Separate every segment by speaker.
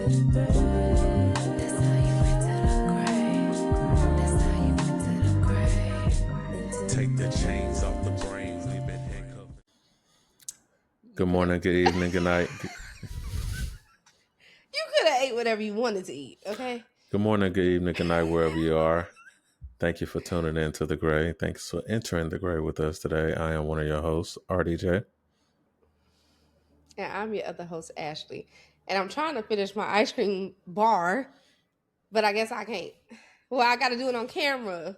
Speaker 1: Take the chains off the brain. We've been handcuffed.
Speaker 2: Good morning, good evening, good night.
Speaker 3: You could have ate whatever you wanted to eat, okay?
Speaker 2: Good morning, good evening, good night, wherever you are. Thank you for tuning in to The Gray. Thanks for entering The Gray with us today. I am one of your hosts, RDJ.
Speaker 3: And I'm your other host, Ashley. And I'm trying to finish my ice cream bar, but I guess I can't. Well, I got to do it on camera.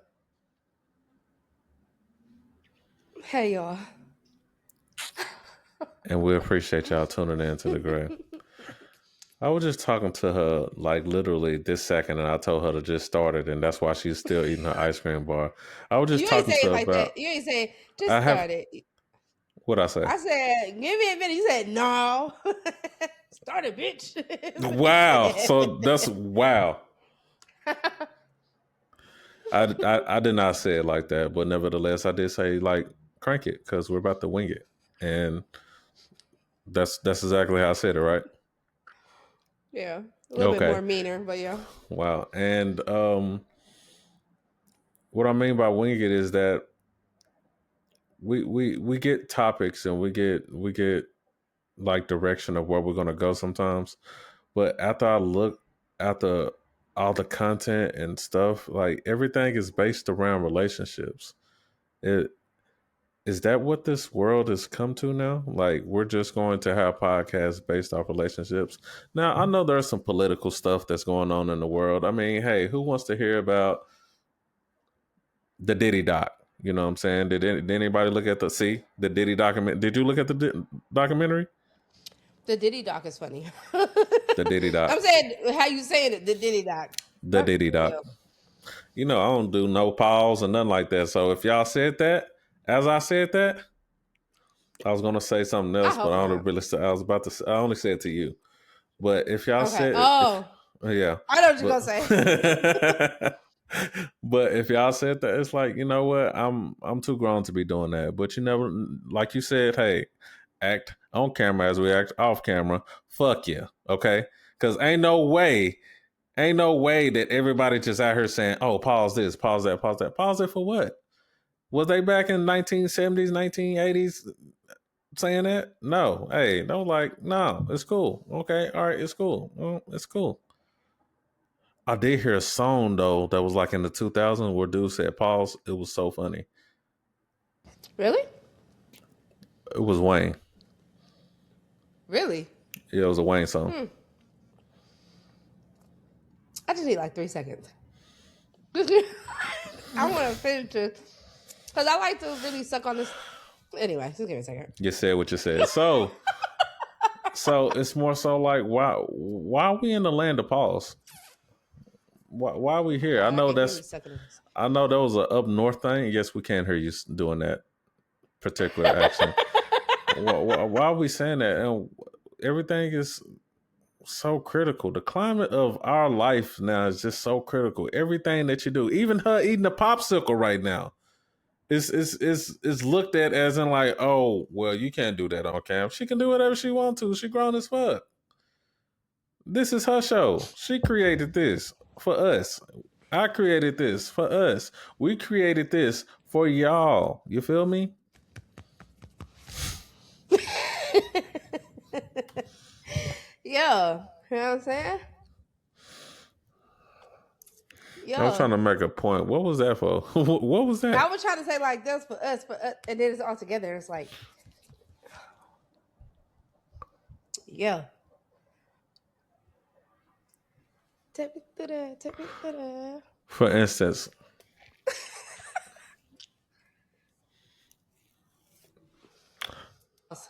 Speaker 3: Hey, y'all.
Speaker 2: And we appreciate y'all tuning in to The Gray. I was just talking to her like literally this second, and I told her to just start it, and that's why she's still eating her ice cream bar. I was just
Speaker 3: You ain't
Speaker 2: talking
Speaker 3: say
Speaker 2: to
Speaker 3: it
Speaker 2: her
Speaker 3: like
Speaker 2: about
Speaker 3: that. You ain't say just
Speaker 2: I have-
Speaker 3: start it.
Speaker 2: what I say.
Speaker 3: I said, give me a minute. You said, no. Start it, bitch.
Speaker 2: Wow. So that's wow. I did not say it like that, but nevertheless, I did say like crank it because we're about to wing it, and that's exactly how I said it, right?
Speaker 3: Yeah, a little
Speaker 2: Okay.
Speaker 3: bit more meaner, but yeah.
Speaker 2: Wow. And what I mean by wing it is that we get topics and we get like direction of where we're gonna go sometimes, but after I look at all the content and stuff, like everything is based around relationships. Is that what this world has come to now? Like, we're just going to have podcasts based off relationships. Now, I know there's some political stuff that's going on in the world. I mean, hey, who wants to hear about the Diddy doc? You know what I'm saying? Did anybody look at the Diddy document? Did you look at the documentary?
Speaker 3: The Diddy doc is funny.
Speaker 2: The Diddy doc.
Speaker 3: I'm saying, how you saying it? The Diddy doc.
Speaker 2: The Diddy doc. You know, I don't do no pause or nothing like that. So if y'all said that, as I said that, I was gonna say something else, but I don't really. I was about to. I only said it to you. But if y'all said, yeah,
Speaker 3: I know what you're gonna say.
Speaker 2: But if y'all said that, it's like, you know what? I'm too grown to be doing that. But you never, like you said, hey, act on camera as we act off camera. Fuck you, okay? Because ain't no way that everybody just out here saying, oh, pause this, pause that, pause that. Pause it for what? Was they back in 1970s, 1980s saying that? No. Hey, no, it's cool. Okay, all right, it's cool. Well, it's cool. I did hear a song though that was like in the 2000s where dude said pause. It was so funny.
Speaker 3: Really?
Speaker 2: It was Wayne.
Speaker 3: Really?
Speaker 2: Yeah, it was a Wayne song.
Speaker 3: I just need like 3 seconds. I want to finish it because I like to really suck on this. Anyway, just give me a second.
Speaker 2: You said what you said. So it's more so like why are we in the land of pause? Why are we here? I know I know that was an up north thing. Yes, we can't hear you doing that particular action. why are we saying that? And everything is so critical. The climate of our life now is just so critical. Everything that you do, even her eating a popsicle right now, is looked at as in like, oh, well, you can't do that on cam. She can do whatever she wants to. She grown as fuck. This is her show. She created this for us. I created this for us. We created this for y'all. You feel me?
Speaker 3: Yeah. You know what I'm saying?
Speaker 2: I was trying to make a point. What was that for? What was that?
Speaker 3: I was trying to say like this for us, and then it's all together. It's like, yeah. Take me through that.
Speaker 2: For instance,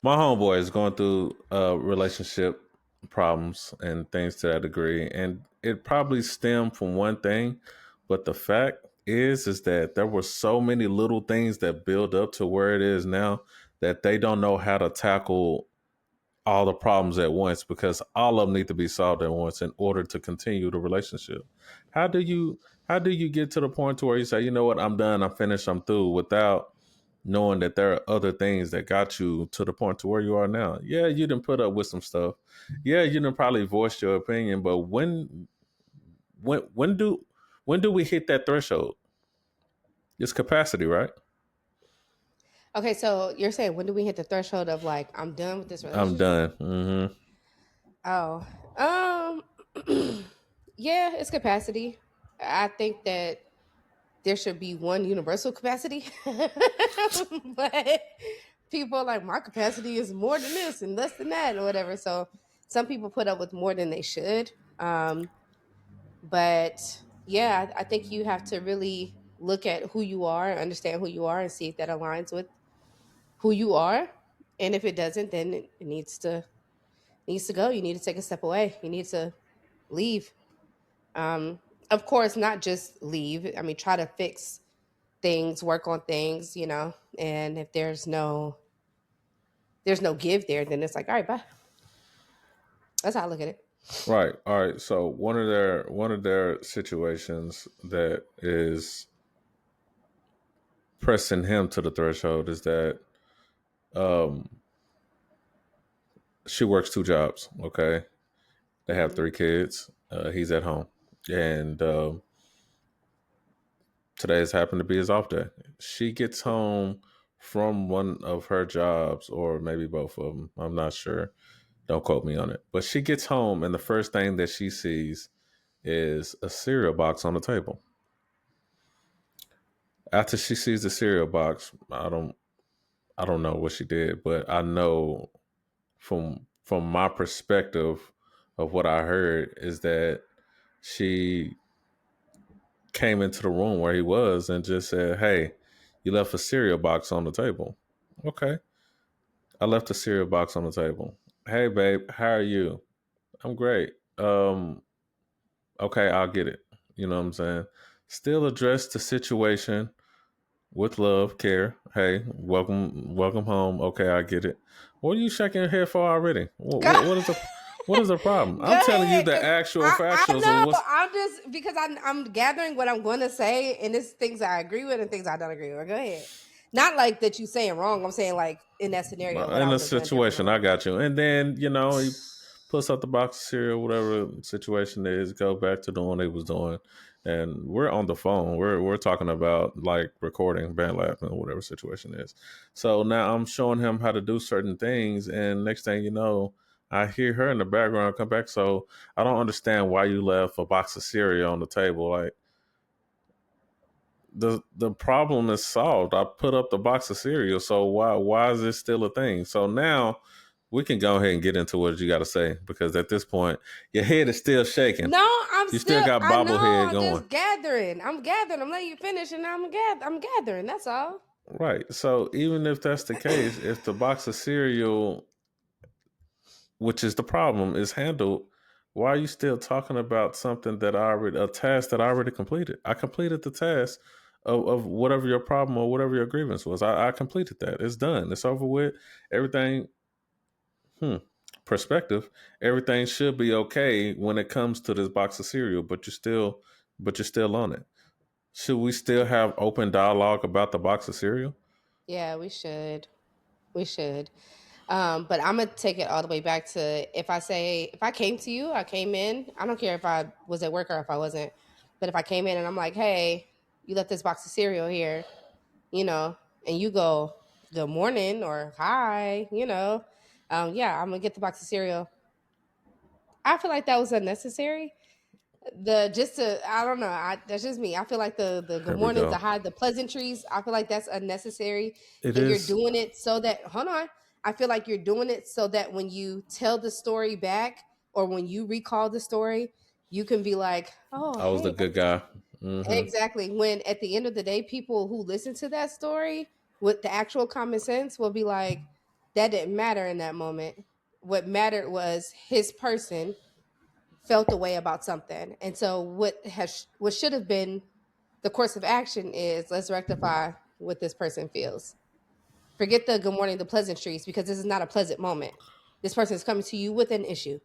Speaker 2: my homeboy is going through relationship problems and things to that degree, and it probably stemmed from one thing, but the fact is that there were so many little things that build up to where it is now that they don't know how to tackle all the problems at once, because all of them need to be solved at once in order to continue the relationship. How do you get to the point to where you say, you know what, I'm done, I'm finished, I'm through, without knowing that there are other things that got you to the point to where you are now. Yeah, you didn't put up with some stuff. Yeah, you didn't probably voice your opinion, but when when do when do we hit that threshold? It's capacity, right?
Speaker 3: Okay, so you're saying when do we hit the threshold of like I'm done with this
Speaker 2: I'm
Speaker 3: relationship?
Speaker 2: done. Mm-hmm.
Speaker 3: Oh, um, yeah, it's capacity. I think that there should be one universal capacity, but people are like my capacity is more than this and less than that or whatever. So some people put up with more than they should. But yeah, I think you have to really look at who you are, understand who you are, and see if that aligns with who you are. And if it doesn't, then it needs to go. You need to take a step away. You need to leave. Um, of course, not just leave. I mean, try to fix things, work on things, and if there's no give there, then it's like, all right, bye. That's how I look at it.
Speaker 2: Right. All right. So one of their situations that is pressing him to the threshold is that um she works 2 jobs. Okay, they have 3 kids. He's at home, and today has happened to be his off day. She gets home from one of her jobs, or maybe both of them. I'm not sure. Don't quote me on it. But she gets home, and the first thing that she sees is a cereal box on the table. After she sees the cereal box, I don't know what she did, but I know from my perspective of what I heard is that she came into the room where he was and just said, "Hey, you left a cereal box on the table." Okay. I left a cereal box on the table. "Hey babe, how are you?" "I'm great." Okay, I'll get it. You know what I'm saying? Still address the situation with love, care. "Hey, welcome home." "Okay, I get it." What are you shaking your head for already?
Speaker 3: Go,
Speaker 2: What is the problem?
Speaker 3: go
Speaker 2: I'm telling you
Speaker 3: ahead,
Speaker 2: the
Speaker 3: because
Speaker 2: actual
Speaker 3: I
Speaker 2: factuals of
Speaker 3: know
Speaker 2: what's
Speaker 3: I'm just because I'm gathering what I'm going to say, and it's things I agree with and things I don't agree with. Go ahead. Not like that you saying wrong. I'm saying like in that scenario, what I
Speaker 2: in the
Speaker 3: would have done
Speaker 2: situation. I
Speaker 3: differently.
Speaker 2: got you. And then, he puts up the box of cereal, whatever the situation is, go back to doing what he was doing. And we're on the phone. We're talking about like recording, band laughing, whatever situation is. So now I'm showing him how to do certain things, and next thing you know, I hear her in the background come back. So I don't understand why you left a box of cereal on the table. Like the problem is solved. I put up the box of cereal, so why is this still a thing? So now we can go ahead and get into what you got to say, because at this point your head is still shaking.
Speaker 3: No,
Speaker 2: You still got
Speaker 3: I know,
Speaker 2: bobblehead
Speaker 3: I'm
Speaker 2: going.
Speaker 3: just gathering. I'm letting you finish, and I'm gathering. That's all.
Speaker 2: Right. So even if that's the case, if the box of cereal, which is the problem, is handled, why are you still talking about something a task that I already completed? I completed the task of whatever your problem or whatever your grievance was. I completed that. It's done. It's over with. Everything, hmm, perspective, everything should be okay when it comes to this box of cereal, but you're still on it. Should we still have open dialogue about the box of cereal?
Speaker 3: Yeah, we should. We should. But I'm gonna take it all the way back to if I came to you, I came in. I don't care if I was at work or if I wasn't, but if I came in and I'm like, "Hey, you left this box of cereal here," you know, and you go, "Good morning" or "Hi," yeah, I'm gonna get the box of cereal. I feel like that was unnecessary. The just to I don't know. That's just me. I feel like the good
Speaker 2: Here we
Speaker 3: mornings,
Speaker 2: go.
Speaker 3: the hi, the pleasantries. I feel like that's unnecessary,
Speaker 2: It
Speaker 3: and you're
Speaker 2: is.
Speaker 3: doing it so that hold on. I feel like you're doing it so that when you tell the story back or when you recall the story, you can be like, "Oh,
Speaker 2: I was the
Speaker 3: hey,
Speaker 2: good guy. Hmm.
Speaker 3: exactly." When at the end of the day, people who listen to that story with the actual common sense will be like, "That didn't matter in that moment. What mattered was his person." Felt a way about something. And so what should have been the course of action is let's rectify what this person feels. Forget the good morning, the pleasantries, because this is not a pleasant moment. This person is coming to you with an issue.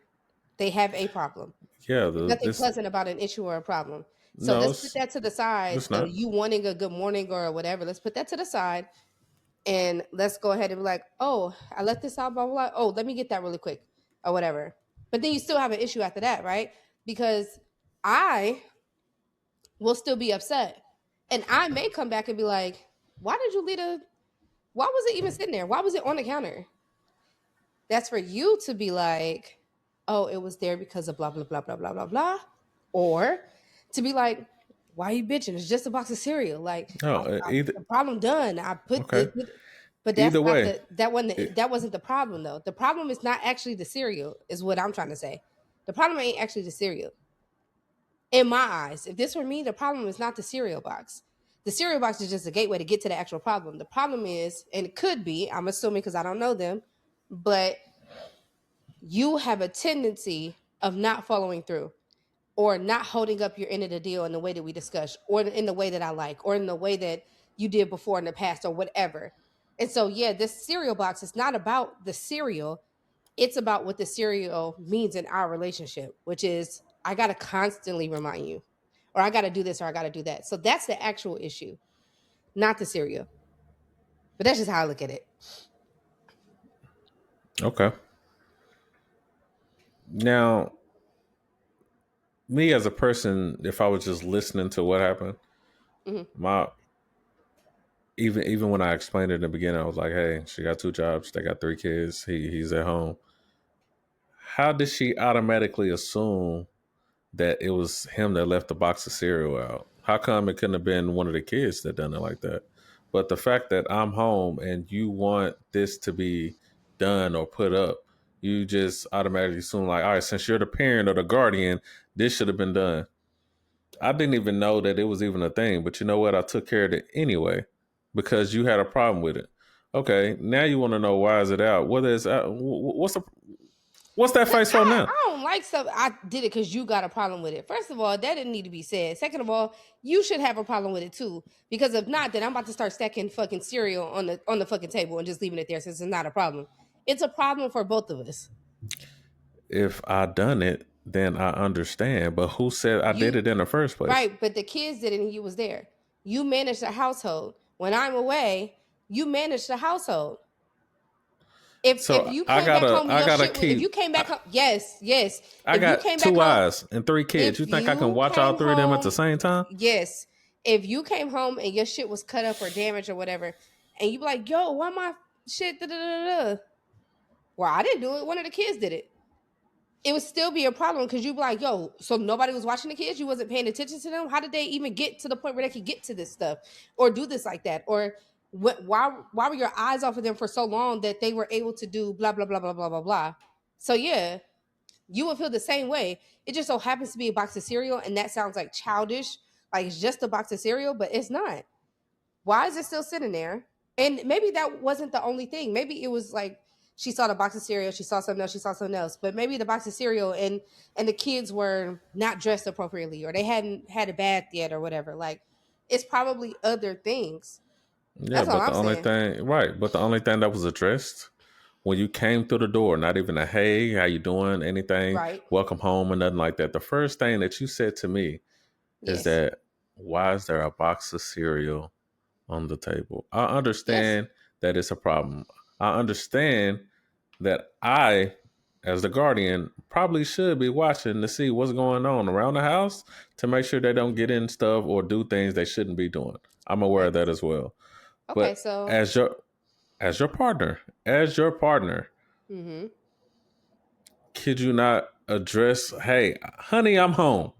Speaker 3: They have a problem.
Speaker 2: Yeah.
Speaker 3: There's nothing
Speaker 2: This.
Speaker 3: pleasant about an issue or a problem. So
Speaker 2: No,
Speaker 3: let's put that to the side.
Speaker 2: it's
Speaker 3: The
Speaker 2: not.
Speaker 3: you wanting a good morning or whatever, let's put that to the side And let's go ahead and be like, oh, I let this out, blah, blah, blah. Oh, let me get that really quick or whatever. But then you still have an issue after that, right? Because I will still be upset. And I may come back and be like, why did you why was it even sitting there? Why was it on the counter? That's for you to be like, oh, it was there because of blah, blah, blah, blah, blah, blah, blah. Or to be like, why are you bitching? It's just a box of cereal. Like,
Speaker 2: either
Speaker 3: the problem done. I put
Speaker 2: okay.
Speaker 3: but that's
Speaker 2: Either
Speaker 3: not
Speaker 2: way,
Speaker 3: that wasn't the problem though. The problem is not actually the cereal, is what I'm trying to say. The problem ain't actually the cereal. In my eyes, if this were me, the problem is not the cereal box. The cereal box is just a gateway to get to the actual problem. The problem is, and it could be, I'm assuming because I don't know them, but you have a tendency of not following through or not holding up your end of the deal in the way that we discussed, or in the way that I like, or in the way that you did before in the past, or whatever. And so, yeah, this cereal box is not about the cereal. It's about what the cereal means in our relationship, which is I got to constantly remind you, or I got to do this, or I got to do that. So that's the actual issue, not the cereal. But that's just how I look at it.
Speaker 2: Okay. Now, me as a person, if I was just listening to what happened, my even when I explained it in the beginning, I was like, "Hey, she got 2 jobs. They got 3 kids. He's at home." How did she automatically assume that it was him that left the box of cereal out? How come it couldn't have been one of the kids that done it like that? But the fact that I'm home and you want this to be done or put up, you just automatically assume like, all right, since you're the parent or the guardian, this should have been done. I didn't even know that it was even a thing, but you know what? I took care of it anyway because you had a problem with it. Okay, now you want to know why is it out? Whether it's out, what's that face for now?
Speaker 3: I don't like stuff. I did it because you got a problem with it. First of all, that didn't need to be said. Second of all, you should have a problem with it too. Because if not, then I'm about to start stacking fucking cereal on the fucking table and just leaving it there since it's not a problem. It's a problem for both of us.
Speaker 2: If I done it, then I understand. But who said I did it in the first place?
Speaker 3: Right, but the kids did it and you was there. You manage the household. When I'm away, you manage the household. If you came back home, if you came back home, yes.
Speaker 2: I got 2 eyes and 3 kids. You think I can watch all 3 of them at the same time?
Speaker 3: Yes. If you came home and your shit was cut up or damaged or whatever, and you be like, yo, why my shit, Well, I didn't do it. One of the kids did it. It would still be a problem because you'd be like, yo, so nobody was watching the kids? You wasn't paying attention to them? How did they even get to the point where they could get to this stuff or do this like that? Or why were your eyes off of them for so long that they were able to do blah, blah, blah, blah, blah, blah, blah. So, yeah, you would feel the same way. It just so happens to be a box of cereal, and that sounds like childish, like it's just a box of cereal, but it's not. Why is it still sitting there? And maybe that wasn't the only thing. Maybe it was like she saw the box of cereal, she saw something else. But maybe the box of cereal and the kids were not dressed appropriately, or they hadn't had a bath yet, or whatever. Like, it's probably other things.
Speaker 2: Yeah, but the only thing, right? But the only thing that was addressed when you came through the door, not even a hey, how you doing, anything,
Speaker 3: right,
Speaker 2: welcome home, or nothing like that. The first thing that you said to me is that, why is there a box of cereal on the table? I understand that it's a problem. I understand that I, as the guardian, probably should be watching to see what's going on around the house to make sure they don't get in stuff or do things they shouldn't be doing. I'm aware of that as well.
Speaker 3: Okay,
Speaker 2: but
Speaker 3: so
Speaker 2: as your partner, could you not address, hey, honey, I'm home?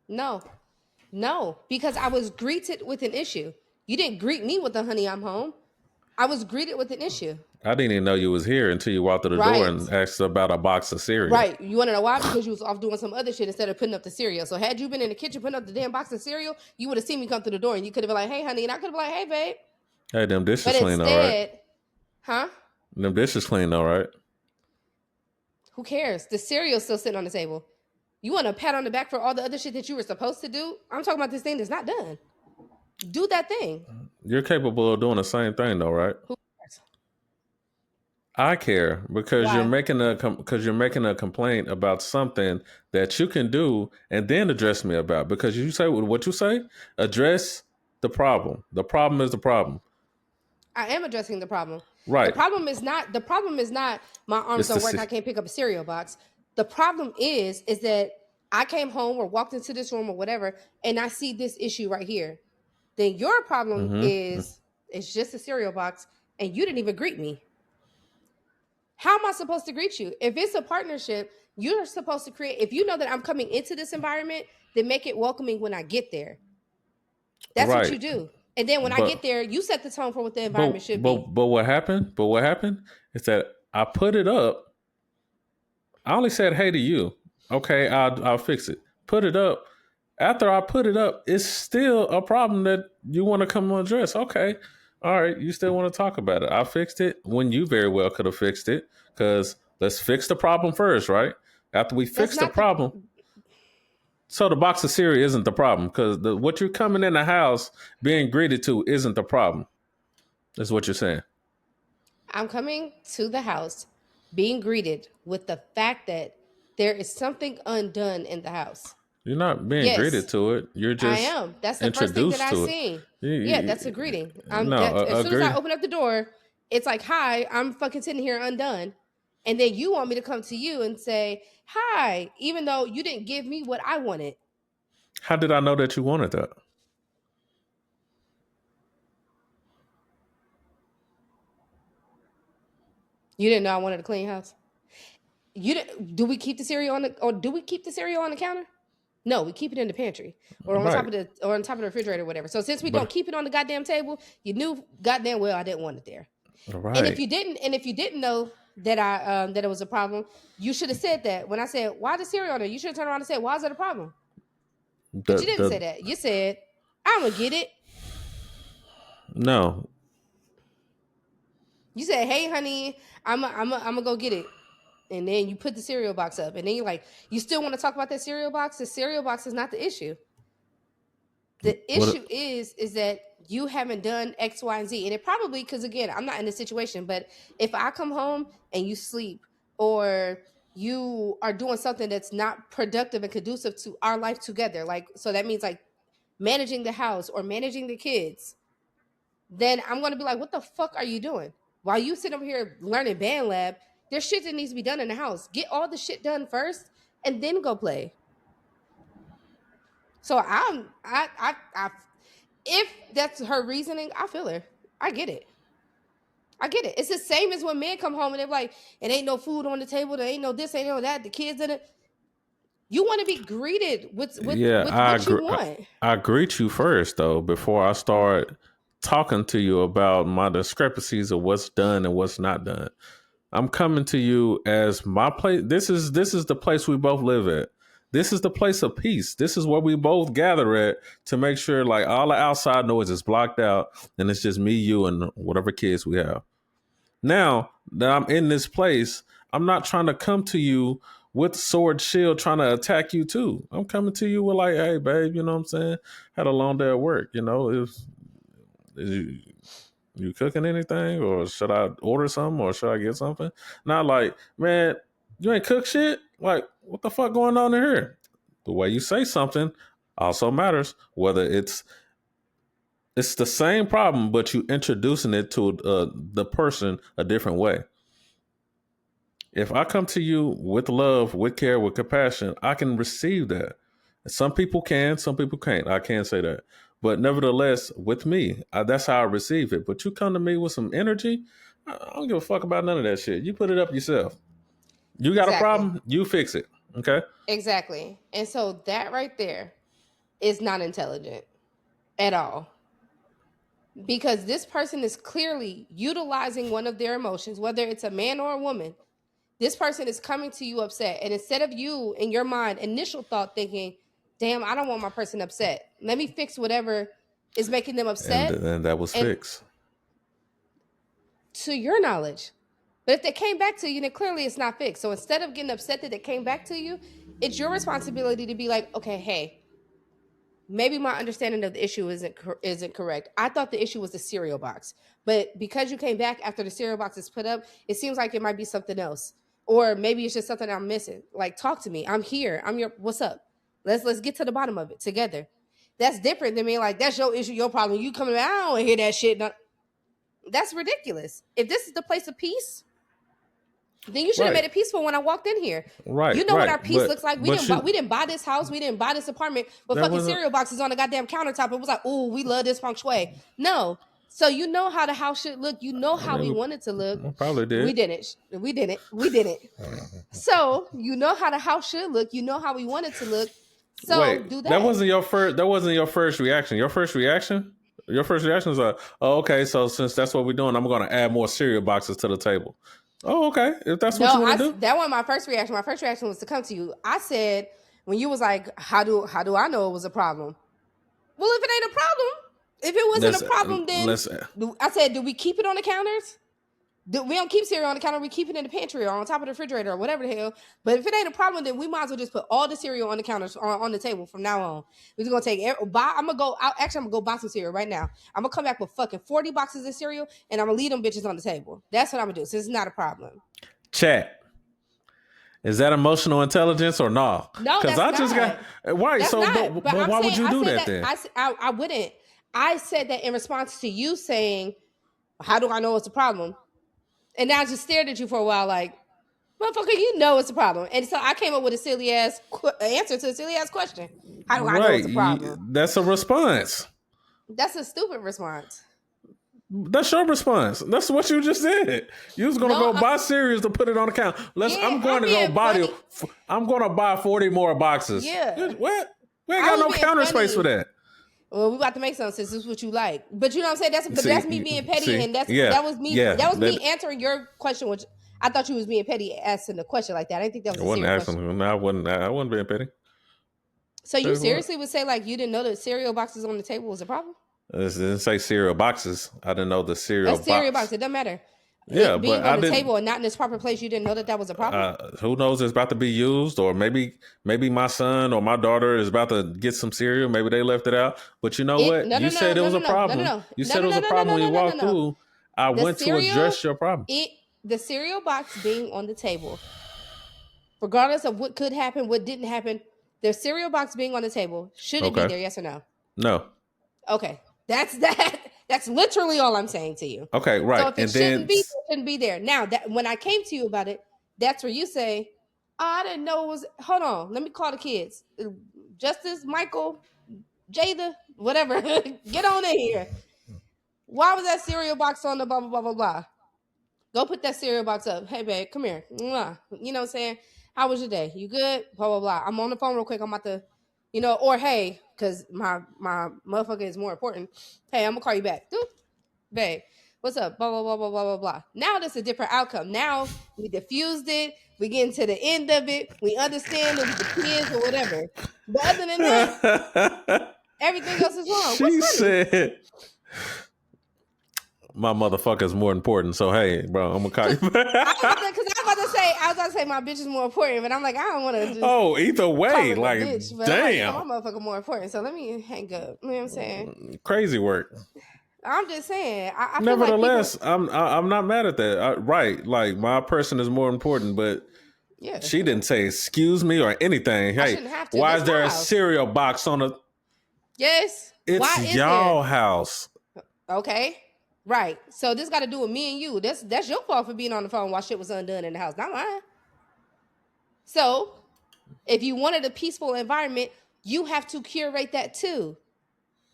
Speaker 3: No, because I was greeted with an issue. You didn't greet me with a honey, I'm home. I was greeted with an issue.
Speaker 2: I didn't even know you was here until you walked through the door and asked about a box of cereal.
Speaker 3: Right. You want to know why? Because you was off doing some other shit instead of putting up the cereal. So had you been in the kitchen putting up the damn box of cereal, you would have seen me come through the door and you could have been like, hey, honey. And I could have been like, hey, babe.
Speaker 2: Hey, them dishes clean, all right?
Speaker 3: Huh?
Speaker 2: Them dishes clean, all right?
Speaker 3: Who cares? The cereal's still sitting on the table. You want a pat on the back for all the other shit that you were supposed to do? I'm talking about this thing that's not done. Do that thing.
Speaker 2: You're capable of doing the same thing, though, right?
Speaker 3: Who cares?
Speaker 2: I care because you're making a complaint about something that you can do and then address me about. Because you say what you say, address the problem. The problem is the problem.
Speaker 3: I am addressing the problem.
Speaker 2: Right.
Speaker 3: The problem is not my arms don't work. I can't pick up a cereal box. The problem is that I came home or walked into this room or whatever, and I see this issue right here. Then your problem is it's just a cereal box, and you didn't even greet me. How am I supposed to greet you? If it's a partnership, you're supposed to create. If you know that I'm coming into this environment, then make it welcoming when I get there. That's what you do. And then when I get there, you set the tone for what the environment should be.
Speaker 2: But what happened is that I put it up. I only said hey to you. Okay, I'll fix it. Put it up. After I put it up, it's still a problem that you want to come and address. Okay, all right, you still want to talk about it. I fixed it when you very well could have fixed it, because let's fix the problem first, right? After we fix the problem. So the box of cereal isn't the problem, because what you're coming in the house being greeted to isn't the problem. That's what you're saying.
Speaker 3: I'm coming to the house being greeted with the fact that there is something undone in the house.
Speaker 2: You're not being greeted to it. You're just
Speaker 3: I am. That's the first thing that I seen. Yeah, that's a greeting. As soon as I open up the door, it's like, hi, I'm fucking sitting here undone. And then you want me to come to you and say, hi, even though you didn't give me what I wanted.
Speaker 2: How did I know that you wanted that?
Speaker 3: You didn't know I wanted a clean house? Do we keep the cereal on the counter? No, we keep it in the pantry or on top of the refrigerator or whatever. So since we don't keep it on the goddamn table, you knew goddamn well I didn't want it there. Right. And if you didn't know that that it was a problem, you should have said that. When I said, why the cereal on there? You should have turned around and said, why is that a problem? But you didn't say that. You said, I'm gonna get it.
Speaker 2: No.
Speaker 3: You said, hey honey, I'm gonna go get it. And then you put the cereal box up, and then you're like, you still want to talk about that cereal box? The cereal box is not the issue. The issue is that you haven't done X, Y, and Z. And it probably, because again, I'm not in this situation, but if I come home and you sleep, or you are doing something that's not productive and conducive to our life together, like, so that means like managing the house or managing the kids, then I'm going to be like, what the fuck are you doing? While you sit over here learning band lab, there's shit that needs to be done in the house. Get all the shit done first and then go play. So if that's her reasoning, I feel her. I get it. It's the same as when men come home and they're like, it ain't no food on the table. There ain't no this, ain't no that. The kids in it. You want to be greeted with what you want.
Speaker 2: I greet you first, though, before I start talking to you about my discrepancies of what's done and what's not done. I'm coming to you as my place. This is the place we both live at. This is the place of peace. This is where we both gather at to make sure like all the outside noise is blocked out and it's just me, you, and whatever kids we have. Now that I'm in this place, I'm not trying to come to you with sword shield trying to attack you too. I'm coming to you with like, hey, babe, you know what I'm saying? Had a long day at work, you know, you cooking anything, or should I order something, or should I get something? Not like, man, you ain't cook shit? Like, what the fuck going on in here? The way you say something also matters, whether it's the same problem, but you introducing it to the person a different way. If I come to you with love, with care, with compassion, I can receive that. Some people can, some people can't. I can't say that. But nevertheless, with me, that's how I receive it. But you come to me with some energy, I don't give a fuck about none of that shit. You put it up yourself. You got a problem, you fix it. Okay?
Speaker 3: Exactly. And so that right there is not intelligent at all. Because this person is clearly utilizing one of their emotions, whether it's a man or a woman. This person is coming to you upset. And instead of you, in your mind, initial thought thinking, damn, I don't want my person upset. Let me fix whatever is making them upset.
Speaker 2: And that was fixed.
Speaker 3: To your knowledge. But if they came back to you, then clearly it's not fixed. So instead of getting upset that they came back to you, it's your responsibility to be like, okay, hey, maybe my understanding of the issue isn't correct. I thought the issue was the cereal box. But because you came back after the cereal box is put up, it seems like it might be something else. Or maybe it's just something I'm missing. Like, talk to me. I'm here. What's up? Let's get to the bottom of it together. That's different than being like, that's your issue, your problem. You coming, I don't hear that shit. No. That's ridiculous. If this is the place of peace, then you should have made it peaceful when I walked in here.
Speaker 2: Right.
Speaker 3: You know what our peace looks like. We didn't buy this house. We didn't buy this apartment with fucking cereal boxes on the goddamn countertop. It was like, oh, we love this feng shui. No. So you know how the house should look. You know how we want it to look.
Speaker 2: We probably did.
Speaker 3: We didn't. So you know how the house should look. You know how we want it to look. So
Speaker 2: wait,
Speaker 3: do that.
Speaker 2: That wasn't your first reaction. Your first reaction was like, oh, okay. So since that's what we're doing, I'm going to add more cereal boxes to the table. Oh, okay. If that's what you want to do.
Speaker 3: That wasn't my first reaction. My first reaction was to come to you. I said, when you was like, how do I know it was a problem? Well, if it ain't a problem, if it wasn't a problem, then I said, do we keep it on the counters? We don't keep cereal on the counter. We keep it in the pantry or on top of the refrigerator or whatever the hell. But if it ain't a problem, then we might as well just put all the cereal on the counters on the table from now on. We're just gonna I'm gonna go buy some cereal right now. I'm gonna come back with fucking 40 boxes of cereal and I'm gonna leave them bitches on the table. That's what I'm gonna do. So it's not a problem.
Speaker 2: Chat. Is that emotional intelligence or no?
Speaker 3: No, because I just got
Speaker 2: right.
Speaker 3: That's
Speaker 2: so,
Speaker 3: not.
Speaker 2: but why would you do that then?
Speaker 3: I wouldn't. I said that in response to you saying, "How do I know it's a problem?" And I just stared at you for a while, like, "Motherfucker, you know it's a problem." And so I came up with a silly ass answer to a silly ass question. How do I know it's a problem?
Speaker 2: That's a response.
Speaker 3: That's a stupid response.
Speaker 2: That's your response. That's what you just said. You was gonna buy cereals to put it on the counter. I'm going to buy 40 more boxes.
Speaker 3: Yeah.
Speaker 2: What? We ain't got no counter space for that.
Speaker 3: Well, we about to make something since this is what you like. But you know what I'm saying? That's me being petty, and that was me. Yeah, that was me answering your question, which I thought you was being petty asking a question like that. I didn't think that was a serious question.
Speaker 2: No, I wasn't being petty.
Speaker 3: So you seriously would say like you didn't know that cereal boxes on the table was a problem?
Speaker 2: It didn't say cereal boxes. I didn't know the cereal box.
Speaker 3: It doesn't matter.
Speaker 2: Yeah,
Speaker 3: being on the table and not in its proper place, you didn't know that was a problem.
Speaker 2: Who knows? It's about to be used, or maybe my son or my daughter is about to get some cereal. Maybe they left it out. But you know what? You said it was a problem. You said it was a problem when you walked through. I went to address your problem.
Speaker 3: The cereal box being on the table, regardless of what could happen, what didn't happen, the cereal box being on the table, should it be there? Yes or no?
Speaker 2: No.
Speaker 3: Okay, that's that. That's literally all I'm saying to you.
Speaker 2: Okay, right.
Speaker 3: So if it shouldn't be there. Now, that when I came to you about it, that's where you say, I didn't know it was... Hold on. Let me call the kids. Justice, Michael, Jada, whatever. Get on in here. Why was that cereal box on the blah, blah, blah, blah, blah? Go put that cereal box up. Hey, babe, come here. Mwah. You know what I'm saying? How was your day? You good? Blah, blah, blah. I'm on the phone real quick. I'm about to... or hey, because my motherfucker is more important. Hey, I'm gonna call you back. Dude, babe, what's up? Blah, blah, blah, blah, blah, blah, blah. Now that's a different outcome. Now we diffused it. We getting to the end of it. We understand it with the kids or whatever. But other than that, everything else is wrong.
Speaker 2: She said, my motherfucker is more important. So, hey, bro, I'm gonna call you back.
Speaker 3: I was about to say my bitch is more important, but I'm like, I don't want to.
Speaker 2: Oh, either way, like, bitch, damn,
Speaker 3: like, my motherfucker more important. So let me hang up. You know what I'm saying?
Speaker 2: Crazy work.
Speaker 3: I'm just saying. I
Speaker 2: Nevertheless, I'm not mad at that. Right, like my person is more important, but yeah, she didn't say excuse me or anything. Hey, why is there a cereal box on the?
Speaker 3: Yes,
Speaker 2: it's y'all house.
Speaker 3: Okay. Right. So this got to do with me and you. That's your fault for being on the phone while shit was undone in the house, not mine. So if you wanted a peaceful environment, you have to curate that too.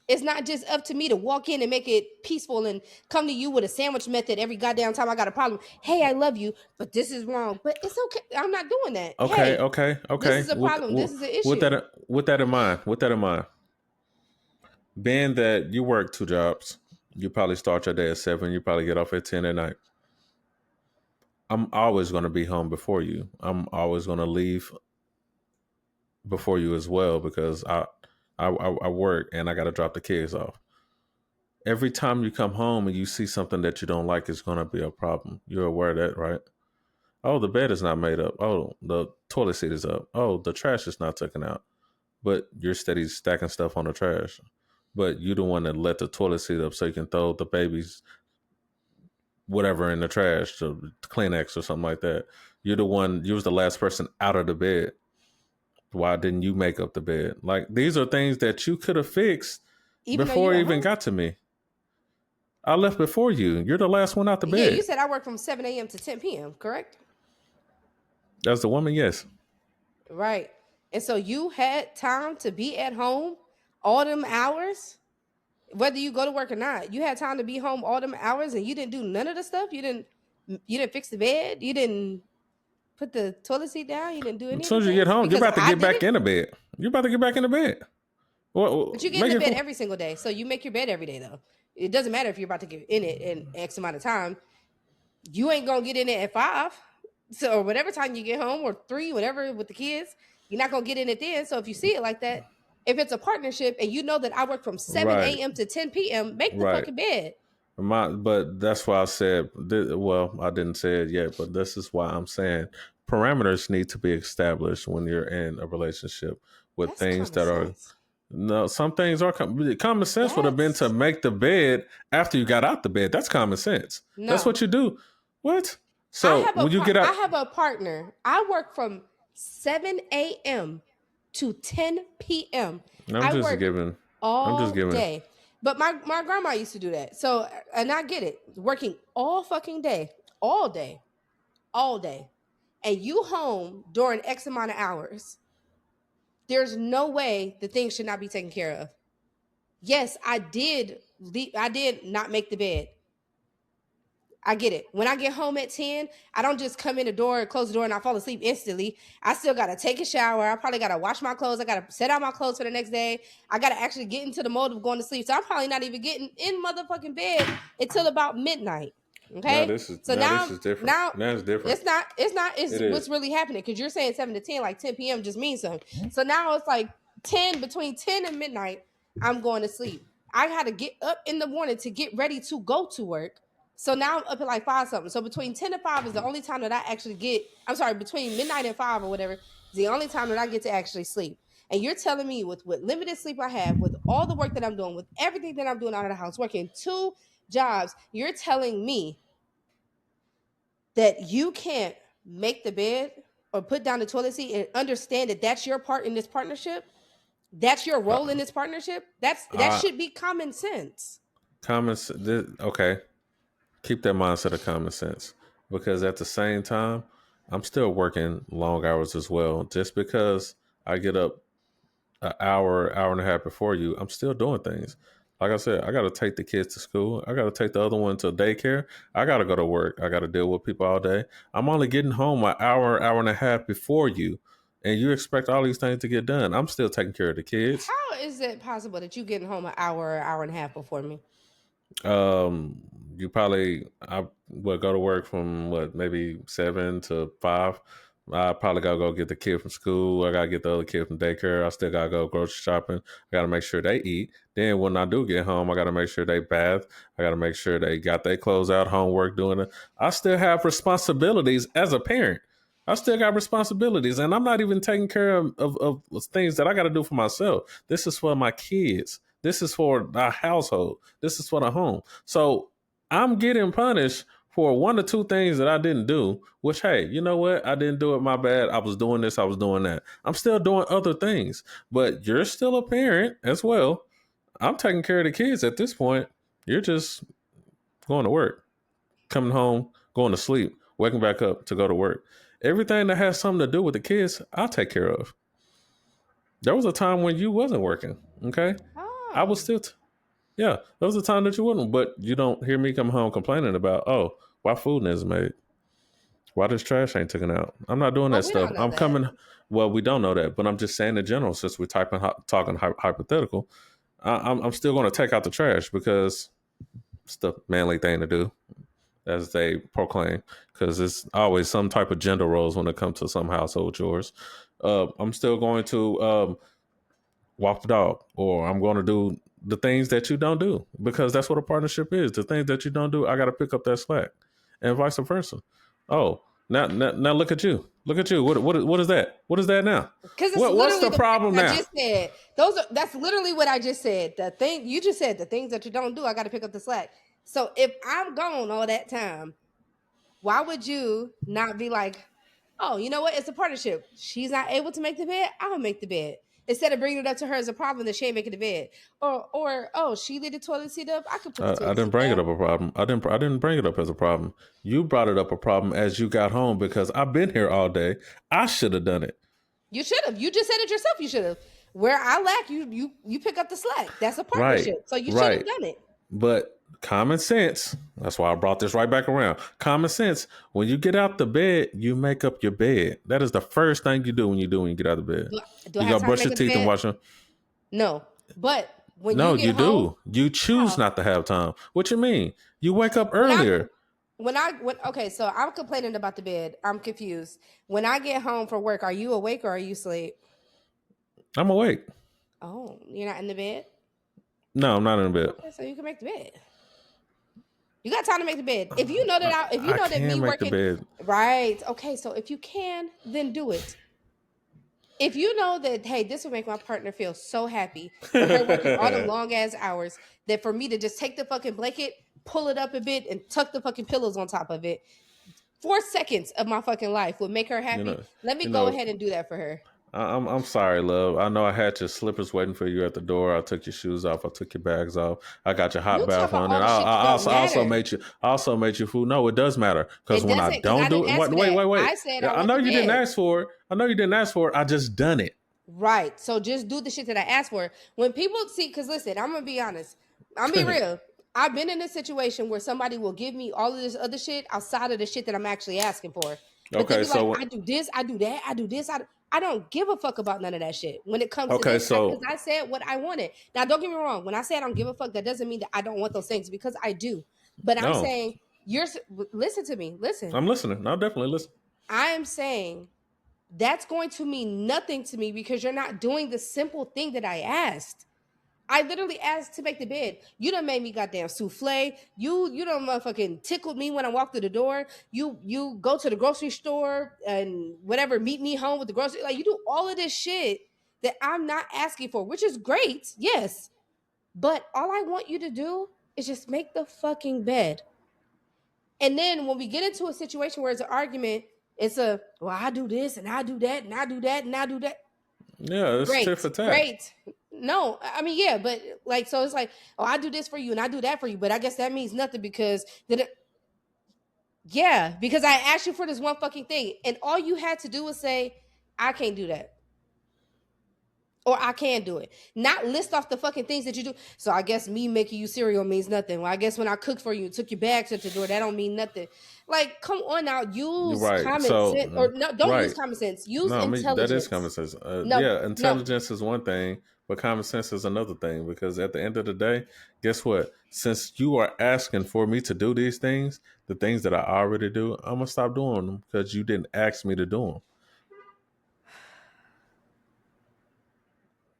Speaker 3: It's not just up to me to walk in and make it peaceful and come to you with a sandwich method every goddamn time I got a problem. Hey, I love you, but this is wrong. But it's okay. I'm not doing that.
Speaker 2: Okay,
Speaker 3: hey,
Speaker 2: okay.
Speaker 3: This is a problem. This is an issue.
Speaker 2: With that in mind, being that you work 2 jobs, you probably start your day at 7. You probably get off at 10 at night. I'm always going to be home before you. I'm always going to leave before you as well because I work and I got to drop the kids off. Every time you come home and you see something that you don't like, it's going to be a problem. You're aware of that, right? Oh, the bed is not made up. Oh, the toilet seat is up. Oh, the trash is not taken out. But you're steady stacking stuff on the trash. But you the one that let the toilet seat up so you can throw the baby's whatever in the trash, the Kleenex or something like that. You was the last person out of the bed. Why didn't you make up the bed? Like, these are things that you could have fixed before it even got to me. I left before you. You're the last one out the bed.
Speaker 3: Yeah, you said I work from 7 a.m. to 10 p.m., correct?
Speaker 2: As the woman, yes.
Speaker 3: Right. And so you had time to be at home all them hours, whether you go to work or not. You had time to be home all them hours, and you didn't do none of the stuff. You didn't fix the bed. You didn't put the toilet seat down. You didn't do anything.
Speaker 2: As soon as you get home, you're about to get back in the bed. You're about to get back in the bed.
Speaker 3: But you get in the bed every single day. So you make your bed every day, though. It doesn't matter if you're about to get in it in X amount of time. You ain't going to get in it at 5. So, or whatever time you get home, or 3, whatever, with the kids. You're not going to get in it then. So if you see it like that, if it's a partnership and you know that I work from 7 a.m. to 10 p.m., make the fucking bed.
Speaker 2: But that's why I said, well, I didn't say it yet, but this is why I'm saying parameters need to be established when you're in a relationship with that's things that sense. No, some things are common sense would have been to make the bed after you got out the bed. That's common sense. No. That's what you do. What? So when you get out,
Speaker 3: I have a partner. I work from 7 a.m. to 10 p.m.
Speaker 2: I'm just giving
Speaker 3: day. But my grandma used to do that. So, and I get it. Working all fucking day, all day. And you home during X amount of hours. There's no way the things should not be taken care of. Yes, I did not make the bed. I get it. When I get home at 10, I don't just come in the door, close the door, and I fall asleep instantly. I still got to take a shower. I probably got to wash my clothes. I got to set out my clothes for the next day. I got to actually get into the mode of going to sleep. So I'm probably not even getting in motherfucking bed until about midnight. Okay?
Speaker 2: Now this is different. Now it's different.
Speaker 3: It's not. It's what's really happening, because you're saying 7 to 10, like 10 p.m. just means something. So now it's like between 10 and midnight, I'm going to sleep. I got to get up in the morning to get ready to go to work. So now I'm up at like 5 something. So between 10 and 5 is the only time that I actually between midnight and 5 or whatever, is the only time that I get to actually sleep. And you're telling me with limited sleep I have, with all the work that I'm doing, with everything that I'm doing out of the house, working 2 jobs, you're telling me that you can't make the bed or put down the toilet seat and understand that that's your part in this partnership? That's your role in this partnership? That should be common sense.
Speaker 2: Okay. Keep that mindset of common sense, because at the same time, I'm still working long hours as well. Just because I get up an hour and a half before you, I'm still doing things. Like I said, I got to take the kids to school. I got to take the other one to daycare. I got to go to work. I got to deal with people all day. I'm only getting home an hour and a half before you, and you expect all these things to get done. I'm still taking care of the kids.
Speaker 3: How is it possible that you getting home an hour and a half before me?
Speaker 2: You probably, I would go to work from maybe 7 to 5. I probably gotta go get the kid from school. I gotta get the other kid from daycare. I still gotta go grocery shopping. I gotta make sure they eat. Then when I do get home, I gotta make sure they bath. I gotta make sure they got their clothes out, homework, doing it. I still have responsibilities as a parent. I still got responsibilities, and I'm not even taking care of things that I gotta do for myself. This is for my kids. This is for our household. This is for the home. So I'm getting punished for 1 or 2 things that I didn't do, which, hey, you know what? I didn't do it. My bad. I was doing this. I was doing that. I'm still doing other things, but you're still a parent as well. I'm taking care of the kids at this point. You're just going to work, coming home, going to sleep, waking back up to go to work. Everything that has something to do with the kids, I'll take care of. There was a time when you wasn't working. Okay. I was still, there was a time that you wouldn't, but you don't hear me come home complaining about, why food isn't made? Why this trash ain't taken out? I'm not doing that stuff. I'm coming. Well, we don't know that, but I'm just saying in general, since we're talking hypothetical, I'm still going to take out the trash because it's the manly thing to do, as they proclaim, because it's always some type of gender roles when it comes to some household chores. I'm still going to walk the dog, or I'm going to do the things that you don't do, because that's what a partnership is. The things that you don't do, I got to pick up that slack, and vice versa. Oh, now look at you. Look at you. What is that? What is that now? What's the problem now?
Speaker 3: I just said that's literally what I just said. The thing you just said, the things that you don't do, I got to pick up the slack. So if I'm gone all that time, why would you not be like, oh, you know what? It's a partnership. She's not able to make the bed. I'll make the bed. Instead of bringing it up to her as a problem that she ain't making the bed, or oh, she lit the toilet seat up. I could put the toilet
Speaker 2: I didn't
Speaker 3: seat
Speaker 2: bring it
Speaker 3: down.
Speaker 2: up a problem. I didn't bring it up as a problem. You brought it up a problem as you got home because I've been here all day. I should have done it.
Speaker 3: You should have. You just said it yourself. You should have. Where I lack, you pick up the slack. That's a partnership.
Speaker 2: Right.
Speaker 3: So you should have done it.
Speaker 2: But common sense, that's why I brought this right back around. Common sense, when you get out the bed, you make up your bed. That is the first thing you do when you get out of bed.
Speaker 3: Do I
Speaker 2: you
Speaker 3: have
Speaker 2: got to
Speaker 3: time
Speaker 2: brush
Speaker 3: to
Speaker 2: your
Speaker 3: make the
Speaker 2: teeth and
Speaker 3: bed?
Speaker 2: wash them.
Speaker 3: No. But when
Speaker 2: No,
Speaker 3: you
Speaker 2: you
Speaker 3: get home,
Speaker 2: do. You choose not to have time. What you mean? You wake up
Speaker 3: when
Speaker 2: earlier.
Speaker 3: okay, so I'm complaining about the bed. I'm confused. When I get home from work, are you awake or are you asleep?
Speaker 2: I'm awake.
Speaker 3: Oh, you're not in the bed?
Speaker 2: No, I'm not in the bed.
Speaker 3: Okay, so you can make the bed. You got time to make the bed. If you know that if you know that me working
Speaker 2: the bed.
Speaker 3: Right. Okay, so if you can, then do it. If you know that, hey, this will make my partner feel so happy for her working all the long ass hours that for me to just take the fucking blanket, pull it up a bit, and tuck the fucking pillows on top of it, 4 seconds of my fucking life would make her happy. Let me go ahead and do that for her.
Speaker 2: I'm sorry, love. I know I had your slippers waiting for you at the door. I took your shoes off. I took your bags off. I got your hot bath on, and I also made you food. No, it does matter because when I don't do it, wait.
Speaker 3: I said
Speaker 2: I know you didn't ask for it. I just done it.
Speaker 3: Right. So just do the shit that I asked for. When people see, because listen, I'm gonna be honest. I'm gonna be real. I've been in a situation where somebody will give me all of this other shit outside of the shit that I'm actually asking for. But okay, so like, I do this, I do that, I do this. I don't give a fuck about none of that shit when it comes to this. Because I said what I wanted. Now, don't get me wrong. When I say I don't give a fuck, that doesn't mean that I don't want those things, because I do. But I'm saying, listen to me. Listen.
Speaker 2: I'm listening. I'll definitely listen.
Speaker 3: I am saying that's going to mean nothing to me because you're not doing the simple thing that I asked. I literally asked to make the bed. You done made me goddamn souffle. You done motherfucking tickled me when I walked through the door. You go to the grocery store and whatever, meet me home with the grocery. Like, you do all of this shit that I'm not asking for, which is great, yes. But all I want you to do is just make the fucking bed. And then when we get into a situation where it's an argument, it's well, I do this and I do that and I do that and I do that.
Speaker 2: Yeah, it's tit for tat.
Speaker 3: Great. No, I mean, yeah, but like, so it's like, oh, I do this for you and I do that for you, but I guess that means nothing because because I asked you for this one fucking thing, and all you had to do was say, I can't do that. Or I can do it. Not list off the fucking things that you do. So I guess me making you cereal means nothing. Well, I guess when I cooked for you, took your bags to the door, that don't mean nothing. Like, come on now, use common sense. Or no, don't use common sense. Use intelligence.
Speaker 2: That is common sense. Intelligence is one thing, but common sense is another thing. Because at the end of the day, guess what? Since you are asking for me to do these things, the things that I already do, I'm gonna stop doing them because you didn't ask me to do them.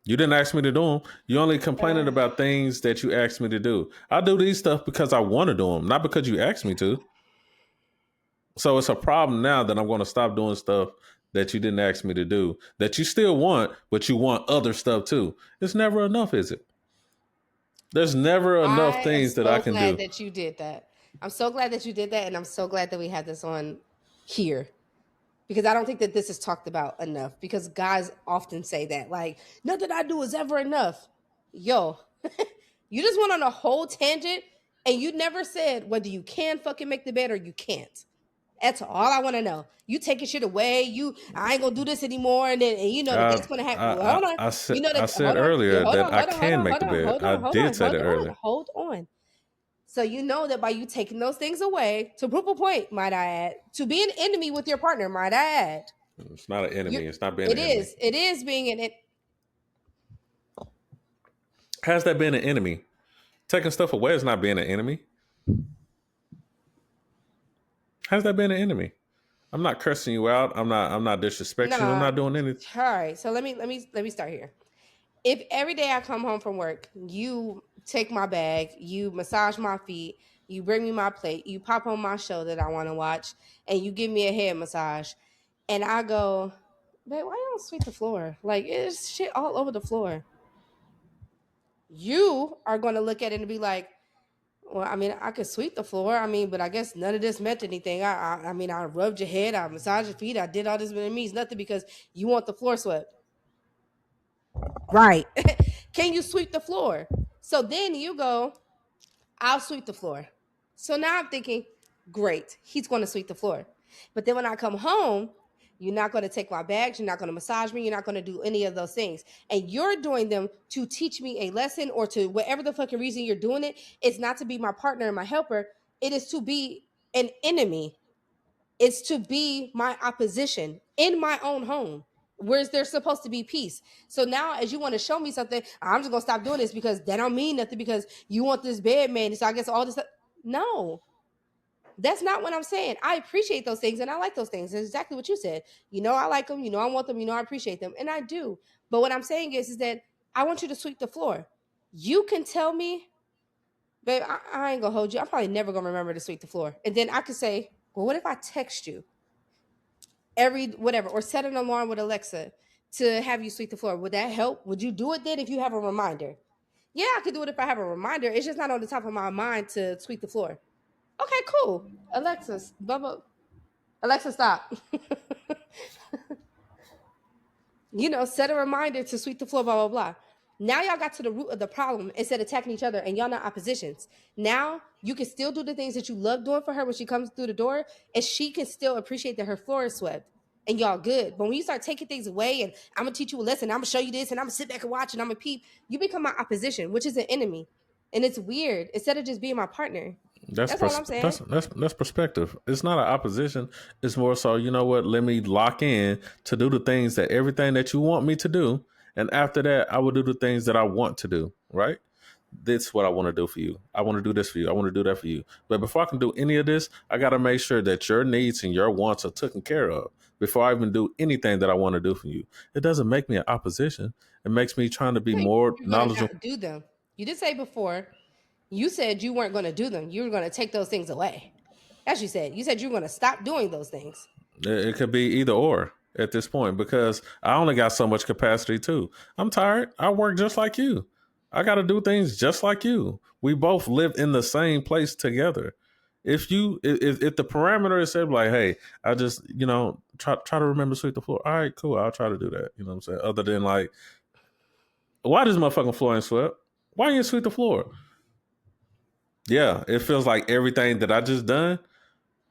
Speaker 2: You didn't ask me to do them. You only complaining about things that you asked me to do. I do these stuff because I want to do them, not because you asked me to. So it's a problem now that I'm going to stop doing stuff that you didn't ask me to do, that you still want, but you want other stuff too. It's never enough, is it? There's never enough things that I can do.
Speaker 3: I'm so glad that you did that. I'm so glad that you did that, and I'm so glad that we had this on here. Because I don't think that this is talked about enough. Because guys often say that. Like, nothing I do is ever enough. Yo, you just went on a whole tangent and you never said whether you can fucking make the bed or you can't. That's all I want to know. You taking shit away. I ain't going to do this anymore. And then you know that's going to happen. Hold on.
Speaker 2: I said earlier that I can make the bed. I did say that earlier.
Speaker 3: Hold on. So you know that by you taking those things away, to prove a point, might I add, to be an enemy with your partner, might I add.
Speaker 2: It's not an enemy. It's not being an enemy.
Speaker 3: It is being an enemy.
Speaker 2: How's that being an enemy? Taking stuff away is not being an enemy. How's that being an enemy? I'm not cursing you out. I'm not disrespecting you. I'm not doing anything.
Speaker 3: All right. So let me start here. If every day I come home from work, you take my bag, you massage my feet, you bring me my plate, you pop on my show that I want to watch, and you give me a head massage, and I go, babe, why you don't sweep the floor? Like, it's shit all over the floor. You are going to look at it and be like, well, I mean, I could sweep the floor. I mean, but I guess none of this meant anything. I mean, I rubbed your head, I massaged your feet, I did all this, but it means nothing because you want the floor swept. Right. Can you sweep the floor? So then you go, I'll sweep the floor. So now I'm thinking, great, he's going to sweep the floor. But then when I come home, you're not going to take my bags. You're not going to massage me. You're not going to do any of those things. And you're doing them to teach me a lesson or to whatever the fucking reason you're doing it. It's not to be my partner and my helper. It is to be an enemy. It's to be my opposition in my own home, where there's supposed to be peace. So now, as you want to show me something, I'm just gonna stop doing this because that don't mean nothing because you want this bed man. So I guess all this stuff. No, that's not what I'm saying. I appreciate those things and I like those things. That's exactly what you said. You know, I like them. You know, I want them. You know, I appreciate them, and I do. But what I'm saying is that I want you to sweep the floor. You can tell me, babe, I ain't gonna hold you. I'm probably never gonna remember to sweep the floor, and then I could say, well, what if I text you every whatever, or set an alarm with Alexa to have you sweep the floor? Would that help? Would you do it then if you have a reminder? Yeah, I could do it if I have a reminder. It's just not on the top of my mind to sweep the floor. Okay, cool. Alexa, stop. You know, set a reminder to sweep the floor, blah, blah, blah. Now y'all got to the root of the problem instead of attacking each other, and y'all not oppositions. Now you can still do the things that you love doing for her when she comes through the door, and she can still appreciate that her floor is swept, and y'all good. But when you start taking things away, and I'm gonna teach you a lesson, I'm gonna show you this, and I'm gonna sit back and watch, and I'm gonna peep, you become my opposition, which is an enemy, and it's weird. Instead of just being my partner. That's all I'm saying.
Speaker 2: That's perspective. It's not an opposition. It's more so, you know what? Let me lock in to do the things that everything that you want me to do. And after that, I will do the things that I want to do. Right? That's what I want to do for you. I want to do this for you. I want to do that for you. But before I can do any of this, I got to make sure that your needs and your wants are taken care of before I even do anything that I want to do for you. It doesn't make me an opposition. It makes me trying to be more knowledgeable.
Speaker 3: Do them. You did say before. You said you weren't going to do them. You were going to take those things away. As you said. You said you were going to stop doing those things.
Speaker 2: It could be either or at this point because I only got so much capacity too. I'm tired. I work just like you. I got to do things just like you. We both live in the same place together. If the parameter is said like, hey, I just, you know, try to remember to sweep the floor. All right, cool. I'll try to do that. You know what I'm saying? Other than like, why does motherfucking floor ain't swept? Why you sweep the floor? Yeah, it feels like everything that I just done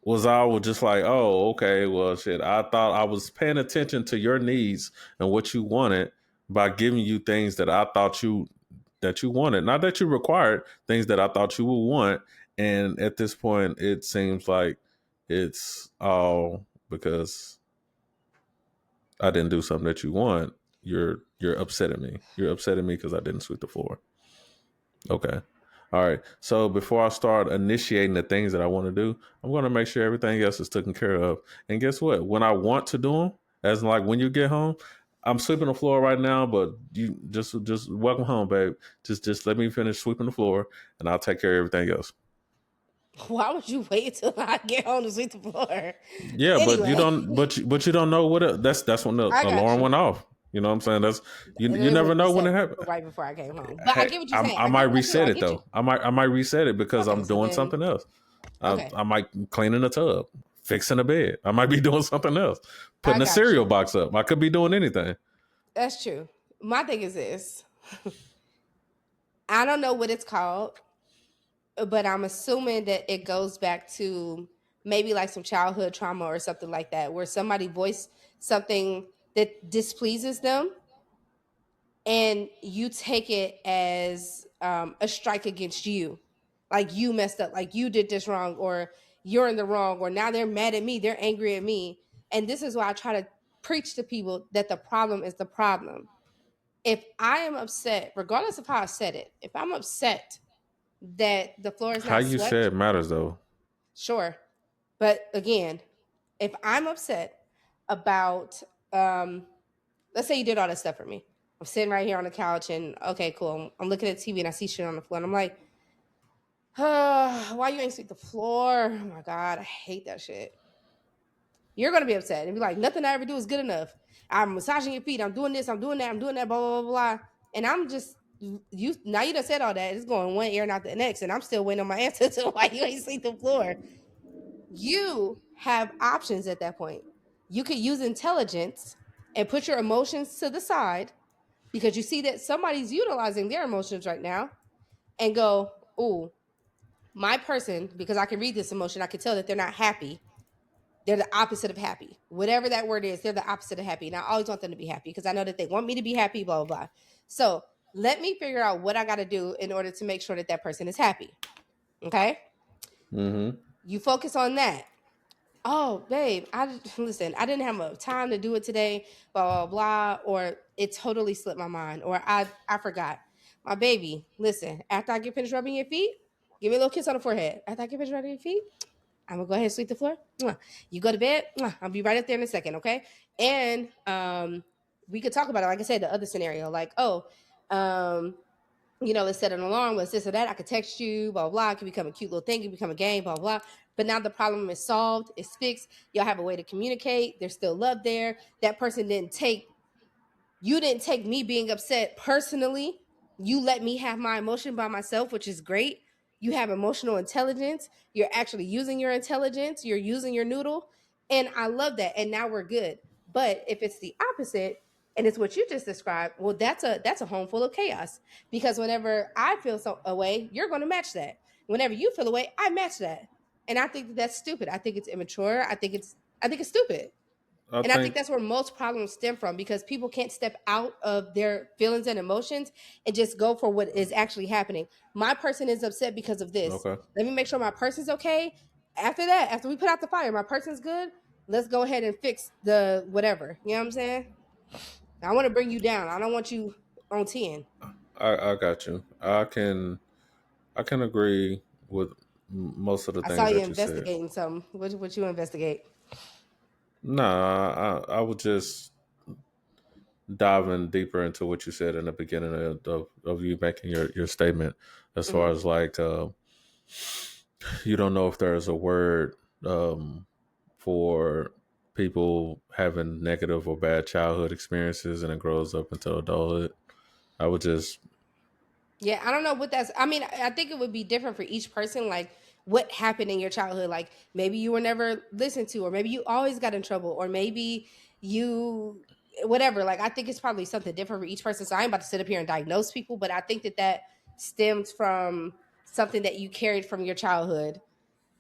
Speaker 2: was all just like, oh, okay, well, shit. I thought I was paying attention to your needs and what you wanted by giving you things that I thought you wanted, not that you required, things that I thought you would want. And at this point, it seems like it's all because I didn't do something that you want. You're upsetting me. You're upsetting me because I didn't sweep the floor. Okay. All right. So before I start initiating the things that I want to do, I'm going to make sure everything else is taken care of. And guess what? When I want to do them, as like when you get home, I'm sweeping the floor right now, but you just welcome home, babe. Just let me finish sweeping the floor, and I'll take care of everything else.
Speaker 3: Why would you wait till I get home to sweep the floor?
Speaker 2: Yeah, anyway. But you don't. But you don't know what that's when the alarm went off. You know what I'm saying? That's you never know when it happened.
Speaker 3: Right before I came home. But I get what you're saying.
Speaker 2: I might reset it though. I might reset it because I'm doing something else. Okay. I might cleaning a tub, fixing a bed. I might be doing something else. Putting a cereal box up. I could be doing anything.
Speaker 3: That's true. My thing is this. I don't know what it's called, but I'm assuming that it goes back to maybe like some childhood trauma or something like that, where somebody voiced something that displeases them and you take it as a strike against you. Like you messed up, like you did this wrong, or you're in the wrong, or now they're mad at me, they're angry at me. And this is why I try to preach to people that the problem is the problem. If I am upset, regardless of how I said it, if I'm upset that the floor is not swept,
Speaker 2: how you said matters though.
Speaker 3: Sure. But again, if I'm upset about, let's say you did all this stuff for me. I'm sitting right here on the couch and okay, cool. I'm looking at TV and I see shit on the floor and I'm like, why you ain't sweep the floor? Oh my God, I hate that shit. You're going to be upset and be like, nothing I ever do is good enough. I'm massaging your feet. I'm doing this. I'm doing that. I'm doing that, blah, blah, blah, blah. And I'm just, you done said all that. It's going one ear and out the next. And I'm still waiting on my answer to why you ain't sweep the floor. You have options at that point. You could use intelligence and put your emotions to the side because you see that somebody's utilizing their emotions right now and go, "Ooh, my person," because I can read this emotion, I can tell that they're not happy. They're the opposite of happy. Whatever that word is, they're the opposite of happy. And I always want them to be happy because I know that they want me to be happy, blah, blah, blah. So let me figure out what I got to do in order to make sure that that person is happy. Okay?
Speaker 2: Mm-hmm.
Speaker 3: You focus on that. Oh, babe, listen, I didn't have time to do it today, blah, blah, blah, or it totally slipped my mind, or I forgot. My baby, listen, after I get finished rubbing your feet, give me a little kiss on the forehead. After I get finished rubbing your feet, I'm gonna go ahead and sweep the floor. You go to bed. I'll be right up there in a second, okay? And we could talk about it. Like I said, the other scenario, like, let's set an alarm. Let's this or that. I could text you, blah, blah. It can become a cute little thing. It can become a game, blah, blah. But now the problem is solved. It's fixed. Y'all have a way to communicate. There's still love there. That person you didn't take me being upset personally. You let me have my emotion by myself, which is great. You have emotional intelligence. You're actually using your intelligence. You're using your noodle. And I love that. And now we're good. But if it's the opposite and it's what you just described, well, that's a home full of chaos. Because whenever I feel a way, you're going to match that. Whenever you feel a way, I match that. And I think that's stupid. I think it's immature. I think it's stupid. I think that's where most problems stem from, because people can't step out of their feelings and emotions and just go for what is actually happening. My person is upset because of this.
Speaker 2: Okay.
Speaker 3: Let me make sure my person's okay. After that, after we put out the fire, my person's good. Let's go ahead and fix the whatever. You know what I'm saying? I want to bring you down. I don't want you on 10.
Speaker 2: I got you. I can agree with most of the things
Speaker 3: I saw you
Speaker 2: that
Speaker 3: investigating something. What you investigate?
Speaker 2: Nah, I would just diving deeper into what you said in the beginning of you making your statement, as far as like you don't know if there's a word for people having negative or bad childhood experiences and it grows up into adulthood. I would just
Speaker 3: I don't know what that's. I mean, I think it would be different for each person. Like, what happened in your childhood? Like, maybe you were never listened to, or maybe you always got in trouble, or maybe you, whatever. Like, I think it's probably something different for each person. So I ain't about to sit up here and diagnose people, but I think that stems from something that you carried from your childhood,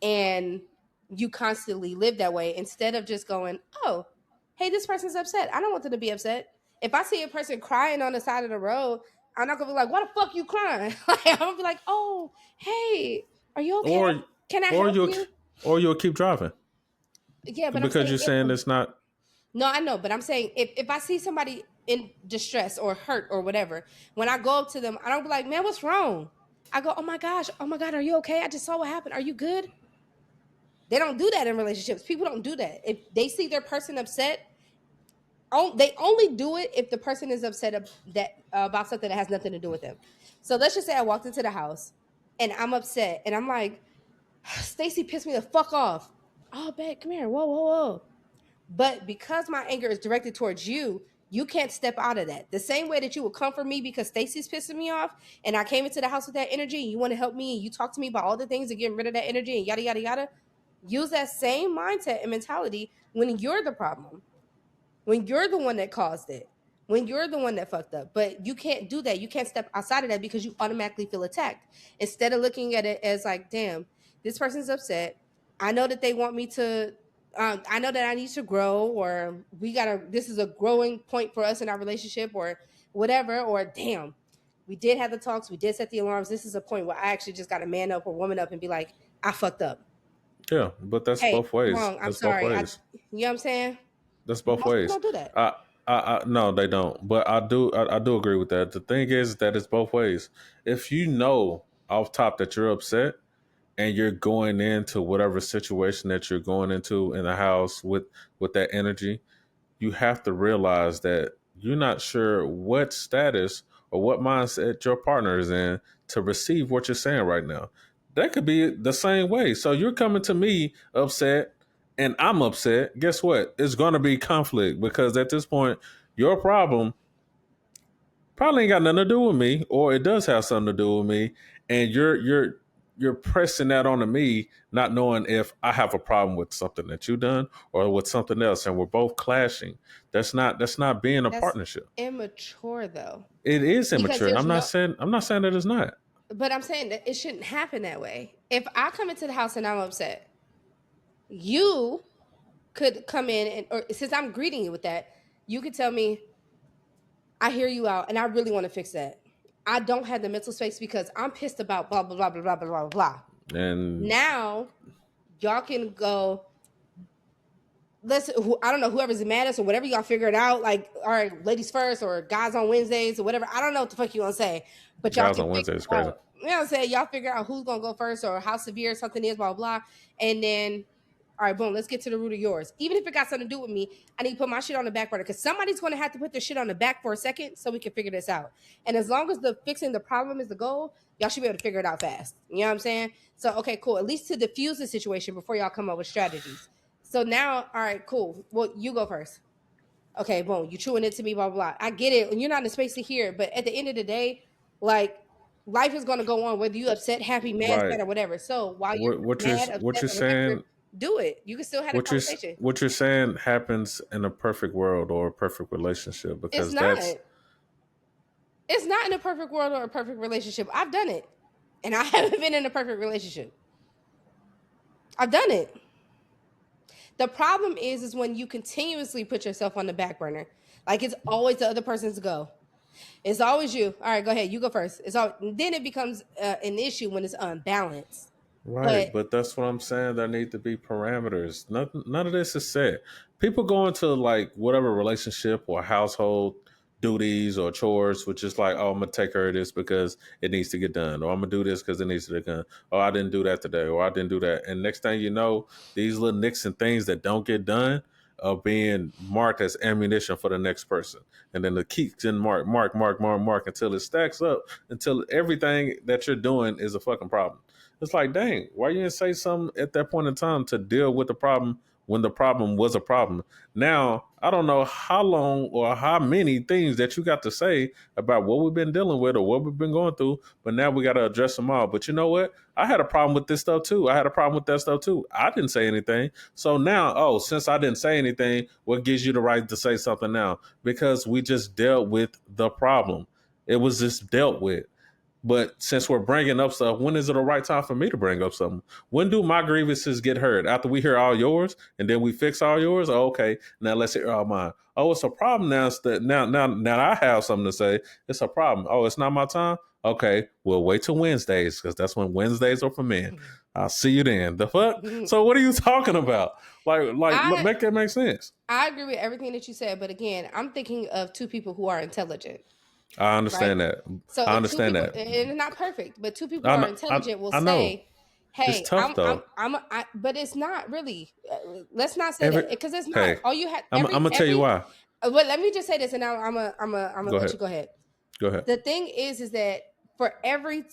Speaker 3: and you constantly live that way instead of just going, oh, hey, this person's upset. I don't want them to be upset. If I see a person crying on the side of the road, I'm not gonna be like, "Why the fuck you crying?" Like, I'm gonna be like, "Oh, hey, are you okay? Can I help you?"
Speaker 2: Or you'll keep driving.
Speaker 3: Yeah, but
Speaker 2: because you're saying it's not.
Speaker 3: No, I know, but I'm saying if I see somebody in distress or hurt or whatever, when I go up to them, I don't be like, "Man, what's wrong?" I go, oh my God, are you okay? I just saw what happened. Are you good?" They don't do that in relationships. People don't do that. If they see their person upset, they only do it if the person is upset about something that has nothing to do with them. So let's just say I walked into the house and I'm upset and I'm like, Stacy pissed me the fuck off. Oh, babe, come here. Whoa, whoa, whoa. But because my anger is directed towards you, you can't step out of that. The same way that you would comfort me because Stacy's pissing me off and I came into the house with that energy and you want to help me and you talk to me about all the things and getting rid of that energy and yada, yada, yada. Use that same mindset and mentality when you're the problem. When you're the one that caused it, when you're the one that fucked up. But you can't do that. You can't step outside of that because you automatically feel attacked. Instead of looking at it as like, damn, this person's upset. I know that they want me to, I know that I need to grow, or this is a growing point for us in our relationship or whatever, or damn, we did have the talks, we did set the alarms. This is a point where I actually just got to man up or woman up and be like, I fucked up.
Speaker 2: Yeah, but that's both ways.
Speaker 3: Wrong. I'm sorry. You know what I'm saying?
Speaker 2: That's both ways.
Speaker 3: Don't do that.
Speaker 2: No, they don't. But I do agree with that. The thing is that it's both ways. If you know off top that you're upset and you're going into whatever situation that you're going into in the house with that energy, you have to realize that you're not sure what status or what mindset your partner is in to receive what you're saying right now. That could be the same way. So you're coming to me upset and I'm upset. Guess what? It's going to be conflict because at this point, your problem probably ain't got nothing to do with me, or it does have something to do with me. And you're you're pressing that onto me, not knowing if I have a problem with something that you done or with something else, and we're both clashing. That's not being a
Speaker 3: That's
Speaker 2: partnership.
Speaker 3: immature though.
Speaker 2: It is
Speaker 3: Because
Speaker 2: immature, and
Speaker 3: there's no
Speaker 2: I'm not saying that it's not.
Speaker 3: but I'm saying that it shouldn't happen that way. If I come into the house and I'm upset, you could come in and, or since I'm greeting you with that, you could tell me, I hear you out and I really want to fix that. I don't have the mental space because I'm pissed about blah blah blah blah blah blah blah blah.
Speaker 2: And
Speaker 3: Now y'all can go, I don't know, whoever's the maddest or whatever, y'all figure it out. Like, all right, ladies first or guys on Wednesdays or whatever. I don't know what the fuck you want to say, but y'all
Speaker 2: guys
Speaker 3: can
Speaker 2: on Wednesday
Speaker 3: figure
Speaker 2: is
Speaker 3: it
Speaker 2: crazy.
Speaker 3: out. You know what I'm saying? Y'all figure out who's gonna go first or how severe something is, blah blah. And then, all right, boom, let's get to the root of yours. Even if it got something to do with me, I need to put my shit on the back burner because somebody's gonna have to put their shit on the back for a second so we can figure this out. And as long as the fixing the problem is the goal, y'all should be able to figure it out fast. You know what I'm saying? So okay, cool. At least to diffuse the situation before y'all come up with strategies. So now, all right, cool. Well, you go first. Okay, boom. You chewing it to me, blah, blah, blah. I get it. And you're not in the space to hear it. But at the end of the day, like, life is going to go on, whether you upset, happy, mad,
Speaker 2: Right.
Speaker 3: sad, or whatever. So while you're
Speaker 2: What
Speaker 3: mad,
Speaker 2: you're
Speaker 3: upset,
Speaker 2: what you're
Speaker 3: or whatever,
Speaker 2: saying
Speaker 3: do it. You can still have a conversation.
Speaker 2: what you're saying happens in a perfect world or a perfect relationship,
Speaker 3: It's
Speaker 2: because
Speaker 3: not.
Speaker 2: that's
Speaker 3: It's not in a perfect world or a perfect relationship. I've done it. And I haven't been in a perfect relationship. I've done it. The problem is when you continuously put yourself on the back burner. Like it's always the other person's go. It's always you. All right, go ahead. You go first. Then it becomes an issue when it's unbalanced.
Speaker 2: right. But that's what I'm saying. There need to be parameters. None of this is set. People go into like whatever relationship or household duties or chores, which is like, oh, I'm gonna take care of this because it needs to get done, or I'm gonna do this because it needs to get done. Oh, I didn't do that today, or I didn't do that. And next thing you know, these little nicks and things that don't get done are being marked as ammunition for the next person. And then the keeps in mark until it stacks up, until everything that you're doing is a fucking problem. It's like, dang, why you didn't say something at that point in time to deal with the problem when the problem was a problem? Now, I don't know how long or how many things that you got to say about what we've been dealing with or what we've been going through, but now we got to address them all. But you know what? I had a problem with this stuff too. I had a problem with that stuff too. I didn't say anything. So now, oh, since I didn't say anything, what gives you the right to say something now? Because we just dealt with the problem. It was just dealt with. But since we're bringing up stuff, when is it the right time for me to bring up something? When do my grievances get heard? After we hear all yours and then we fix all yours? Oh, okay, now let's hear all mine. Oh, it's a problem now. Now I have something to say. It's a problem. Oh, it's not my time? Okay, we'll wait till Wednesdays because that's when Wednesdays are for men. I'll see you then. The fuck? So what are you talking about? Make that make sense.
Speaker 3: I agree with everything that you said, but again, I'm thinking of two people who are intelligent.
Speaker 2: I understand that.
Speaker 3: So
Speaker 2: I understand that.
Speaker 3: And it's not perfect, but two people who are intelligent will say, "Hey,
Speaker 2: it's tough though."
Speaker 3: But it's not really. Let's not say that because it's not.
Speaker 2: Hey,
Speaker 3: All you have.
Speaker 2: I'm gonna tell you why.
Speaker 3: But let me just say this, and now I'm gonna let you go ahead.
Speaker 2: Go ahead.
Speaker 3: The thing is that for every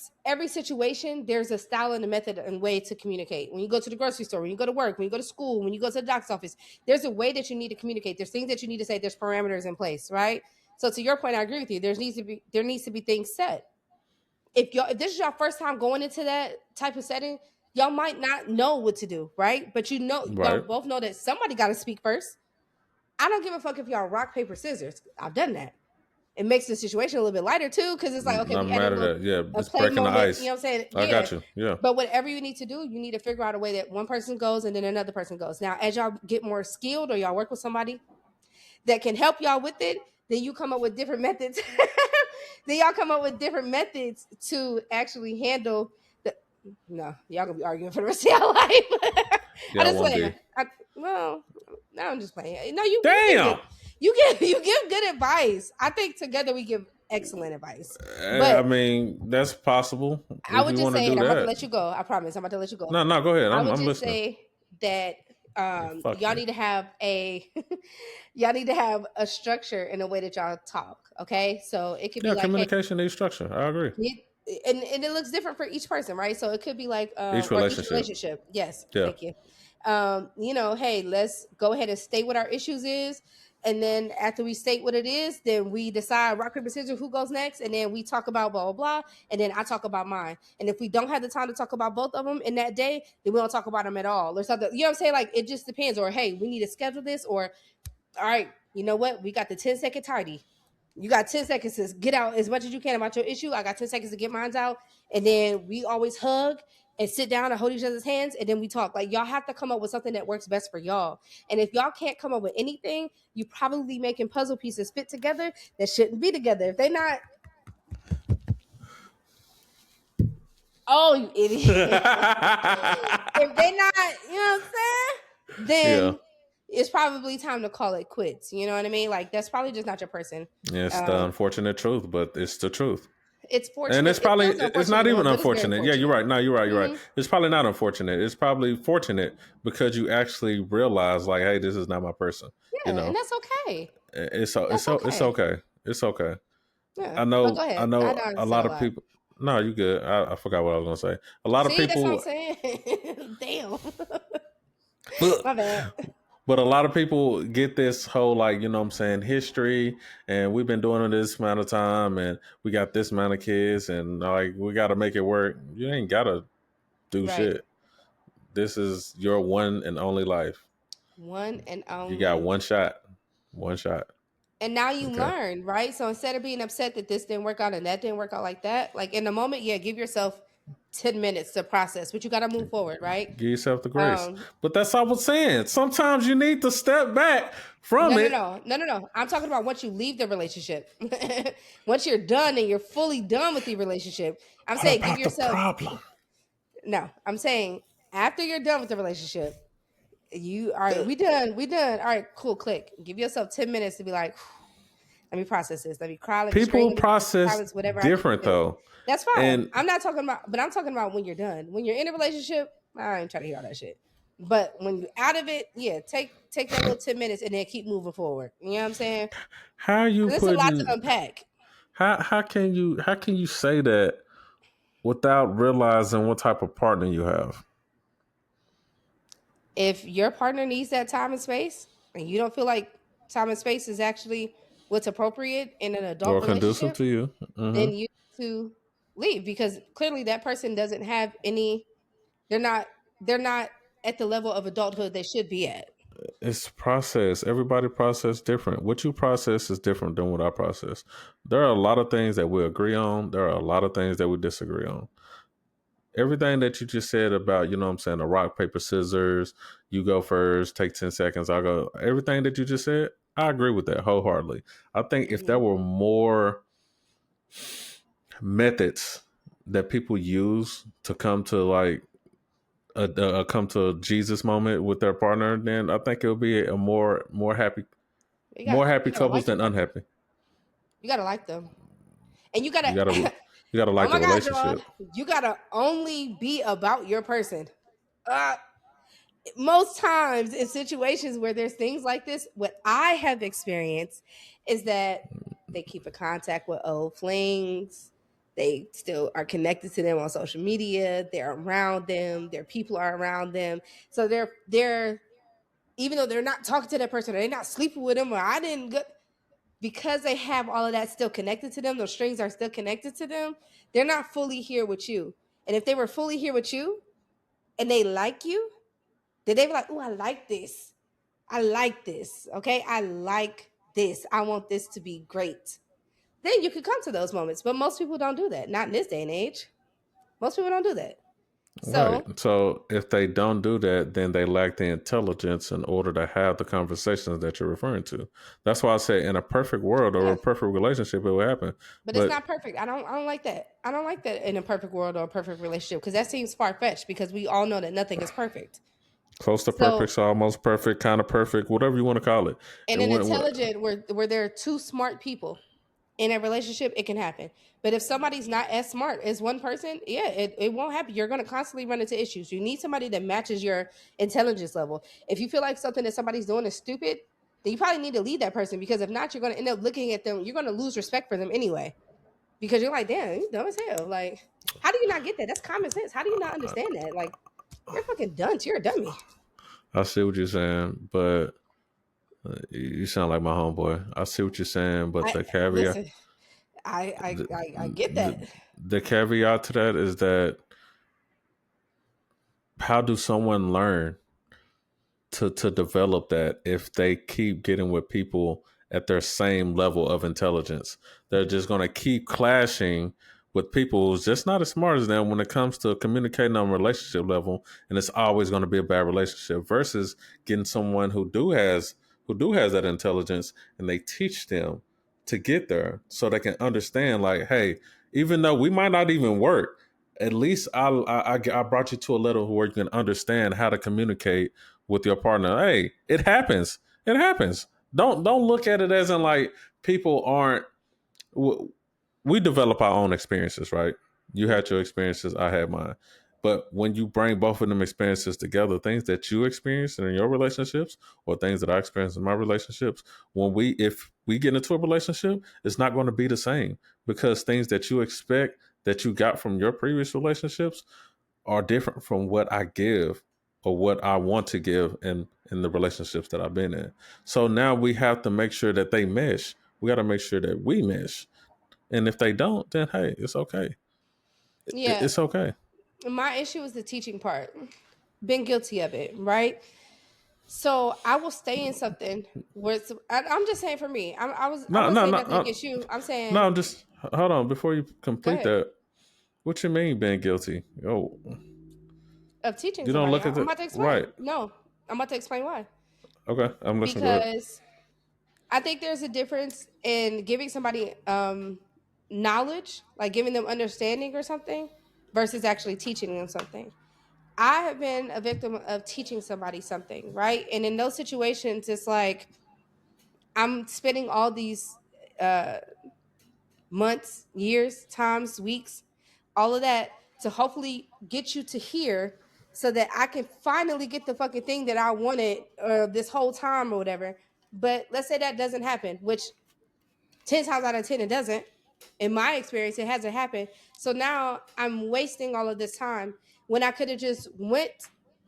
Speaker 3: situation, there's a style and a method and way to communicate. When you go to the grocery store, when you go to work, when you go to school, when you go to the doctor's office, there's a way that you need to communicate. There's things that you need to say. There's parameters in place, right? So to your point, I agree with you. There needs to be things set. If this is your first time going into that type of setting, y'all might not know what to do, right? But y'all both know that somebody got to speak first. I don't give a fuck if y'all rock, paper, scissors. I've done that. It makes the situation a little bit lighter too, because it's like, okay,
Speaker 2: not mad at that. Yeah, it's breaking the ice.
Speaker 3: You know what I'm saying?
Speaker 2: I got you. Yeah.
Speaker 3: But whatever you need to do, you need to figure out a way that one person goes and then another person goes. Now, as y'all get more skilled or y'all work with somebody that can help y'all with it, then you come up with different methods. Then y'all come up with different methods to actually handle the. No, y'all gonna be arguing for the rest of your life.
Speaker 2: Yeah, I just playing.
Speaker 3: Well, no, I'm just playing. No, you.
Speaker 2: Damn.
Speaker 3: You give good advice. I think together we give excellent advice.
Speaker 2: But I mean, that's possible.
Speaker 3: I would just say, I'm about to let you go. I promise. I'm about to let you go.
Speaker 2: No, go ahead.
Speaker 3: I would just
Speaker 2: listening.
Speaker 3: say that y'all need to have a structure in the way that y'all talk. Okay, so it could be like
Speaker 2: communication needs structure. I agree.
Speaker 3: And it looks different for each person, right? So it could be like
Speaker 2: each relationship.
Speaker 3: Yes,
Speaker 2: yeah.
Speaker 3: Thank you. Hey, let's go ahead and state what our issues is. And then after we state what it is, then we decide rock, paper, scissors, who goes next. And then we talk about blah, blah, blah. And then I talk about mine. And if we don't have the time to talk about both of them in that day, then we don't talk about them at all or something. You know what I'm saying? Like, it just depends. Or, hey, we need to schedule this. Or, all right, you know what? We got the 10-second tidy. You got 10 seconds to get out as much as you can about your issue. I got 10 seconds to get mine out. And then we always hug and sit down and hold each other's hands. And then we talk. Like, y'all have to come up with something that works best for y'all. And if y'all can't come up with anything, you probably making puzzle pieces fit together that shouldn't be together. If they not, oh, you idiot. If they not, you know what I'm saying? Then it's probably time to call it quits. You know what I mean? Like, that's probably just not your person.
Speaker 2: Yeah, it's the unfortunate truth, but it's the truth.
Speaker 3: It's fortunate.
Speaker 2: And it's probably, it's not even unfortunate. Yeah, you're right. No, you're right. You're right. It's probably not unfortunate. It's probably fortunate because you actually realize, like, hey, this is not my person.
Speaker 3: Yeah, you know? And that's okay.
Speaker 2: It's okay. It's okay. Yeah. I know a lot of people. No, you good. I forgot what I was gonna say. A lot of people.
Speaker 3: That's what I'm saying. Damn. My bad.
Speaker 2: But a lot of people get this whole, like, you know what I'm saying, history, and we've been doing it this amount of time, and we got this amount of kids, and like, we got to make it work. You ain't got to do shit. This is your one and only life.
Speaker 3: One and only.
Speaker 2: You got one shot. One shot.
Speaker 3: And now you learn, right? So instead of being upset that this didn't work out and that didn't work out like that, like in the moment, give yourself 10 minutes to process, but you got to move forward, right?
Speaker 2: Give yourself the grace. But that's all I was saying. Sometimes you need to step back from it.
Speaker 3: No. I'm talking about once you leave the relationship. Once you're done and you're fully done with the relationship, I'm saying give yourself.
Speaker 2: Problem?
Speaker 3: No, I'm saying after you're done with the relationship, all right, we done. All right, cool, click. Give yourself 10 minutes to be like, let me process this. Let me cry.
Speaker 2: People process whatever different though.
Speaker 3: That's fine. And I'm not talking about, but I'm talking about when you're done. When you're in a relationship, I ain't trying to hear all that shit. But when you're out of it, take that little 10 minutes and then keep moving forward. You know what I'm saying?
Speaker 2: How you
Speaker 3: putting, there's a lot to unpack.
Speaker 2: How can you say that without realizing what type of partner you have?
Speaker 3: If your partner needs that time and space, and you don't feel like time and space is actually what's appropriate in an adult
Speaker 2: or conducive to you,
Speaker 3: then you need to leave, because clearly that person doesn't have any. They're not at the level of adulthood they should be at.
Speaker 2: It's process. Everybody process different. What you process is different than what I process. There are a lot of things that we agree on. There are a lot of things that we disagree on. Everything that you just said about, you know what I'm saying, a rock, paper, scissors, you go first, take 10 seconds, I'll go. Everything that you just said, I agree with that wholeheartedly. I think if there were more methods that people use to come to like come to a Jesus moment with their partner, then I think it would be a more happy couples than unhappy.
Speaker 3: You gotta like them, and you gotta
Speaker 2: like the relationship.
Speaker 3: God, you gotta only be about your person. Most times in situations where there's things like this, what I have experienced is that they keep in contact with old flings. They still are connected to them on social media. They're around them. Their people are around them. So they're even though they're not talking to that person, or they're not sleeping with them, or I didn't go, because they have all of that still connected to them, those strings are still connected to them, they're not fully here with you. And if they were fully here with you and they like you, then they be like, oh, I like this. Okay, I like this. I want this to be great. Then you could come to those moments. But most people don't do that. Not in this day and age. Most people don't do that.
Speaker 2: So if they don't do that, then they lack the intelligence in order to have the conversations that you're referring to. That's why I say in a perfect world or a perfect relationship, it will happen.
Speaker 3: But it's not perfect. I don't like that. I don't like that in a perfect world or a perfect relationship, because that seems far-fetched, because we all know that nothing is perfect.
Speaker 2: Close to perfect, so almost perfect, kind of perfect, whatever you want to call it.
Speaker 3: And intelligent, where there are two smart people in a relationship, it can happen. But if somebody's not as smart as one person, it won't happen. You're going to constantly run into issues. You need somebody that matches your intelligence level. If you feel like something that somebody's doing is stupid, then you probably need to leave that person, because if not, you're going to end up looking at them. You're going to lose respect for them anyway, because you're like, damn, you dumb as hell. Like, how do you not get that? That's common sense. How do you not understand that? Like, you're fucking dunce. You're a dummy.
Speaker 2: I see what you're saying, but You sound like my homeboy. I see what you're saying, but
Speaker 3: I
Speaker 2: the caveat,
Speaker 3: listen. I
Speaker 2: the,
Speaker 3: I, I get that.
Speaker 2: the caveat to that is that how do someone learn to develop that if they keep getting with people at their same level of intelligence? They're just going to keep clashing with people who's just not as smart as them when it comes to communicating on a relationship level, and it's always going to be a bad relationship. Versus getting someone who do has that intelligence, and they teach them to get there so they can understand. Like, hey, even though we might not even work, at least I brought you to a level where you can understand how to communicate with your partner. Hey, it happens. It happens. Don't look at it as in like people aren't. We develop our own experiences, right? You had your experiences, I had mine. But when you bring both of them experiences together, things that you experienced in your relationships or things that I experienced in my relationships, if we get into a relationship, it's not going to be the same because things that you expect that you got from your previous relationships are different from what I give or what I want to give in the relationships that I've been in. So now we have to make sure that they mesh. We got to make sure that we mesh. And if they don't, then hey, it's okay.
Speaker 3: Yeah,
Speaker 2: It's okay.
Speaker 3: my issue is the teaching part. Been guilty of it, right? So I will stay in something where I'm just saying for me. I
Speaker 2: No,
Speaker 3: won't
Speaker 2: no,
Speaker 3: say
Speaker 2: no,
Speaker 3: nothing against you. I'm
Speaker 2: no.
Speaker 3: saying
Speaker 2: I'm just hold on before you
Speaker 3: go
Speaker 2: complete
Speaker 3: ahead.
Speaker 2: that. What you mean being guilty? Oh,
Speaker 3: Of teaching
Speaker 2: you don't
Speaker 3: somebody.
Speaker 2: look
Speaker 3: I'm
Speaker 2: at the
Speaker 3: about to
Speaker 2: right.
Speaker 3: explain. No, I'm about to explain why.
Speaker 2: Okay, I'm listening. Go ahead.
Speaker 3: Because I think there's a difference in giving somebody knowledge, like giving them understanding or something, versus actually teaching them something. I have been a victim of teaching somebody something, right? And in those situations, it's like I'm spending all these uh, months, years, times, weeks, all of that to hopefully get you to here so that I can finally get the fucking thing that I wanted this whole time or whatever. But let's say that doesn't happen, which 10 times out of 10 it doesn't. In my experience, it hasn't happened. So now I'm wasting all of this time when I could have just went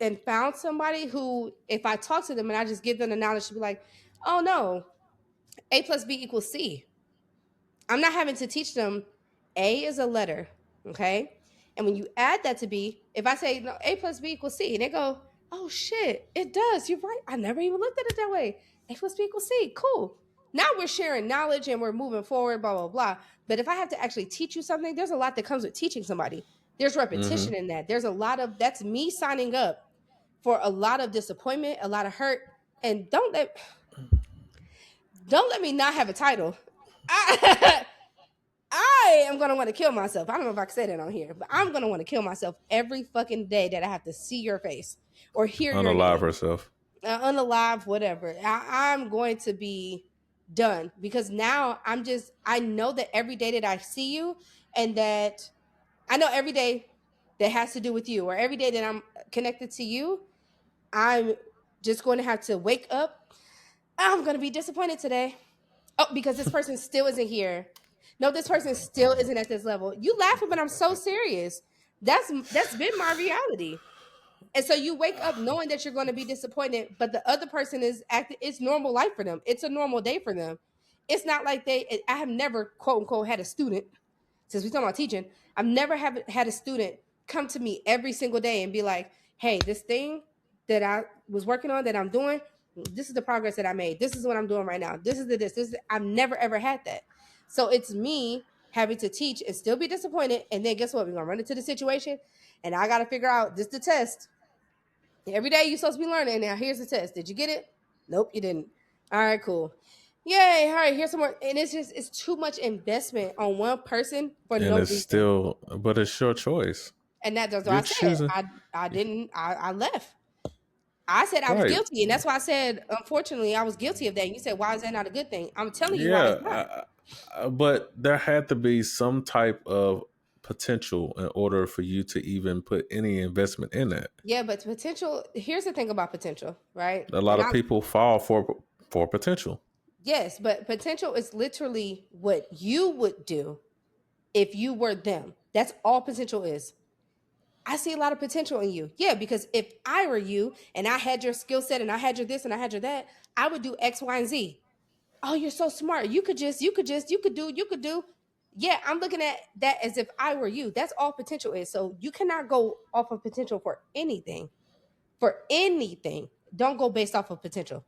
Speaker 3: and found somebody who, if I talk to them and I just give them the knowledge to be like, oh no, A plus B equals C. I'm not having to teach them A is a letter, okay? And when you add that to B, if I say no, A plus B equals C, and they go, oh shit, it does. You're right. I never even looked at it that way. A plus B equals C. Cool. Now we're sharing knowledge and we're moving forward, blah, blah, blah. But if I have to actually teach you something, there's a lot that comes with teaching somebody. There's
Speaker 2: Mm-hmm.
Speaker 3: repetition in that. There's a lot of that's me signing up for a lot of disappointment, a lot of hurt. And don't let me not have a title. I, I am gonna want to kill myself. I don't know if I can say that on here, but I'm gonna want to kill myself every fucking day that I have to see your face or hear your
Speaker 2: Unalive
Speaker 3: name,
Speaker 2: herself.
Speaker 3: unalive, whatever. I'm going to be done because now I know that every day that I see you, and that I know every day that has to do with you, or every day that I'm connected to you, I'm just going to have to wake up. I'm going to be disappointed today. Oh, because this person still isn't here. No, this person still isn't at this level. You laughing, but I'm so serious. That's been my reality. And so you wake up knowing that you're going to be disappointed, but the other person is acting. It's normal life for them. It's a normal day for them. It's not like I have never quote unquote had a student, since we're talking about teaching. I've never had a student come to me every single day and be like, "Hey, this thing that I was working on, that I'm doing, this is the progress that I made. This is what I'm doing right now. This is the this. This is I've never ever had that. So it's me having to teach and still be disappointed. And then guess what? We're gonna run into the situation, and I got to figure out this the test. Every day you're supposed to be learning. Now here's the test. Did you get it? Nope, you didn't. All right, cool. Yay! All right, here's some more. And it's too much investment on one person for
Speaker 2: And
Speaker 3: no
Speaker 2: it's
Speaker 3: reason.
Speaker 2: still, but it's your choice.
Speaker 3: And that's what
Speaker 2: You're
Speaker 3: I said.
Speaker 2: choosing.
Speaker 3: I didn't. I left. I said I was
Speaker 2: Right.
Speaker 3: guilty, and that's why I said, unfortunately, I was guilty of that. And you said, why is that not a good thing? I'm telling you why it's not.
Speaker 2: Yeah. But there had to be some type of potential in order for you to even put any investment in that.
Speaker 3: Yeah, but potential. Here's the thing about potential, right?
Speaker 2: A lot
Speaker 3: And
Speaker 2: of people fall for potential.
Speaker 3: yes, but potential is literally what you would do if you were them. That's all potential is. I see a lot of potential in you. Yeah, because if I were you and I had your skill set and I had your this and I had your that, I would do X, Y, and Z. Oh, you're so smart. You could do. Yeah, I'm looking at that as if I were you. That's all potential is. So you cannot go off of potential for anything. For anything. Don't go based off of potential.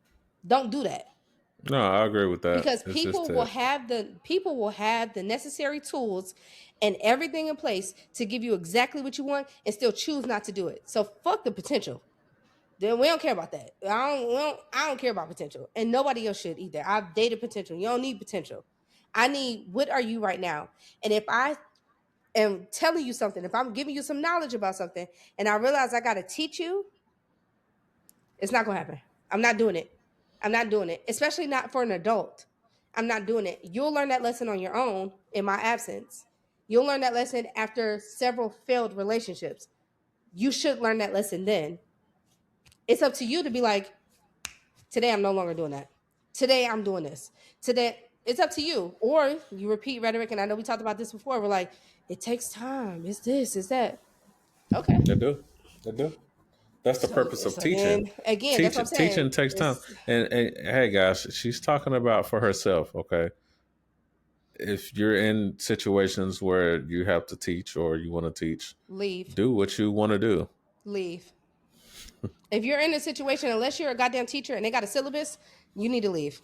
Speaker 3: Don't do that.
Speaker 2: No, I agree with that.
Speaker 3: Because
Speaker 2: It's just
Speaker 3: people will have the necessary tools and everything in place to give you exactly what you want and still choose not to do it. So fuck the potential. Then we don't care about that. I don't care about potential, and nobody else should either. I've dated potential. You don't need potential. I need what are you right now? And if I am telling you something, if I'm giving you some knowledge about something, and I realize I got to teach you, it's not gonna happen. I'm not doing it. I'm not doing it, especially not for an adult. I'm not doing it. You'll learn that lesson on your own in my absence. You'll learn that lesson after several failed relationships. You should learn that lesson then. It's up to you to be like, today I'm no longer doing that. Today I'm doing this. Today it's up to you. Or you repeat rhetoric, and I know we talked about this before. We're like, it takes time. It's this, it's that. Okay.
Speaker 2: They do. That's the purpose of teaching.
Speaker 3: Again, that's what I'm saying.
Speaker 2: Teaching takes time. And hey, guys, she's talking about for herself, okay? If you're in situations where you have to teach or you want to teach,
Speaker 3: leave.
Speaker 2: Do what you want to do.
Speaker 3: Leave. If you're in a situation, unless you're a goddamn teacher and they got a syllabus, you need to leave.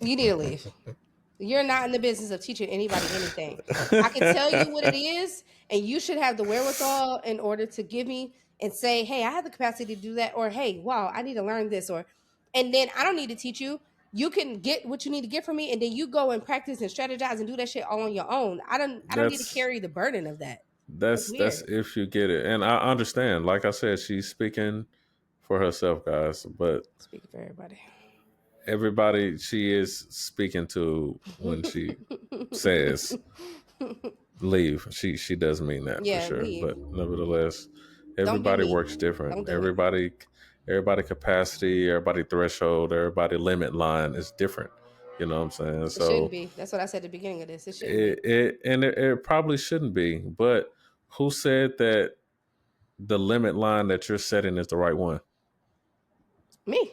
Speaker 3: You need to leave. You're not in the business of teaching anybody anything. I can tell you what it is, and you should have the wherewithal in order to give me and say, hey, I have the capacity to do that, or hey, wow, I need to learn this, and then I don't need to teach you. You can get what you need to get from me, and then you go and practice and strategize and do that shit all on your own. I don't need to carry the burden of that.
Speaker 2: That's if you get it. And I understand. Like I said, she's speaking for herself, guys, but
Speaker 3: speaking for everybody.
Speaker 2: Everybody she is speaking to when she says leave. She does mean that for sure. Leave. But nevertheless, everybody works different. Everybody capacity, everybody threshold, everybody limit line is different. You know what I'm saying?
Speaker 3: It shouldn't be. That's what I said at the beginning of this. It shouldn't
Speaker 2: be. It probably shouldn't be. But who said that the limit line that you're setting is the right one?
Speaker 3: Me.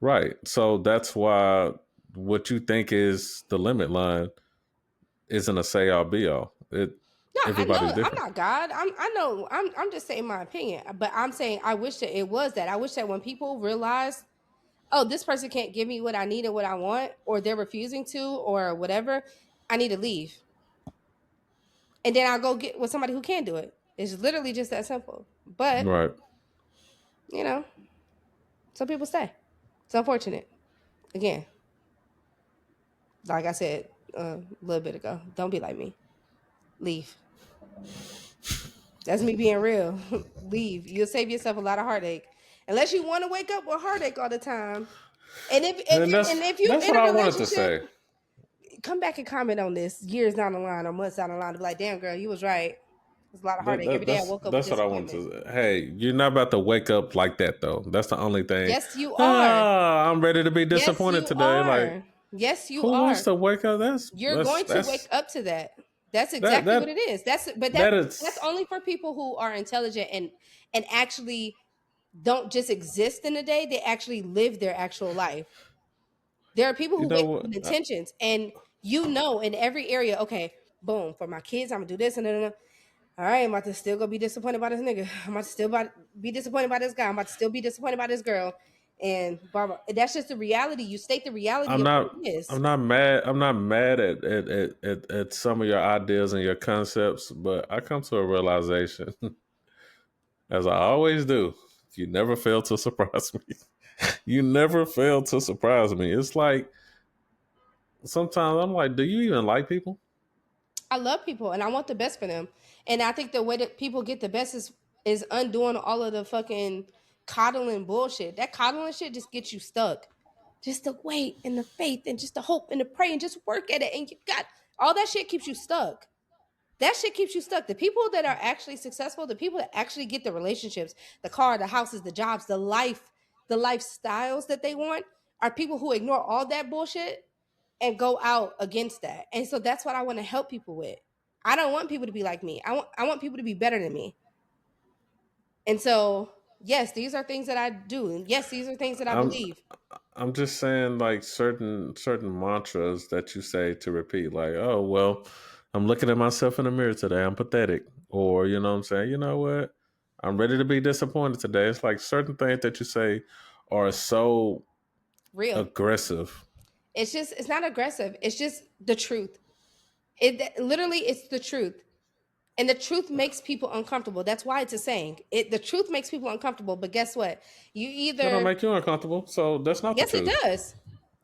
Speaker 2: Right. So that's why what you think is the limit line isn't a say all be all. Everybody's different.
Speaker 3: I'm not God. I know. I'm just saying my opinion. But I'm saying I wish that it was that. I wish that when people realize, oh, this person can't give me what I need and what I want, or they're refusing to, or whatever, I need to leave. And then I'll go get with somebody who can do it. It's literally just that simple. But,
Speaker 2: right.
Speaker 3: Some people stay. It's unfortunate. Again, like I said a little bit ago, don't be like me. Leave. That's me being real. Leave. You'll save yourself a lot of heartache. Unless you want to wake up with heartache all the time. And if you're in a relationship, come back and comment on this years down the line or months down the line to be like, damn, girl, you was right. There's a lot of heartache every day. I woke up with
Speaker 2: what I want to. Hey, you're not about to wake up like that, though. That's the only thing.
Speaker 3: Yes, you are.
Speaker 2: I'm ready to be disappointed today. Like,
Speaker 3: yes, you
Speaker 2: are. Who wants to wake up?
Speaker 3: You're going to wake up to that. That's exactly what it is. That's only for people who are intelligent and actually don't just exist in the day. They actually live their actual life. There are people who wake up with intentions, and in every area. Okay, boom. For my kids, I'm gonna do this and then. All right, I'm about to still go be disappointed by this nigga. I'm about to still be disappointed by this guy. I'm about to still be disappointed by this girl. And blah, blah. That's just the reality. You state the reality.
Speaker 2: I'm not mad. I'm not mad at some of your ideas and your concepts, but I come to a realization, as I always do, you never fail to surprise me. You never fail to surprise me. It's like sometimes I'm like, do you even like people?
Speaker 3: I love people and I want the best for them. And I think the way that people get the best is undoing all of the fucking coddling bullshit. That coddling shit just gets you stuck. Just the wait and the faith and just the hope and the pray and just work at it. And you got all that shit keeps you stuck. That shit keeps you stuck. The people that are actually successful, the people that actually get the relationships, the car, the houses, the jobs, the lifestyles that they want are people who ignore all that bullshit and go out against that. And so that's what I want to help people with. I don't want people to be like me. I want people to be better than me. And so, yes, these are things that I do. And yes, these are things that I
Speaker 2: I'm
Speaker 3: believe.
Speaker 2: I'm just saying like certain mantras that you say to repeat, like, oh well, I'm looking at myself in the mirror today, I'm pathetic. Or you know what I'm saying, you know what? I'm ready to be disappointed today. It's like certain things that you say are so
Speaker 3: Real.
Speaker 2: aggressive.
Speaker 3: It's not aggressive. It's just the truth. It literally it's the truth. And the truth makes people uncomfortable. That's why it's a saying. The truth makes people uncomfortable, but guess what? You
Speaker 2: That don't
Speaker 3: either
Speaker 2: make you uncomfortable. So that's not the
Speaker 3: yes, it
Speaker 2: truth.
Speaker 3: does.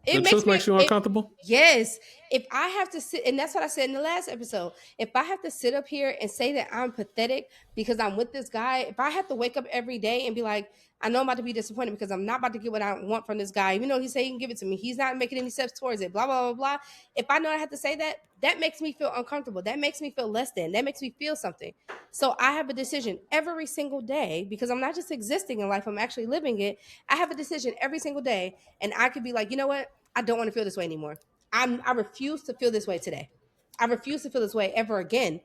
Speaker 2: The
Speaker 3: It makes
Speaker 2: truth
Speaker 3: me
Speaker 2: makes you
Speaker 3: it
Speaker 2: uncomfortable.
Speaker 3: yes. If I have to sit, and that's what I said in the last episode. If I have to sit up here and say that I'm pathetic because I'm with this guy, if I have to wake up every day and be like, I know I'm about to be disappointed because I'm not about to get what I want from this guy, even though he say he can give it to me, he's not making any steps towards it. Blah blah blah blah. If I know I have to say that, that makes me feel uncomfortable. That makes me feel less than. That makes me feel something. So I have a decision every single day because I'm not just existing in life, I'm actually living it. I have a decision every single day, and I could be like, you know what? I don't want to feel this way anymore. I refuse to feel this way today. I refuse to feel this way ever again.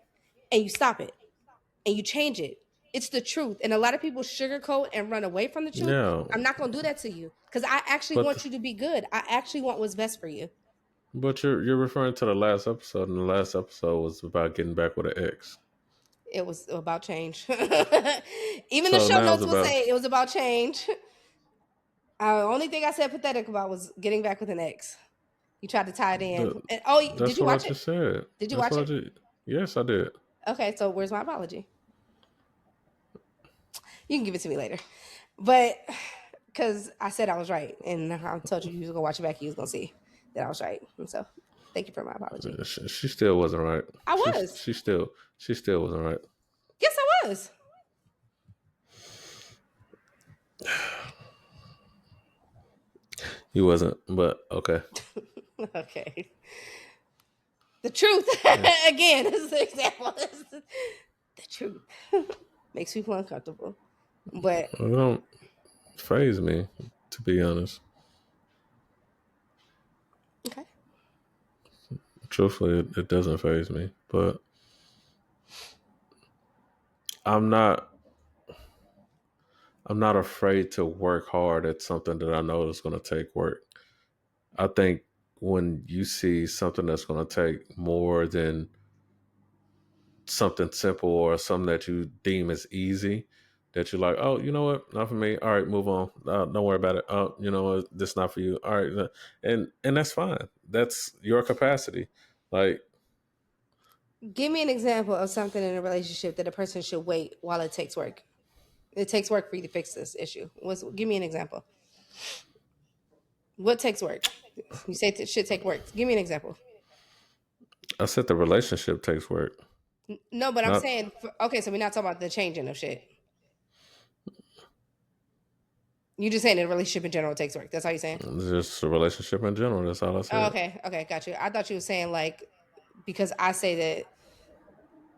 Speaker 3: And you stop it and you change it. It's the truth. And a lot of people sugarcoat and run away from the truth.
Speaker 2: No,
Speaker 3: I'm not going to do that to you because I actually
Speaker 2: but
Speaker 3: want you to be good. I actually want what's best for you.
Speaker 2: but you're referring to the last episode, and the last episode was about getting back with an ex.
Speaker 3: It was about change. Even the
Speaker 2: So
Speaker 3: show
Speaker 2: now it's
Speaker 3: notes will
Speaker 2: about
Speaker 3: say it was about change. The only thing I said pathetic about was getting back with an ex. You tried to tie it in.
Speaker 2: the,
Speaker 3: And, oh, did
Speaker 2: that's
Speaker 3: you
Speaker 2: what I
Speaker 3: watch it?
Speaker 2: just said.
Speaker 3: Did you
Speaker 2: That's
Speaker 3: watch
Speaker 2: what I
Speaker 3: it?
Speaker 2: just yes, I did.
Speaker 3: Okay, so where's my apology? You can give it to me later. But because I said I was right, and I told you was gonna watch it back, you was gonna see that I was right. And so, thank you for my apology.
Speaker 2: She still wasn't right.
Speaker 3: I
Speaker 2: She
Speaker 3: was.
Speaker 2: she still she still wasn't right.
Speaker 3: Yes, I was.
Speaker 2: You wasn't, but okay.
Speaker 3: Okay. The truth again is the example. The truth makes people uncomfortable, but
Speaker 2: It don't faze me, to be honest.
Speaker 3: okay.
Speaker 2: Truthfully, it doesn't faze me. But I'm not I'm not afraid to work hard at something that I know is going to take work. I think when you see something that's going to take more than something simple or something that you deem as easy, that you're like, oh, you know what, not for me. All right, move on. Don't worry about it. Oh, you know what, this not for you. All right, and that's fine. That's your capacity. Like,
Speaker 3: Give me an example of something in a relationship that a person should wait while it takes work. It takes work for you to fix this issue. Give me an example. What takes work? You say it should take work. Give me an example.
Speaker 2: I said, the relationship takes work.
Speaker 3: No, but I'm
Speaker 2: Not
Speaker 3: saying, okay, so we're not talking about the changing of shit. You just saying the relationship in general takes work. That's how you're saying?
Speaker 2: just a relationship in general. That's all I said.
Speaker 3: Oh, okay, got you. I thought you were saying like because I say that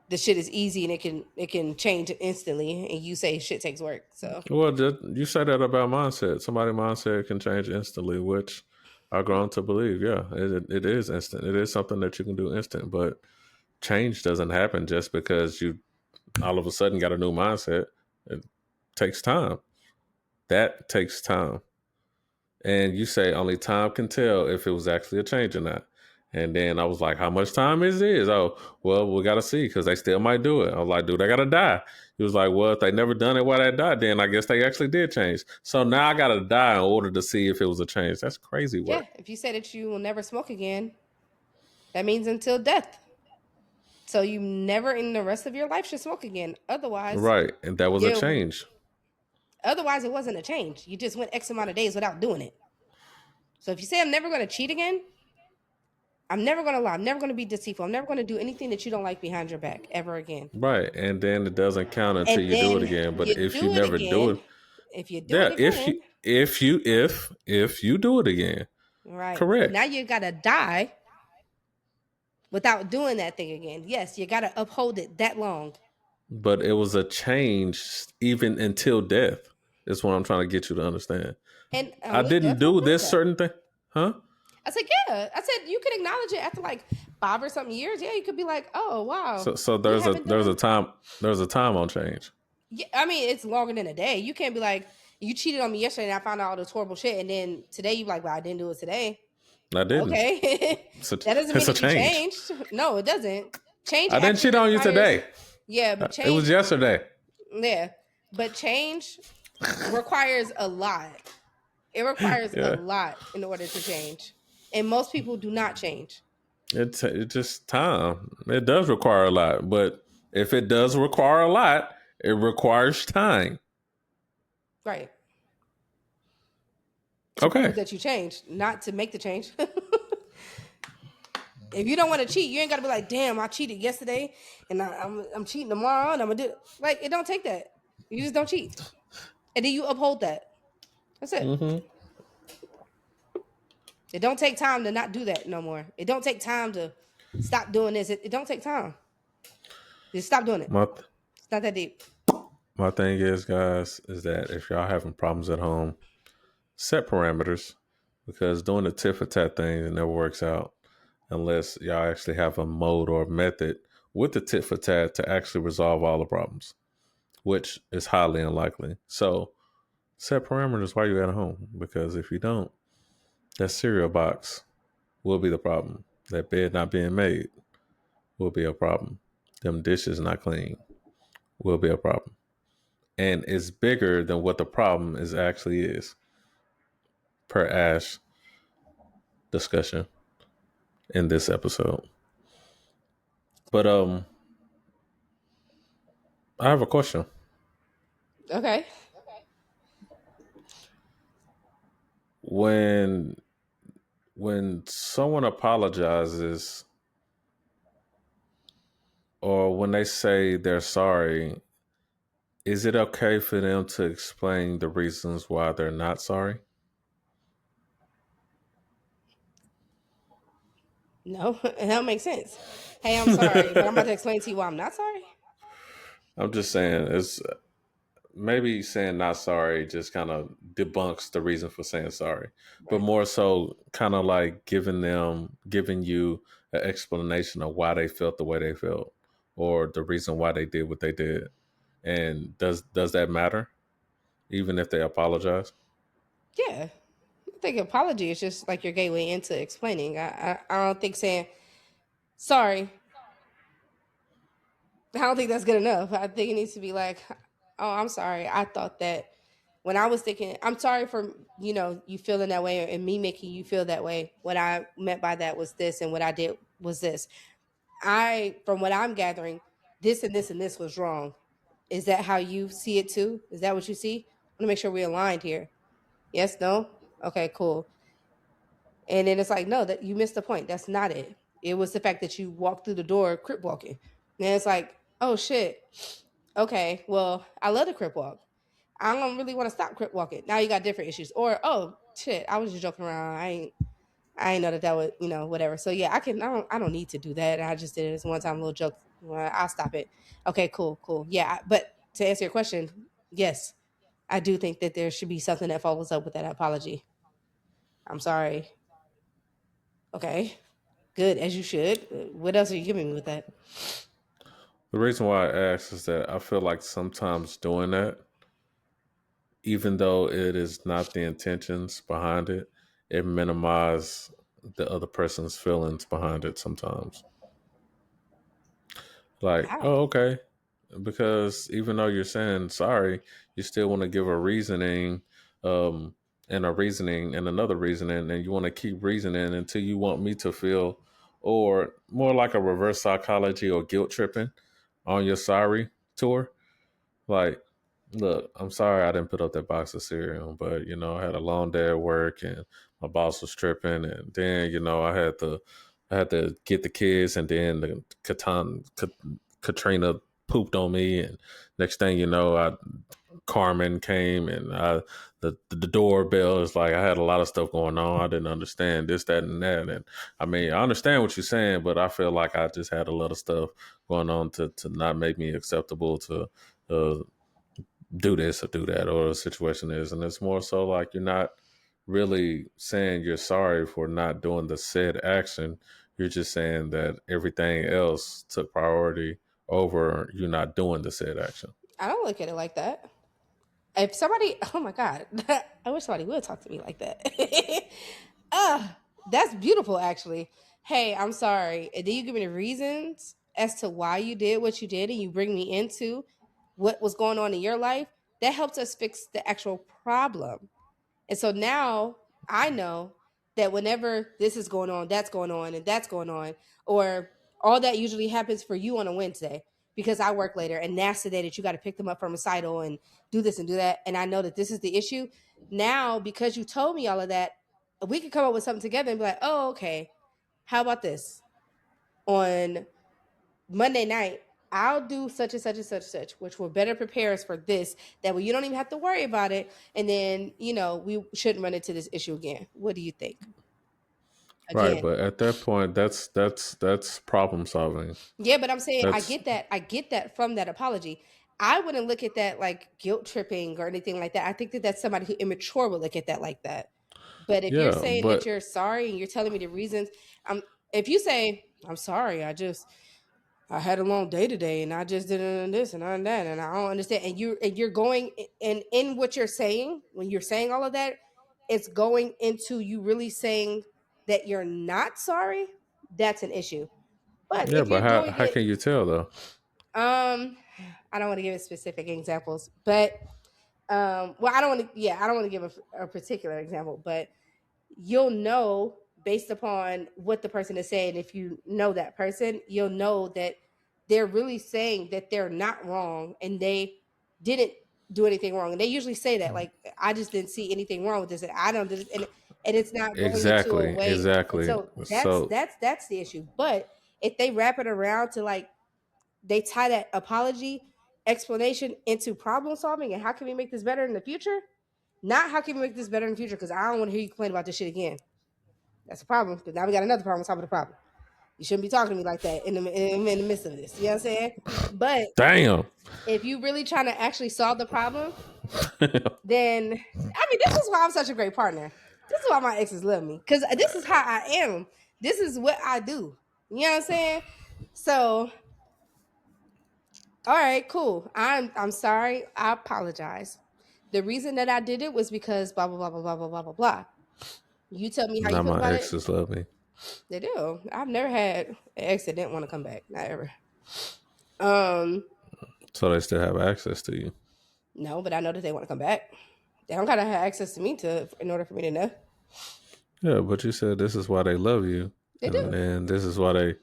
Speaker 3: the shit is easy and it can change instantly, and you say shit takes work. So
Speaker 2: Well, you say that about mindset. Somebody's mindset can change instantly, which I've grown to believe. Yeah, it is instant. It is something that you can do instant, but change doesn't happen just because you all of a sudden got a new mindset. It takes time. That takes time. And you say only time can tell if it was actually a change or not. And then I was like, how much time is this? Oh, well, we got to see because they still might do it. I was like, dude, they got to die. He was like, well, if they never done it while they died, then I guess they actually did change. So now I got to die in order to see if it was a change. That's crazy work.
Speaker 3: yeah, if you say that you will never smoke again, that means until death. So you never in the rest of your life should smoke again. Otherwise,
Speaker 2: Right. And that was a change.
Speaker 3: Otherwise, it wasn't a change. You just went X amount of days without doing it. So if you say I'm never going to cheat again, I'm never going to lie. I'm never going to be deceitful. I'm never going to do anything that you don't like behind your back ever again.
Speaker 2: Right. And then it doesn't count until you do it again. But if you never do it,
Speaker 3: if you do it again,
Speaker 2: if you do it again,
Speaker 3: right?
Speaker 2: Correct.
Speaker 3: Now you got to die without doing that thing again. Yes, you got to uphold it that long.
Speaker 2: But it was a change even until death. Is what I'm trying to get you to understand.
Speaker 3: And
Speaker 2: I didn't do this certain thing, huh?
Speaker 3: I said, yeah. I said you can acknowledge it after like 5 or something years, yeah, you could be like, oh wow.
Speaker 2: So there's a time on change.
Speaker 3: Yeah, I mean, it's longer than a day. You can't be like, you cheated on me yesterday and I found out all this horrible shit, and then today you like, well, I didn't do it today.
Speaker 2: I didn't.
Speaker 3: Okay. That doesn't mean that you changed. No, it doesn't. Change.
Speaker 2: I didn't cheat on you today.
Speaker 3: Yeah, but change.
Speaker 2: It was yesterday.
Speaker 3: Yeah, but change requires a lot. It requires a lot in order to change, and most people do not change.
Speaker 2: It's just time. It does require a lot, but if it does require a lot, it requires time.
Speaker 3: Right.
Speaker 2: Okay.
Speaker 3: That you change, not to make the change. If you don't want to cheat, you ain't got to be like, damn, I cheated yesterday, and I'm cheating tomorrow, and I'm gonna do it. Like, it don't take that. You just don't cheat, and then you uphold that. That's it. Mm-hmm. It don't take time to not do that no more. It don't take time to stop doing this. It don't take time. Just stop doing it. It's not that deep.
Speaker 2: My thing is, guys, is that if y'all having problems at home, set parameters, because doing the tit for tat thing, it never works out unless y'all actually have a mode or a method with the tit for tat to actually resolve all the problems, which is highly unlikely. So set parameters while you're at home, because if you don't, that cereal box will be the problem. That bed not being made will be a problem. Them dishes not clean will be a problem. And it's bigger than what the problem actually is, per Ash discussion in this episode. But I have a question.
Speaker 3: Okay.
Speaker 2: When someone apologizes or when they say they're sorry, is it okay for them to explain the reasons why they're not sorry?
Speaker 3: No, it don't make sense. Hey, I'm sorry, but I'm about to explain to you why I'm not sorry.
Speaker 2: I'm just saying, it's maybe saying not sorry just kind of debunks the reason for saying sorry, right. But more so kind of like giving you an explanation of why they felt the way they felt or the reason why they did what they did. And does that matter even if they apologize?
Speaker 3: Yeah, I think apology is just like your gateway into explaining. I don't think saying sorry, I don't think that's good enough. I think it needs to be like, oh, I'm sorry. I thought that when I was thinking, I'm sorry for, you feeling that way and me making you feel that way. What I meant by that was this, and what I did was this. From what I'm gathering, this and this and this was wrong. Is that how you see it too? Is that what you see? I want to make sure we're aligned here. Yes, no? Okay, cool. And then it's like, no, that you missed the point. That's not it. It was the fact that you walked through the door crip walking. And it's like, oh shit. Okay, well, I love the crip walk. I don't really want to stop crip walking. Now you got different issues. Or, oh shit, I was just joking around. I ain't know that would, whatever. So yeah, I don't need to do that. I just did it as one time, a little joke. Well, I'll stop it. Okay, cool. Yeah, but to answer your question, yes, I do think that there should be something that follows up with that apology. I'm sorry. Okay, good, as you should. What else are you giving me with that?
Speaker 2: The reason why I ask is that I feel like sometimes doing that, even though it is not the intentions behind it, it minimizes the other person's feelings behind it sometimes. Like, wow. Oh, okay. Because even though you're saying sorry, you still want to give a reasoning, and a reasoning and another reasoning, and you want to keep reasoning until you want me to feel, or more like a reverse psychology or guilt tripping on your sorry tour. Like, look, I'm sorry I didn't put up that box of cereal, but I had a long day at work and my boss was tripping, and then I had to get the kids, and then the Katrina pooped on me, and next thing you know, Carmen came, and the doorbell is like, I had a lot of stuff going on. I didn't understand this, that, and that. And I mean, I understand what you're saying, but I feel like I just had a lot of stuff going on to not make me acceptable to do this or do that, or the situation is. And it's more so like you're not really saying you're sorry for not doing the said action. You're just saying that everything else took priority over you not doing the said action.
Speaker 3: I don't look at it like that. If somebody, oh my God, I wish somebody would talk to me like that. That's beautiful, actually. Hey, I'm sorry. And then you give me the reasons as to why you did what you did, and you bring me into what was going on in your life. That helps us fix the actual problem. And so now I know that whenever this is going on, that's going on, and that's going on, or all that usually happens for you on a Wednesday because I work later, and that's the day that you got to pick them up from recital and do this and do that. And I know that this is the issue. Now, because you told me all of that, we could come up with something together and be like, oh, okay, how about this? On Monday night, I'll do such and such and such and such, which will better prepare us for this. That way you don't even have to worry about it. And then, we shouldn't run into this issue again. What do you think?
Speaker 2: Right, but at that point, that's problem solving.
Speaker 3: Yeah, but I'm saying I get that from that apology. I wouldn't look at that like guilt tripping or anything like that. I think that that's somebody who immature would look at that like that. But if you're saying that you're sorry and you're telling me the reasons, if you say I'm sorry, I had a long day today and I just did this and that and I don't understand, and you're going and in what you're saying when you're saying all of that, it's going into you really saying that you're not sorry. That's an issue. But
Speaker 2: yeah, but how can you tell though?
Speaker 3: I don't want to give specific examples, but well, I don't want to give a particular example, but you'll know based upon what the person is saying. If you know that person, you'll know that they're really saying that they're not wrong and they didn't do anything wrong. And they usually say that, like, I just didn't see anything wrong with this, and I don't, and it's not going into a way.
Speaker 2: Exactly.
Speaker 3: And so that's the issue. But if they wrap it around to like they tie that apology explanation into problem solving and how can we make this better in the future, not how can we make this better in the future, because I don't want to hear you complain about this shit again. That's a problem, because now we got another problem on top of the problem. You shouldn't be talking to me like that in the midst of this. You know what I'm saying? But
Speaker 2: damn,
Speaker 3: if you really trying to actually solve the problem, then this is why I'm such a great partner. This is why my exes love me, because this is how I am. This is what I do. You know what I'm saying? So, all right, cool. I'm sorry. I apologize. The reason that I did it was because blah blah blah blah blah blah blah blah blah. You tell me how you feel about it.
Speaker 2: My exes love me.
Speaker 3: They do. I've never had an ex that didn't want to come back. Not ever.
Speaker 2: So they still have access to you?
Speaker 3: No, but I know that they want to come back. They don't gotta have access to me in order for me to know.
Speaker 2: Yeah, but you said this is why they love you.
Speaker 3: They do.
Speaker 2: And this is why they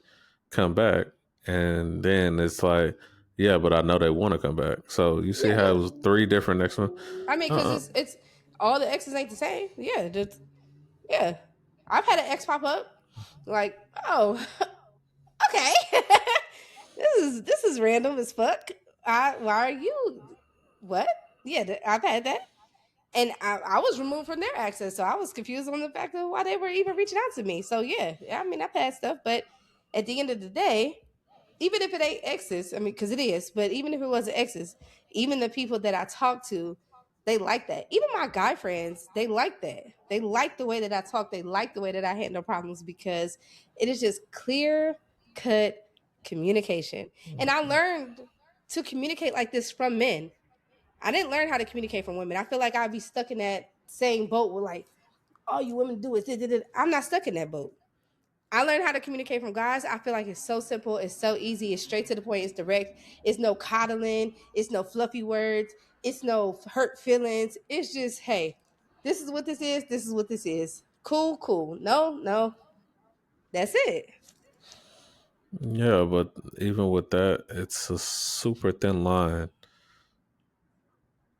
Speaker 2: come back. And then it's like, yeah, but I know they want to come back. So you see how it was 3 different next one?
Speaker 3: Because it's all the exes ain't the same. Yeah, yeah. I've had an ex pop up. Like, oh, okay. this is random as fuck. Why are you? What? Yeah, I've had that, and I was removed from their access, so I was confused on the fact of why they were even reaching out to me. So yeah, I've had stuff, but at the end of the day, even if it ain't exes, because it is, but even if it wasn't exes, even the people that I talk to, they like that. Even my guy friends, they like that. They like the way that I talk. They like the way that I handle problems, because it is just clear cut communication. And I learned to communicate like this from men. I didn't learn how to communicate from women. I feel like I'd be stuck in that same boat with like, all you women do is I'm not stuck in that boat. I learned how to communicate from guys. I feel like it's so simple. It's so easy. It's straight to the point. It's direct. It's no coddling. It's no fluffy words. It's no hurt feelings. It's just, hey, this is what this is. This is what this is. Cool. No. That's it.
Speaker 2: Yeah, but even with that, it's a super thin line.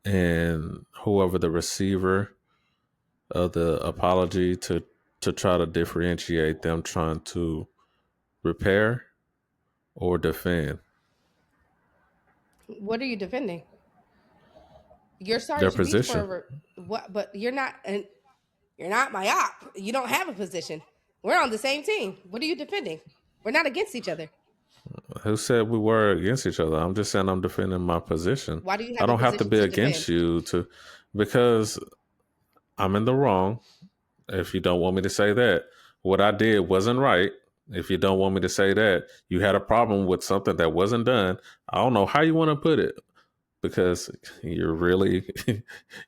Speaker 2: And whoever the receiver of the apology to try to differentiate them trying to repair or defend.
Speaker 3: What are you defending? You're sorry
Speaker 2: their position.
Speaker 3: What? But you're not my op. You don't have a position. We're on the same team. What are you defending? We're not against each other.
Speaker 2: Who said we were against each other? I'm just saying I'm defending my position.
Speaker 3: Why do you?
Speaker 2: I don't have to be against you because I'm in the wrong. If you don't want me to say that, what I did wasn't right. If you don't want me to say that, you had a problem with something that wasn't done. I don't know how you want to put it because you're really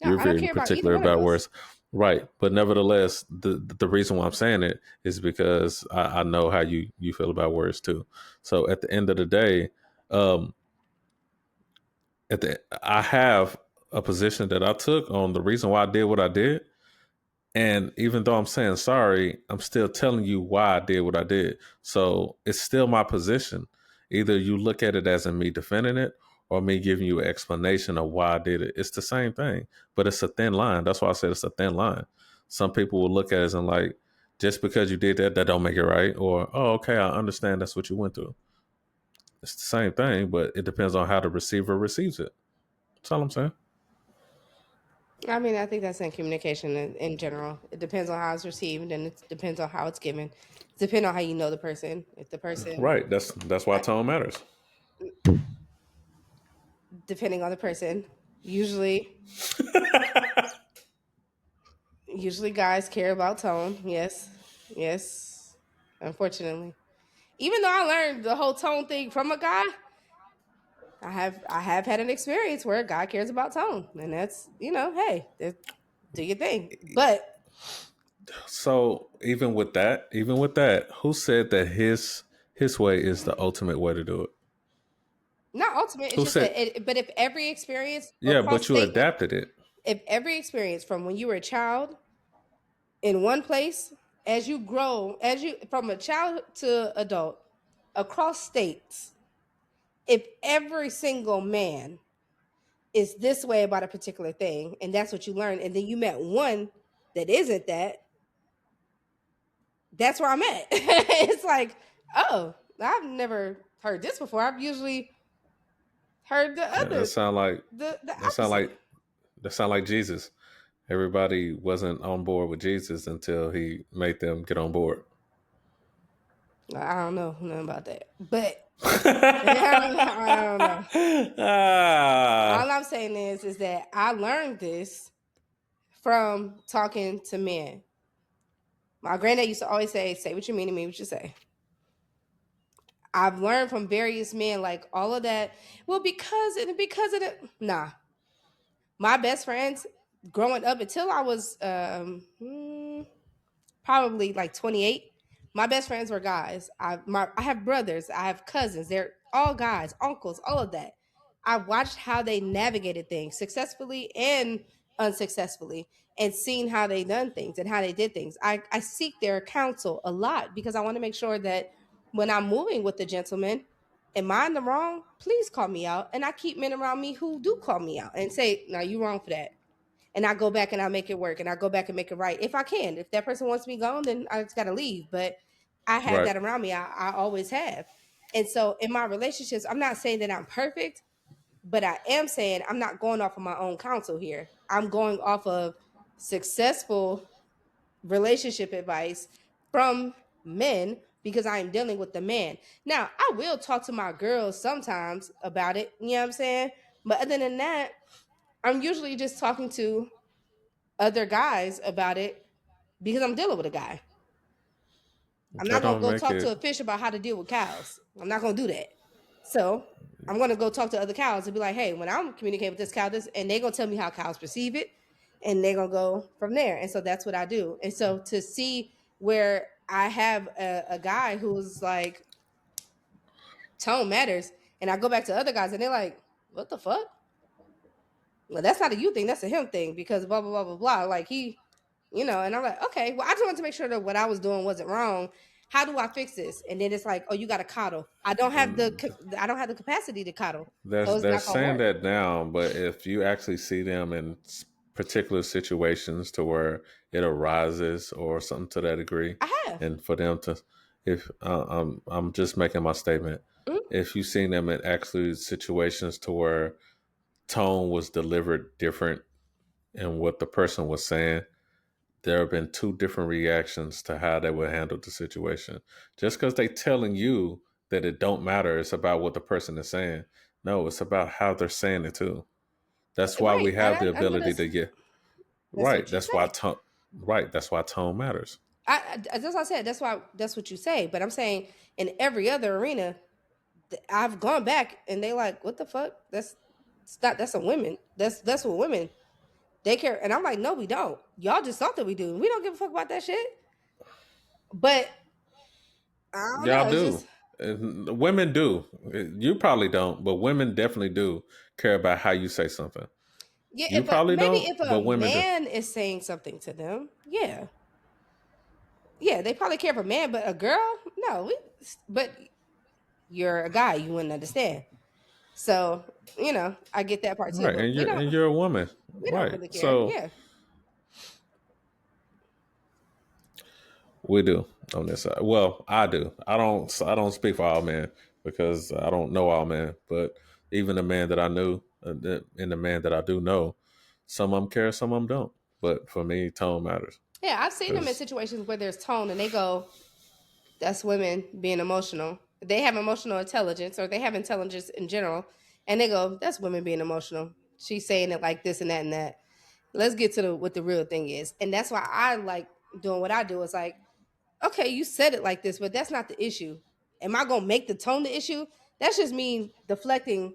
Speaker 3: No,
Speaker 2: you're
Speaker 3: I don't
Speaker 2: very
Speaker 3: care about either
Speaker 2: particular
Speaker 3: one of
Speaker 2: about
Speaker 3: us.
Speaker 2: words. Right. But nevertheless, the reason why I'm saying it is because I know how you feel about words too. So at the end of the day, um, I have a position that I took on the reason why I did what I did. And even though I'm saying sorry, I'm still telling you why I did what I did. So it's still my position. Either you look at it as in me defending it or me giving you an explanation of why I did it. It's the same thing, but it's a thin line. That's why I said it's a thin line. Some people will look at it as in like, just because you did that, that don't make it right. Or, oh, okay, I understand that's what you went through. It's the same thing, but it depends on how the receiver receives it. That's all I'm saying.
Speaker 3: I mean, I think that's in communication in general. It depends on how it's received, and it depends on how it's given. It depends on how you know the person. If the person,
Speaker 2: Right. That's why
Speaker 3: I,
Speaker 2: tone matters.
Speaker 3: depending on the person, usually usually guys care about tone. Yes, yes. Unfortunately, even though I learned the whole tone thing from a guy, I have had an experience where a guy cares about tone, and that's hey, do your thing. But
Speaker 2: So even with that, who said that his way is the ultimate way to do it?
Speaker 3: not ultimate. It's
Speaker 2: Who
Speaker 3: just that.
Speaker 2: said
Speaker 3: But if every experience
Speaker 2: yeah,
Speaker 3: across
Speaker 2: but you
Speaker 3: state,
Speaker 2: adapted it.
Speaker 3: if every experience from when you were a child in one place, as you grow, as you from a child to adult across states, if every single man is this way about a particular thing, and that's what you learn, and then you met one that isn't that, that's where I'm at. It's like, oh, I've never heard this before. I've usually heard the
Speaker 2: Yeah,
Speaker 3: other, the
Speaker 2: that sound
Speaker 3: opposite.
Speaker 2: like that sound like Jesus. Everybody wasn't on board with Jesus until he made them get on board.
Speaker 3: I don't know nothing about that, but I don't know.
Speaker 2: ah,
Speaker 3: All I'm saying is that I learned this from talking to men. My granddad used to always say what you mean to me what you say. I've learned from various men like all of that. Well, because of the nah. My best friends growing up until I was probably like 28. My best friends were guys. I have brothers. I have cousins. They're all guys, uncles, all of that. I watched how they navigated things successfully and unsuccessfully, and seen how they done things and how they did things. I seek their counsel a lot because I want to make sure that when I'm moving with the gentleman, am I in the wrong? Please call me out. And I keep men around me who do call me out and say, "No, you wrong for that." And I go back and I make it work and I go back and make it right if I can. If that person wants me gone, then I just gotta leave. But I have
Speaker 2: right.
Speaker 3: that around me. I always have. And so in my relationships, I'm not saying that I'm perfect, but I am saying I'm not going off of my own counsel here. I'm going off of successful relationship advice from men because I am dealing with the man. Now, I will talk to my girls sometimes about it, you know what I'm saying? But other than that, I'm usually just talking to other guys about it because I'm dealing with a guy. I'm not
Speaker 2: That
Speaker 3: gonna
Speaker 2: don't
Speaker 3: go
Speaker 2: make
Speaker 3: talk
Speaker 2: it.
Speaker 3: to a fish about how to deal with cows. I'm not gonna do that. So I'm gonna go talk to other cows and be like, hey, when I'm communicating with this cow, this, and they're gonna tell me how cows perceive it, and they're gonna go from there. And so that's what I do. And so to see where I have a guy who's like, tone matters, and I go back to other guys and they're like, what the fuck? Well, that's not a you thing, that's a him thing because blah blah blah blah blah. Like he, and I'm like, okay, well, I just wanted to make sure that what I was doing wasn't wrong. How do I fix this? And then it's like, oh, you got to coddle. I don't have the capacity to coddle, so it's
Speaker 2: They're
Speaker 3: not gonna
Speaker 2: saying
Speaker 3: work.
Speaker 2: that now, but if you actually see them in particular situations to where it arises or something to that degree,
Speaker 3: I have.
Speaker 2: and for them to, if I'm just making my statement,
Speaker 3: Mhm.
Speaker 2: if you've seen them in actually situations to where tone was delivered different and what the person was saying, there have been two different reactions to how they would handle the situation. Just because they telling you that it don't matter, it's about what the person is saying. No, it's about how they're saying it too. That's why
Speaker 3: Right,
Speaker 2: we
Speaker 3: and
Speaker 2: have the
Speaker 3: I know
Speaker 2: ability to get
Speaker 3: that's
Speaker 2: right.
Speaker 3: what you say.
Speaker 2: That's why tone matters.
Speaker 3: That's what I said. That's what you say. But I'm saying in every other arena, I've gone back and they like, what the fuck? That's a women. That's what women they care. And I'm like, no, we don't. Y'all just thought that we do. We don't give a fuck about that shit. But I don't
Speaker 2: Y'all
Speaker 3: know.
Speaker 2: do.
Speaker 3: Just,
Speaker 2: Women do. You probably don't, but women definitely do care about how you say something.
Speaker 3: yeah,
Speaker 2: You probably
Speaker 3: maybe
Speaker 2: don't,
Speaker 3: if a
Speaker 2: but women do.
Speaker 3: man is saying something to them, yeah, they probably care for a man, but a girl, no. But you're a guy, you wouldn't understand. So I get that part too.
Speaker 2: Right,
Speaker 3: But
Speaker 2: and you're a woman,
Speaker 3: we don't
Speaker 2: right?
Speaker 3: really care.
Speaker 2: So
Speaker 3: Yeah,
Speaker 2: we do on this side. Well, I do. I don't speak for all men because I don't know all men. But even the man that I knew and the man that I do know, some of them care, some of them don't. But for me, tone matters.
Speaker 3: yeah. I've seen them in
Speaker 2: 'Cause-
Speaker 3: situations where there's tone, and they go, "That's women being emotional." They have emotional intelligence, or they have intelligence in general, and they go, "That's women being emotional." She's saying it like this and that and that. Let's get to what the real thing is, and that's why I like doing what I do. It's like, okay, you said it like this, but that's not the issue. Am I gonna make the tone the issue? That's just me deflecting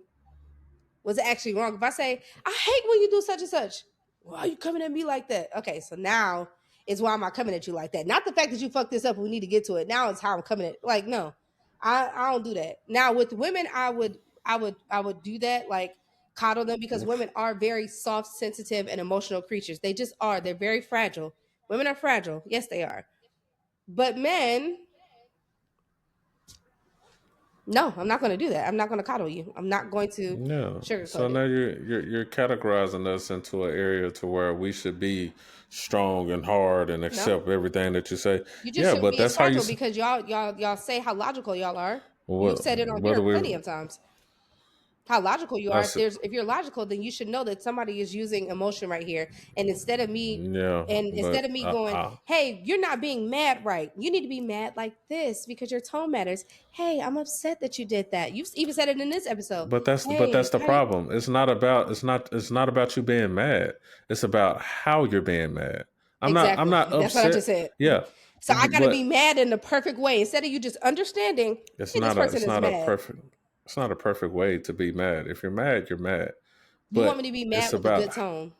Speaker 3: was actually wrong. If I say, I hate when you do such and such, why are you coming at me like that? Okay, so now is why am I coming at you like that? Not the fact that you fucked this up. We need to get to it. Now it's how I'm coming at. Like, no, I don't do that. Now with women, I would do that. Like coddle them because women are very soft, sensitive, and emotional creatures. They just are. They're very fragile. Women are fragile. Yes, they are. But men, no, I'm not going to do that. I'm not going to coddle you. I'm not going to
Speaker 2: No.
Speaker 3: sugarcoat
Speaker 2: So
Speaker 3: it.
Speaker 2: now you're categorizing us into an area to where we should be strong and hard and accept everything that you say.
Speaker 3: You just shouldn't
Speaker 2: but
Speaker 3: be
Speaker 2: that's
Speaker 3: as
Speaker 2: how you.
Speaker 3: fragile because y'all say how logical y'all are. You've
Speaker 2: What,
Speaker 3: said it on
Speaker 2: whether
Speaker 3: here
Speaker 2: we.
Speaker 3: plenty of times. How logical you are.
Speaker 2: That's,
Speaker 3: If you're logical, then you should know that somebody is using emotion right here. And instead of me
Speaker 2: yeah.
Speaker 3: instead
Speaker 2: But
Speaker 3: of me going, hey, you're not being mad right. You need to be mad like this because your tone matters. Hey, I'm upset that you did that. You've even said it in this episode.
Speaker 2: But that's
Speaker 3: Hey,
Speaker 2: the problem. It's not about you being mad. It's about how you're being mad. I'm
Speaker 3: exactly.
Speaker 2: not upset.
Speaker 3: That's what I just said.
Speaker 2: Yeah.
Speaker 3: So I gotta
Speaker 2: But
Speaker 3: be mad in the perfect way instead of you just understanding.
Speaker 2: it's
Speaker 3: Hey, this
Speaker 2: not a
Speaker 3: person is mad.
Speaker 2: it's not a perfect way to be mad. If you're mad, you're mad.
Speaker 3: You want
Speaker 2: But
Speaker 3: me to be
Speaker 2: it's
Speaker 3: mad with a
Speaker 2: about
Speaker 3: good tone.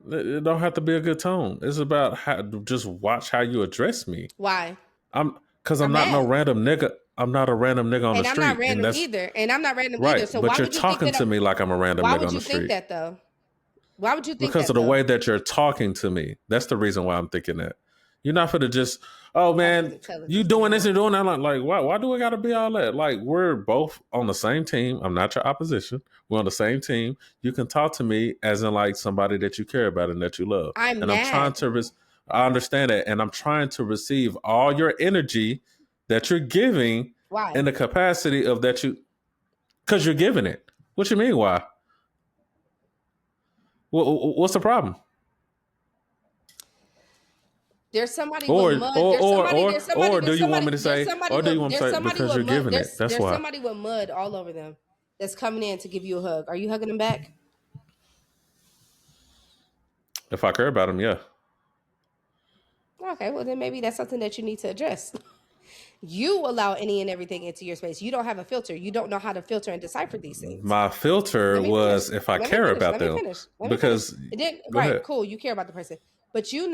Speaker 2: it don't have to be a good tone. It's about how just watch how you address me.
Speaker 3: Why?
Speaker 2: Because I'm not no
Speaker 3: mad.
Speaker 2: random nigga. I'm not a random nigga on the
Speaker 3: And I'm
Speaker 2: street.
Speaker 3: not random either. And I'm not random
Speaker 2: Right.
Speaker 3: either. So
Speaker 2: But
Speaker 3: why
Speaker 2: you're
Speaker 3: would you think
Speaker 2: talking
Speaker 3: that
Speaker 2: to me like I'm a random
Speaker 3: why
Speaker 2: nigga
Speaker 3: would
Speaker 2: on
Speaker 3: you
Speaker 2: the
Speaker 3: think
Speaker 2: street.
Speaker 3: that though? Why would you think
Speaker 2: Because
Speaker 3: that
Speaker 2: of the
Speaker 3: though?
Speaker 2: way that you're talking to me. That's the reason why I'm thinking that. You're not for to just, oh man, you doing this and doing that. Like, why do we gotta be all that? Like, we're both on the same team. I'm not your opposition. We're on the same team. You can talk to me as in like somebody that you care about and that you love.
Speaker 3: I'm
Speaker 2: and
Speaker 3: mad.
Speaker 2: I'm trying to I understand that. And I'm trying to receive all your energy that you're giving
Speaker 3: Why?
Speaker 2: in the capacity of that you because you're giving it. What you mean why? What's the problem?
Speaker 3: There's somebody with mud. Or
Speaker 2: do you want me to say because you're giving it? That's
Speaker 3: there's
Speaker 2: why.
Speaker 3: somebody with mud all over them that's coming in to give you a hug. Are you hugging them back?
Speaker 2: If I care about them, yeah.
Speaker 3: Okay, well then maybe that's something that you need to address. You allow any and everything into your space. You don't have a filter. You don't know how to filter and decipher these things.
Speaker 2: My filter was if I care about them. Because
Speaker 3: it didn't.
Speaker 2: Go
Speaker 3: Right,
Speaker 2: ahead.
Speaker 3: cool. You care about the person, but you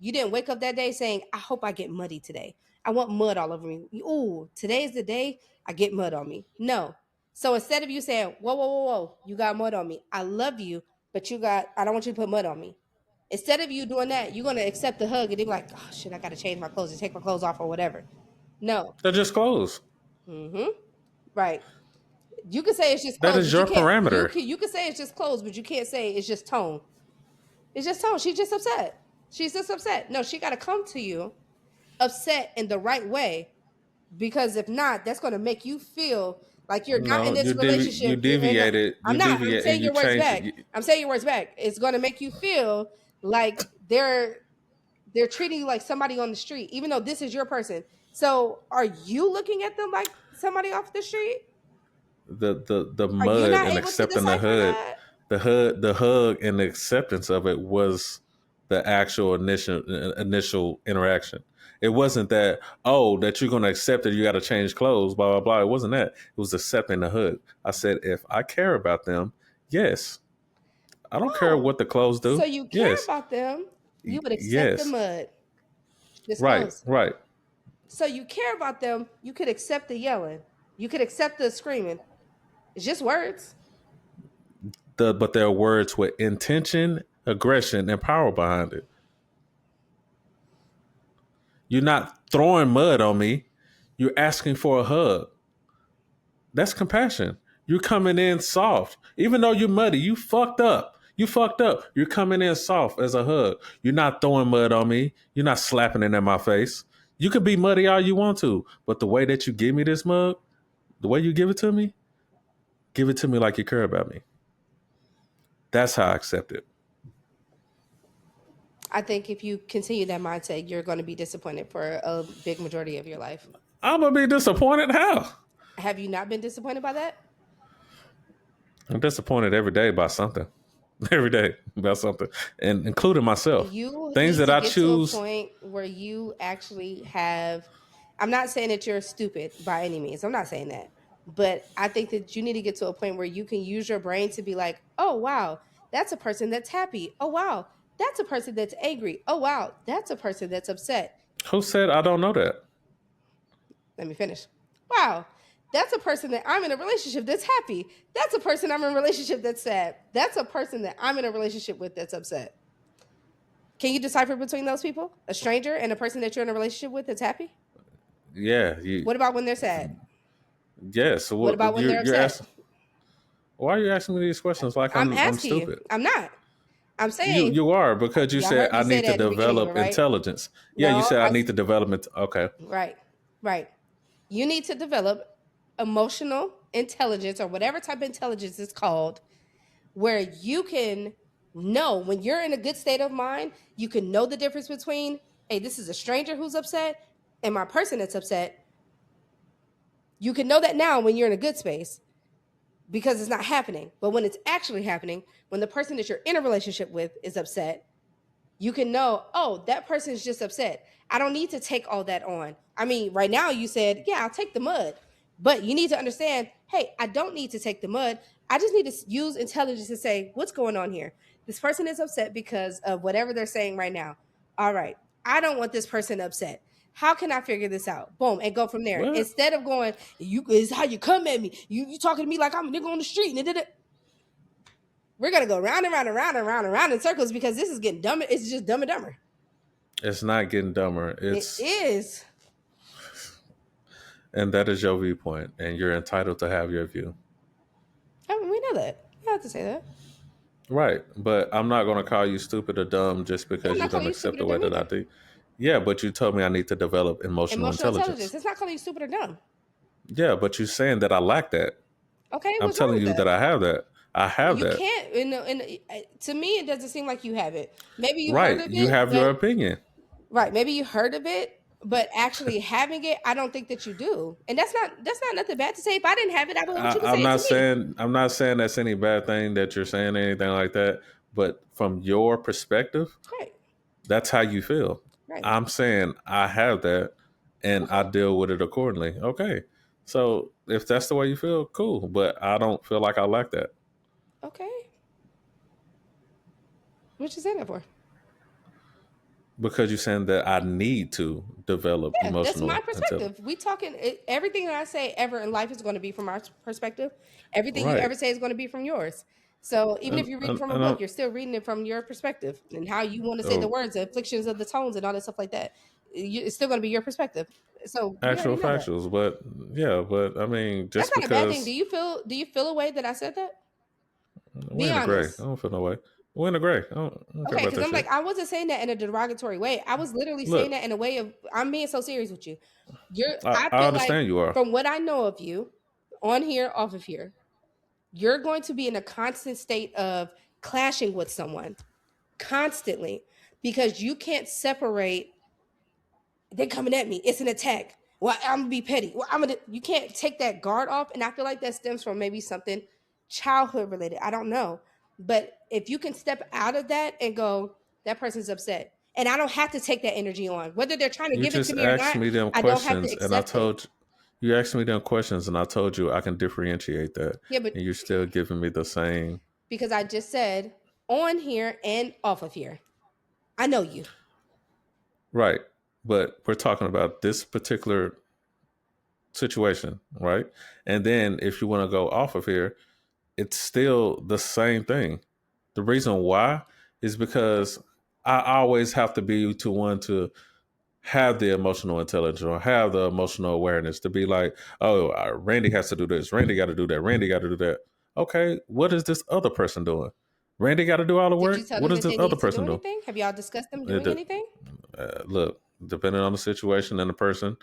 Speaker 3: didn't wake up that day saying, "I hope I get muddy today. I want mud all over me. Ooh, today's the day I get mud on me." No. So instead of you saying, "Whoa, whoa, whoa, whoa, you got mud on me. I love you, but I don't want you to put mud on me." Instead of you doing that, you're gonna accept the hug and be like, "Oh shit, I gotta change my clothes and take my clothes off or whatever." No.
Speaker 2: They're just clothes.
Speaker 3: Mm-hmm. Right. You can say it's just clothes.
Speaker 2: That is your parameter.
Speaker 3: You can say it's just clothes, but you can't say it's just tone. It's just tone. She's just upset. She's just upset. No, she got to come to you upset in the right way, because if not, that's going to make you feel like you're not in this relationship.
Speaker 2: You deviated.
Speaker 3: I'm saying your words back. I'm saying your words back. It's going to make you feel like they're treating you like somebody on the street, even though this is your person. So are you looking at them like somebody off the street?
Speaker 2: The mud and accepting the hug and the acceptance of it was the actual initial interaction. It wasn't that, oh, that you're gonna accept it, you gotta change clothes, blah blah blah. It wasn't that. It was accepting the hug. I said, if I care about them, yes. I don't care what the clothes do.
Speaker 3: So you care about them, you would accept the mud. Just
Speaker 2: right,
Speaker 3: clothes.
Speaker 2: right.
Speaker 3: So you care about them, you could accept the yelling. You could accept the screaming. It's just words.
Speaker 2: But there are words with intention, aggression, and power behind it. You're not throwing mud on me. You're asking for a hug. That's compassion. You're coming in soft. Even though you're muddy, you fucked up. You fucked up. You're coming in soft as a hug. You're not throwing mud on me. You're not slapping it in my face. You could be muddy all you want to, but the way that you give me this mug, the way you give it to me like you care about me. That's how I accept it.
Speaker 3: I think if you continue that mindset, you're going to be disappointed for a big majority of your life.
Speaker 2: I'm going to be disappointed? How?
Speaker 3: Have you not been disappointed by that?
Speaker 2: I'm disappointed every day by something. Every day about something, and including myself.
Speaker 3: You
Speaker 2: things that I choose.
Speaker 3: To a point where you actually have. I'm not saying that you're stupid by any means. I'm not saying that, but I think that you need to get to a point where you can use your brain to be like, oh wow, that's a person that's happy. Oh wow, that's a person that's angry. Oh wow, that's a person that's upset.
Speaker 2: Who said I don't know that?
Speaker 3: Let me finish. Wow. That's a person that I'm in a relationship that's happy. That's a person I'm in a relationship that's sad. That's a person that I'm in a relationship with that's upset. Can you decipher between those people? A stranger and a person that you're in a relationship with that's happy?
Speaker 2: Yeah.
Speaker 3: What about when they're sad?
Speaker 2: Yes. So
Speaker 3: what about when they're upset?
Speaker 2: Why are you asking me these questions like I'm stupid?
Speaker 3: You. I'm not. I'm saying.
Speaker 2: You are, because you said I need to develop intelligence. Yeah, you said I need to develop it. Okay.
Speaker 3: Right. You need to develop emotional intelligence, or whatever type of intelligence it's called, where you can know when you're in a good state of mind, you can know the difference between, hey, this is a stranger who's upset and my person that's upset. You can know that now when you're in a good space because it's not happening. But when it's actually happening, when the person that you're in a relationship with is upset, you can know, oh, that person is just upset. I don't need to take all that on. I mean, right now you said, yeah, I'll take the mud. But you need to understand, hey, I don't need to take the mud. I just need to use intelligence to say, what's going on here? This person is upset because of whatever they're saying right now. All right. I don't want this person upset. How can I figure this out? Boom, and go from there. What? Instead of going, you is how you come at me. You talking to me like I'm a nigga on the street. We're going to go round and round and round and round and round in circles because this is getting dumber. It's just dumb and dumber.
Speaker 2: It's not getting dumber.
Speaker 3: It is.
Speaker 2: And that is your viewpoint, and you're entitled to have your view.
Speaker 3: I mean, we know that. You have to say that.
Speaker 2: Right, but I'm not going to call you stupid or dumb just because you don't accept the way that I do. Yeah, but you told me I need to develop emotional intelligence.
Speaker 3: It's not calling you stupid or dumb.
Speaker 2: Yeah, but you're saying that I lack that.
Speaker 3: Okay,
Speaker 2: I'm telling you that I have that. I have that.
Speaker 3: You can't. To me, it doesn't seem like you have it. Maybe you
Speaker 2: heard
Speaker 3: of it.
Speaker 2: You have your opinion.
Speaker 3: Right. Maybe you heard of it. But actually having it, I don't think that you do, and that's not nothing bad to say. If I didn't have it, I wouldn't want you to say it.
Speaker 2: I'm not saying that's any bad thing that you're saying anything like that. But from your perspective,
Speaker 3: right,
Speaker 2: that's how you feel.
Speaker 3: Right.
Speaker 2: I'm saying I have that, and I deal with it accordingly. Okay, so if that's the way you feel, cool. But I don't feel like I lack that.
Speaker 3: Okay, what you say that for?
Speaker 2: Because you're saying that I need to develop emotional.
Speaker 3: That's my perspective. We talking everything that I say ever in life is going to be from our perspective. Everything you ever say is going to be from yours. So even if you read from a book, you're still reading it from your perspective and how you want to say the words, the inflections of the tones, and all that stuff like that. It's still going to be your perspective. So
Speaker 2: actual factuals, but I mean, just
Speaker 3: that's not
Speaker 2: because.
Speaker 3: a bad thing. Do you feel a way that I said that?
Speaker 2: Be honest. I don't feel no way. We're in the gray.
Speaker 3: Okay, because I'm like, I wasn't saying that in a derogatory way. I was literally saying that in a way of, I'm being so serious with you. I understand like, you are. From what I know of you, on here, off of here, you're going to be in a constant state of clashing with someone constantly because you can't separate. They're coming at me. It's an attack. Well, I'm gonna be petty. Well, you can't take that guard off, and I feel like that stems from maybe something childhood related. I don't know. But if you can step out of that and go, that person's upset. And I don't have to take that energy on. Whether they're trying to
Speaker 2: You
Speaker 3: give it
Speaker 2: just
Speaker 3: to me or
Speaker 2: asked
Speaker 3: not,
Speaker 2: me them
Speaker 3: I don't have to
Speaker 2: questions, and I
Speaker 3: accept it.
Speaker 2: told you asked me them questions, and I told you I can differentiate that.
Speaker 3: Yeah, but
Speaker 2: And you're still giving me the same.
Speaker 3: because I just said on here and off of here. I know you.
Speaker 2: Right. But we're talking about this particular situation, right? And then if you want to go off of here, it's still the same thing. The reason why is because I always have to be to one to have the emotional intelligence or have the emotional awareness to be like, oh, Randy has to do this. Randy got to do that. Randy got to do that. Okay, what is this other person doing? Randy got to do all the
Speaker 3: Did you
Speaker 2: work.
Speaker 3: tell
Speaker 2: What
Speaker 3: them
Speaker 2: is
Speaker 3: that
Speaker 2: this
Speaker 3: they
Speaker 2: other
Speaker 3: need to do
Speaker 2: person doing?
Speaker 3: anything? Have y'all discussed them doing
Speaker 2: It,
Speaker 3: anything?
Speaker 2: look, depending on the situation and the person,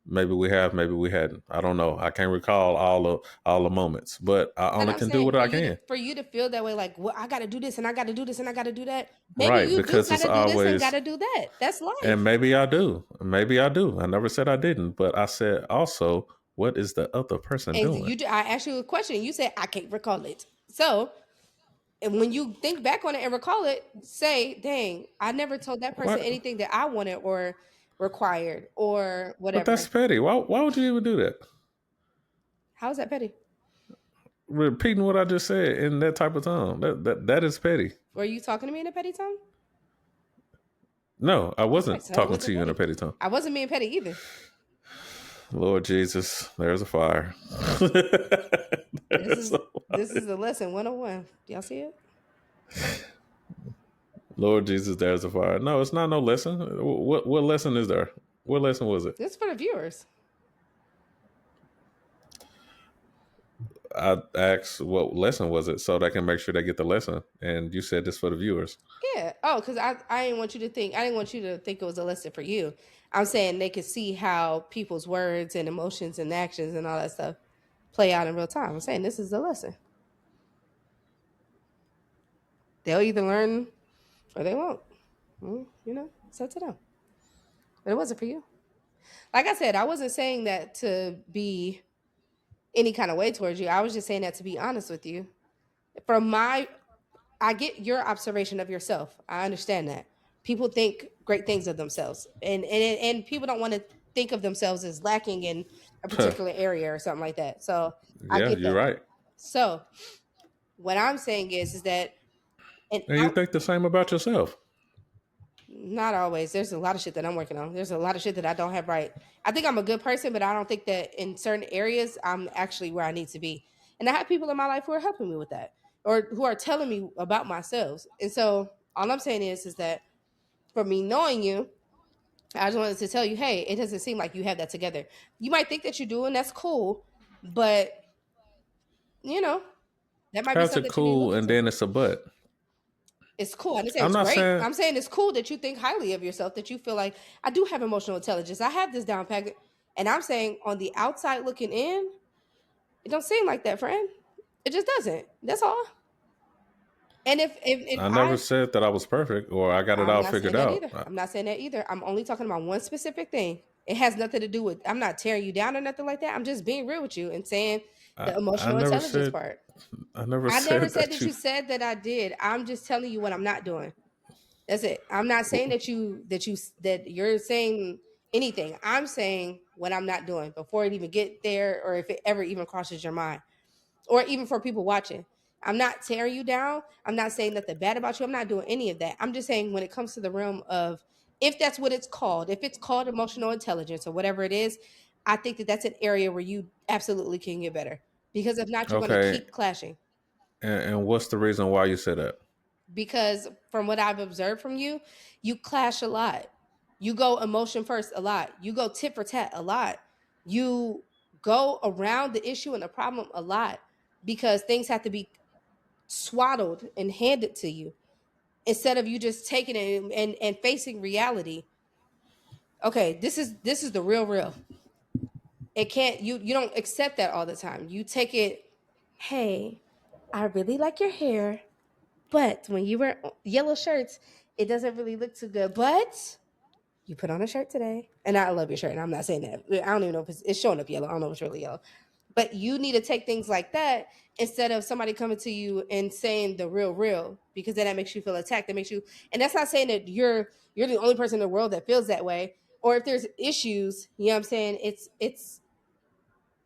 Speaker 2: maybe we have, maybe we hadn't. I don't know. I can't recall all the moments, but I
Speaker 3: And
Speaker 2: only
Speaker 3: I'm
Speaker 2: can do
Speaker 3: saying
Speaker 2: what I can.
Speaker 3: for you to feel that way, like, well, I got to do this and I got to do this and I got to do that. Maybe
Speaker 2: Right,
Speaker 3: you do
Speaker 2: because
Speaker 3: got
Speaker 2: it's
Speaker 3: to do this and got
Speaker 2: always,
Speaker 3: to do that. That's life.
Speaker 2: and maybe I do. Maybe I do. I never said I didn't, but I said also, what is the other person
Speaker 3: And
Speaker 2: doing?
Speaker 3: I asked you a question. You said I can't recall it. So, and when you think back on it and recall it, say, "Dang, I never told that person
Speaker 2: What?
Speaker 3: anything that I wanted or required or
Speaker 2: But that's
Speaker 3: whatever."
Speaker 2: petty. Why would you even do that?
Speaker 3: How is that petty?
Speaker 2: Repeating what I just said in that type of tone. That is petty.
Speaker 3: Were you talking to me in a petty tone?
Speaker 2: No, I
Speaker 3: Okay,
Speaker 2: wasn't
Speaker 3: so it
Speaker 2: talking
Speaker 3: wasn't
Speaker 2: to you in a
Speaker 3: petty.
Speaker 2: petty tone.
Speaker 3: I wasn't being petty either.
Speaker 2: Lord Jesus, there's a fire.
Speaker 3: This is the lesson 101. Y'all see it?
Speaker 2: Lord Jesus, there's a fire. No, it's not no lesson. What lesson is there? What lesson was it?
Speaker 3: This is for the viewers.
Speaker 2: I asked what lesson was it so that I can make sure they get the lesson. And you said this for the viewers.
Speaker 3: Yeah. Oh, because I didn't want you to think. I didn't want you to think it was a lesson for you. I'm saying they could see how people's words and emotions and actions and all that stuff play out in real time. I'm saying this is a lesson. They'll either learn or they won't. Well, it's up to them. But it wasn't for you. Like I said, I wasn't saying that to be any kind of way towards you. I was just saying that to be honest with you. I get your observation of yourself. I understand that. People think great things of themselves. And people don't want to think of themselves as lacking in a particular area or something like that. So I
Speaker 2: Yeah,
Speaker 3: get
Speaker 2: you're
Speaker 3: that.
Speaker 2: right.
Speaker 3: So what I'm saying is that
Speaker 2: And you think the same about yourself.
Speaker 3: not always. There's a lot of shit that I'm working on. There's a lot of shit that I don't have right. I think I'm a good person, but I don't think that in certain areas I'm actually where I need to be. And I have people in my life who are helping me with that or who are telling me about myself. And so all I'm saying is that for me knowing you, I just wanted to tell you, hey, it doesn't seem like you have that together. You might think that you do, and that's cool, but that might be
Speaker 2: How's
Speaker 3: something
Speaker 2: it
Speaker 3: that you need to
Speaker 2: cool
Speaker 3: look
Speaker 2: and
Speaker 3: into.
Speaker 2: then it's a but?
Speaker 3: It's cool. I didn't say
Speaker 2: I'm
Speaker 3: it's
Speaker 2: not
Speaker 3: great.
Speaker 2: saying
Speaker 3: I'm saying it's cool that you think highly of yourself, that you feel like I do have emotional intelligence. I have this down packed. And I'm saying on the outside looking in, it don't seem like that, friend. It just doesn't. That's all. And if
Speaker 2: I never said that I was perfect or I got it all
Speaker 3: not
Speaker 2: figured
Speaker 3: saying that
Speaker 2: out.
Speaker 3: either. I'm not saying that either. I'm only talking about one specific thing. It has nothing to do with, I'm not tearing you down or nothing like that. I'm just being real with you and saying the emotional intelligence part.
Speaker 2: I never
Speaker 3: said
Speaker 2: that
Speaker 3: you said that I did. I'm just telling you what I'm not doing. That's it. I'm not saying that you're saying anything. I'm saying what I'm not doing before it even get there, or if it ever even crosses your mind, or even for people watching. I'm not tearing you down. I'm not saying nothing bad about you. I'm not doing any of that. I'm just saying when it comes to the realm of, if that's what it's called, if it's called emotional intelligence or whatever it is, I think that that's an area where you absolutely can get better. Because if not, you're going to keep clashing.
Speaker 2: And what's the reason why you said that?
Speaker 3: Because from what I've observed from you, you clash a lot. You go emotion first a lot. You go tit for tat a lot. You go around the issue and the problem a lot because things have to be swaddled and handed to you instead of you just taking it and facing reality. Okay, this is the real. It can't, you don't accept that all the time. You take it, hey, I really like your hair. But when you wear yellow shirts, it doesn't really look too good. But you put on a shirt today. And I love your shirt. And I'm not saying that. I don't even know if it's showing up yellow. I don't know if it's really yellow. But you need to take things like that instead of somebody coming to you and saying the real, because then that makes you feel attacked. That makes you, and that's not saying that you're the only person in the world that feels that way. Or if there's issues, you know what I'm saying? It's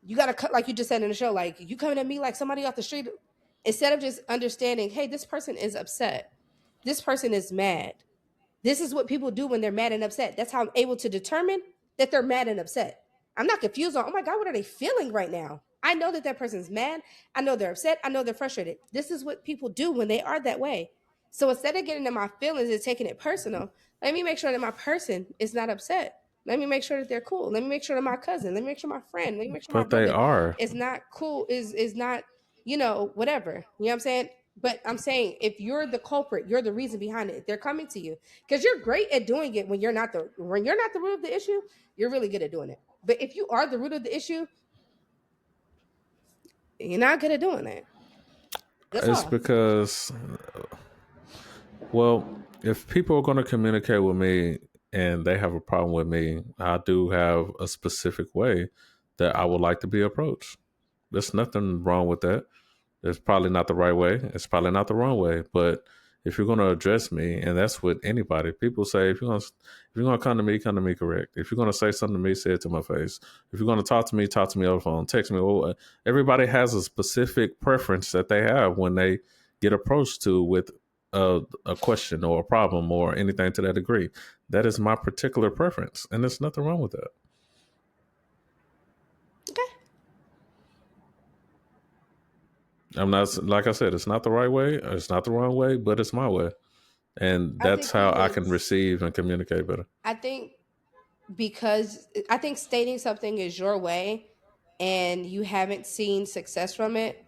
Speaker 3: you gotta cut, like you just said in the show, like you coming at me like somebody off the street, instead of just understanding, hey, this person is upset. This person is mad. This is what people do when they're mad and upset. That's how I'm able to determine that they're mad and upset. I'm not confused on, oh my God, what are they feeling right now? I know that that person's mad. I know they're upset. I know they're frustrated. This is what people do when they are that way. So instead of getting in my feelings and taking it personal, let me make sure that my person is not upset. Let me make sure that they're cool. Let me make sure that my cousin, let me make sure my friend, let me make sure my
Speaker 2: But they
Speaker 3: brother
Speaker 2: are.
Speaker 3: is not cool, is not, whatever. You know what I'm saying? But I'm saying, if you're the culprit, you're the reason behind it. They're coming to you because you're great at doing it when you're not the root of the issue. You're really good at doing it. But if you are the root of the issue, you're not good at doing it. That's
Speaker 2: It's
Speaker 3: all.
Speaker 2: because, well, if people are going to communicate with me and they have a problem with me, I do have a specific way that I would like to be approached. There's nothing wrong with that. It's probably not the right way. It's probably not the wrong way. But if you're going to address me, and that's with anybody, people say if you're going to come to me correct. If you're going to say something to me, say it to my face. If you're going to talk to me over the phone, text me. Well, everybody has a specific preference that they have when they get approached to with a question or a problem or anything to that degree. That is my particular preference, and there's nothing wrong with that.
Speaker 3: Okay.
Speaker 2: I'm not, like I said, it's not the right way, it's not the wrong way, but it's my way. And that's how I can receive and communicate better.
Speaker 3: I think stating something is your way and you haven't seen success from it,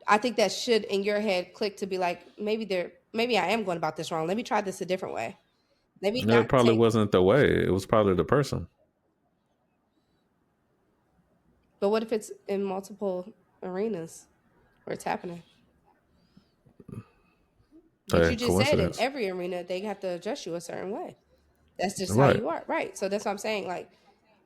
Speaker 3: I think that should in your head click to be like, maybe I am going about this wrong. Let me try this a different way. Maybe
Speaker 2: No, it probably wasn't the way. It was probably the person.
Speaker 3: But what if it's in multiple arenas where it's happening? But you just said in every arena they have to adjust you a certain way. That's just how you are, right? So that's what I'm saying. Like,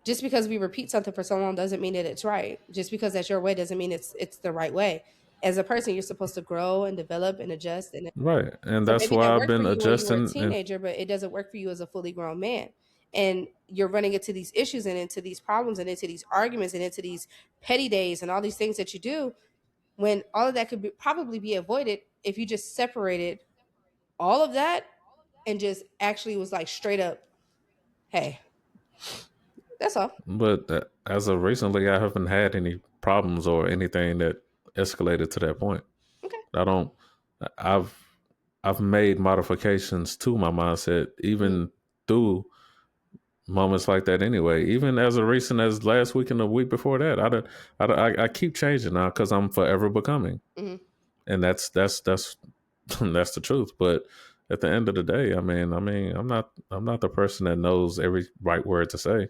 Speaker 3: just because we repeat something for so long doesn't mean that it's right. Just because that's your way doesn't mean it's the right way. As a person, you're supposed to grow and develop and adjust. And
Speaker 2: right, and so that's why I've been adjusting.
Speaker 3: When you were a teenager, but it doesn't work for you as a fully grown man. And you're running into these issues and into these problems and into these arguments and into these petty days and all these things that you do, when all of that could probably be avoided if you just separated all of that and just actually was like straight up, hey, that's all.
Speaker 2: But as of recently, I haven't had any problems or anything that escalated to that point.
Speaker 3: Okay.
Speaker 2: I've made modifications to my mindset even through moments like that anyway. Even as recent as last week and the week before that, I keep changing now because I'm forever becoming, and that's that's the truth. But at the end of the day, I mean, I'm not the person that knows every right word to say.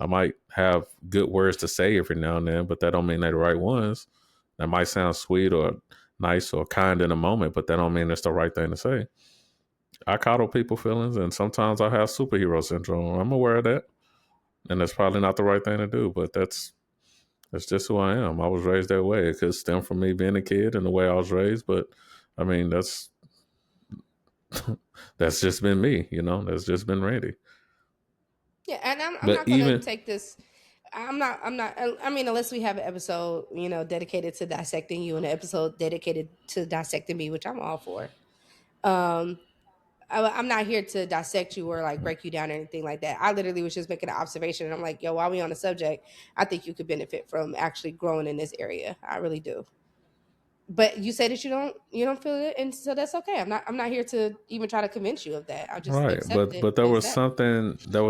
Speaker 2: I might have good words to say every now and then, but that don't mean they're the right ones. That might sound sweet or nice or kind in a moment, but that don't mean it's the right thing to say. I coddle people's feelings, and sometimes I have superhero syndrome. I'm aware of that, and that's probably not the right thing to do. But that's just who I am. I was raised that way. It could stem from me being a kid and the way I was raised, but I mean that's just been me. That's just been Randy.
Speaker 3: Yeah, and I'm not going to take this. I'm not. I mean, unless we have an episode, dedicated to dissecting you, and an episode dedicated to dissecting me, which I'm all for. I'm not here to dissect you or like break you down or anything like that. I literally was just making an observation, and I'm like, yo, while we on the subject, I think you could benefit from actually growing in this area. I really do. But you say that you don't feel it, and so that's okay. I'm not here to even try to convince you of that. I just
Speaker 2: right, but there was something that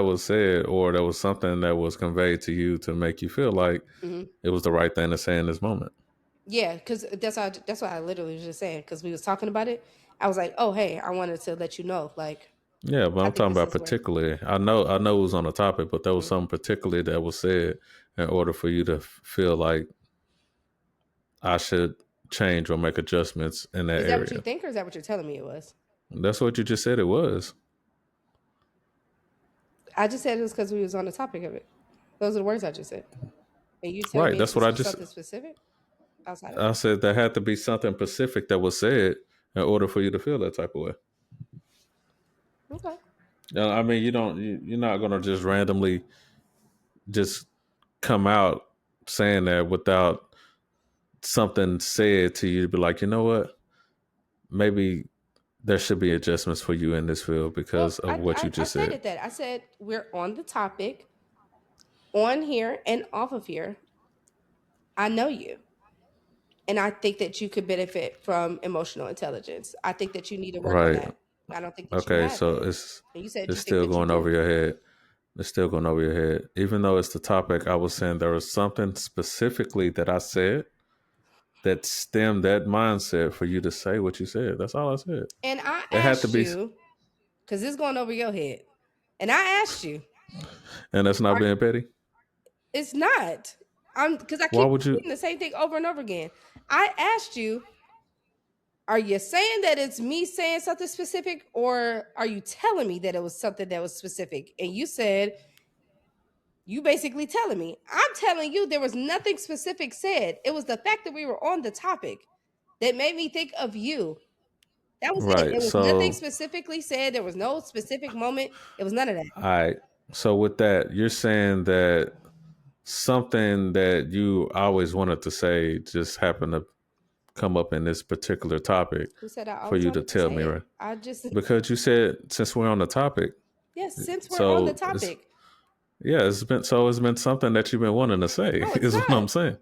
Speaker 2: was said, or there was something that was conveyed to you to make you feel like it was the right thing to say in this moment.
Speaker 3: Yeah, because that's what I literally was just saying. Because we was talking about it, I was like, oh hey, I wanted to let you know, like.
Speaker 2: Yeah, but I'm talking about particularly. I know it was on the topic, but there was something particularly that was said in order for you to feel like I should change or make adjustments in that area. Is that
Speaker 3: what you think, or is that what you're telling me it was?
Speaker 2: That's what you just said it was.
Speaker 3: I just said it was because we was on the topic of it. Those are the words I just said. And you tell
Speaker 2: Right.
Speaker 3: me
Speaker 2: That's
Speaker 3: it's
Speaker 2: what I just.
Speaker 3: something specific outside of
Speaker 2: I
Speaker 3: that?
Speaker 2: said there had to be something specific that was said in order for you to feel that type of way.
Speaker 3: Okay.
Speaker 2: I mean, you're not gonna just randomly just come out saying that without something said to you to be like, you know what, maybe there should be adjustments for you in this field
Speaker 3: Well,
Speaker 2: because of what you
Speaker 3: I
Speaker 2: just said.
Speaker 3: stated that. I said we're on the topic, on here and off of here. I know you. And I think that you could benefit from emotional intelligence. I think that you need to work on
Speaker 2: Right.
Speaker 3: that. I don't think that you
Speaker 2: Okay.
Speaker 3: have
Speaker 2: So
Speaker 3: it.
Speaker 2: it's
Speaker 3: And you said
Speaker 2: it's
Speaker 3: you think
Speaker 2: still
Speaker 3: that you
Speaker 2: going over
Speaker 3: do.
Speaker 2: your head. It's still going over your head. Even though it's the topic, I was saying there was something specifically that I said that stemmed that mindset for you to say what you said. That's all I said.
Speaker 3: And I
Speaker 2: It had to
Speaker 3: asked
Speaker 2: be,
Speaker 3: you, because it's going over your head. And I asked you,
Speaker 2: and that's not
Speaker 3: are,
Speaker 2: being petty.
Speaker 3: it's not. Because I
Speaker 2: Why
Speaker 3: keep
Speaker 2: would you?
Speaker 3: repeating the same thing over and over again. I asked you, are you saying that it's me saying something specific, or are you telling me that it was something that was specific? And you said, you basically telling me. I'm telling you there was nothing specific said. It was the fact that we were on the topic that made me think of you. That was it.
Speaker 2: Right.
Speaker 3: It was nothing
Speaker 2: So,
Speaker 3: specifically said. There was no specific moment. It was none of that.
Speaker 2: I. So with that, you're saying that something that you always wanted to say just happened to come up in this particular topic
Speaker 3: Who said I
Speaker 2: for
Speaker 3: always
Speaker 2: you to
Speaker 3: wanted to
Speaker 2: tell
Speaker 3: say
Speaker 2: me,
Speaker 3: it?
Speaker 2: right?
Speaker 3: I just
Speaker 2: Because you said since we're on the topic,
Speaker 3: yes, since we're on the
Speaker 2: so it's
Speaker 3: topic.
Speaker 2: yeah, it's been something that you've been wanting to say.
Speaker 3: No, it's
Speaker 2: Is what I'm
Speaker 3: not.
Speaker 2: saying.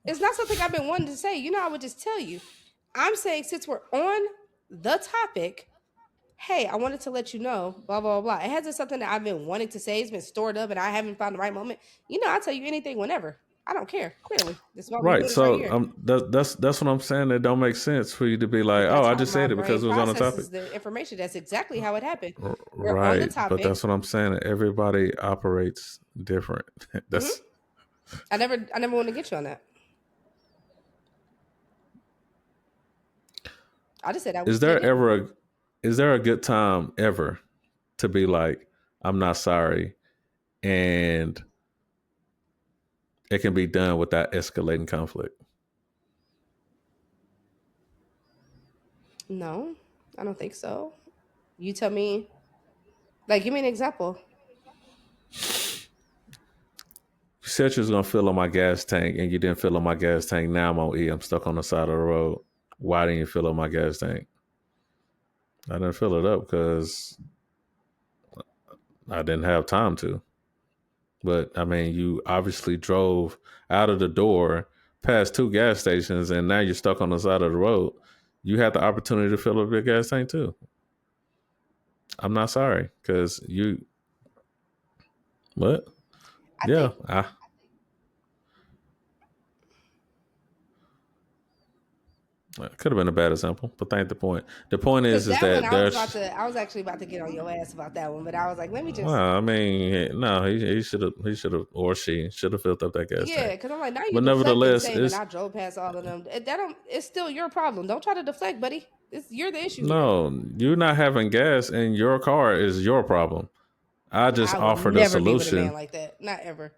Speaker 3: It's not something I've been wanting to say. You know, I would just tell you. I'm saying since we're on the topic, hey, I wanted to let you know, blah, blah, blah. It hasn't something that I've been wanting to say. It's been stored up and I haven't found the right moment. You know, I'll tell you anything whenever. I don't care. Clearly. That's why we're
Speaker 2: Right.
Speaker 3: doing this right
Speaker 2: So
Speaker 3: here.
Speaker 2: that's what I'm saying. It don't make sense for you to be like,
Speaker 3: But
Speaker 2: oh,
Speaker 3: that's
Speaker 2: I
Speaker 3: how
Speaker 2: just
Speaker 3: my
Speaker 2: said it
Speaker 3: brain
Speaker 2: because it was on the topic.
Speaker 3: processes the information. That's exactly how it happened. We're on the
Speaker 2: Right. But
Speaker 3: topic.
Speaker 2: that's what I'm saying. Everybody operates different. That's
Speaker 3: I never want to get you on that. I just said I
Speaker 2: is
Speaker 3: wish they
Speaker 2: there
Speaker 3: didn't.
Speaker 2: ever a is there a good time ever to be like, I'm not sorry, and it can be done without escalating conflict?
Speaker 3: No, I don't think so. You tell me, like, give me an example.
Speaker 2: You said you was gonna fill up my gas tank and you didn't fill up my gas tank. Now I'm on E. I'm stuck on the side of the road. Why didn't you fill up my gas tank? I didn't fill it up because I didn't have time to. But I mean, you obviously drove out of the door past two gas stations and now you're stuck on the side of the road. You had the opportunity to fill up your gas tank too. I'm not sorry because you, what?
Speaker 3: I
Speaker 2: Yeah,
Speaker 3: think
Speaker 2: it could have been a bad example, but that ain't the point. The point
Speaker 3: because
Speaker 2: is
Speaker 3: that one
Speaker 2: that there's,
Speaker 3: I was actually about to get on your ass about that one, but I was like, let me
Speaker 2: well,
Speaker 3: just
Speaker 2: I mean, no, he should have, or she should have filled up that gas
Speaker 3: yeah,
Speaker 2: tank.
Speaker 3: because I'm like, now you
Speaker 2: But
Speaker 3: deflecting,
Speaker 2: nevertheless,
Speaker 3: saying that
Speaker 2: it's
Speaker 3: I drove past all of them. That don't. It's still your problem. Don't try to deflect, buddy. You're the issue here.
Speaker 2: no, you not having gas in your car is your problem. I just
Speaker 3: I would
Speaker 2: offered a
Speaker 3: never be with a man
Speaker 2: solution.
Speaker 3: like that. Not ever.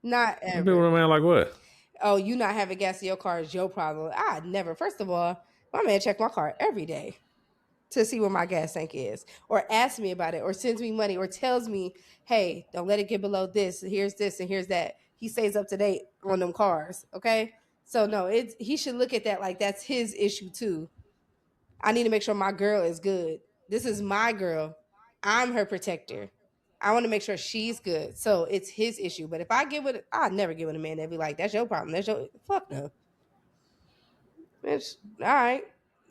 Speaker 3: Not
Speaker 2: You be with
Speaker 3: ever.
Speaker 2: a man like what?
Speaker 3: Oh, you not having gas in your car is your problem. I never. First of all, my man check my car every day to see where my gas tank is, or asks me about it, or sends me money, or tells me, hey, don't let it get below this. Here's this and here's that. He stays up to date on them cars. Okay. So no, he should look at that like that's his issue too. I need to make sure my girl is good. This is my girl. I'm her protector. I want to make sure she's good. So it's his issue. But if I get with I'll never get with a man that be like, that's your problem. That's your fuck no. Bitch, all right.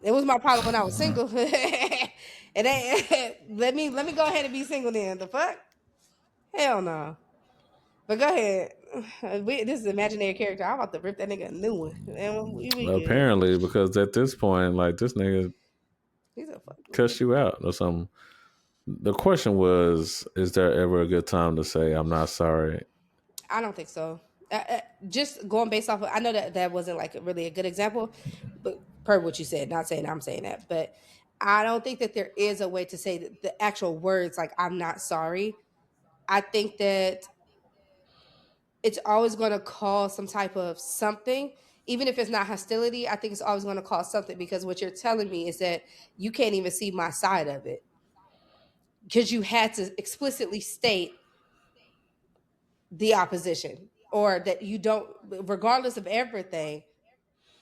Speaker 3: It was my problem when I was single. It ain't let me go ahead and be single then. The fuck? Hell no. But go ahead. This is an imaginary character. I'm about to rip that nigga a new one. And we good.
Speaker 2: Apparently, because at this point, like this nigga
Speaker 3: He's a fuck.
Speaker 2: cussed you out or something. The question was, is there ever a good time to say I'm not sorry?
Speaker 3: I don't think so. Just going based off of, I know that wasn't like really a good example, but per what you said, not saying I'm saying that, but I don't think that there is a way to say the actual words like I'm not sorry. I think that it's always going to cause some type of something. Even if it's not hostility, I think it's always going to cause something, because what you're telling me is that you can't even see my side of it, because you had to explicitly state the opposition, or that you don't, regardless of everything,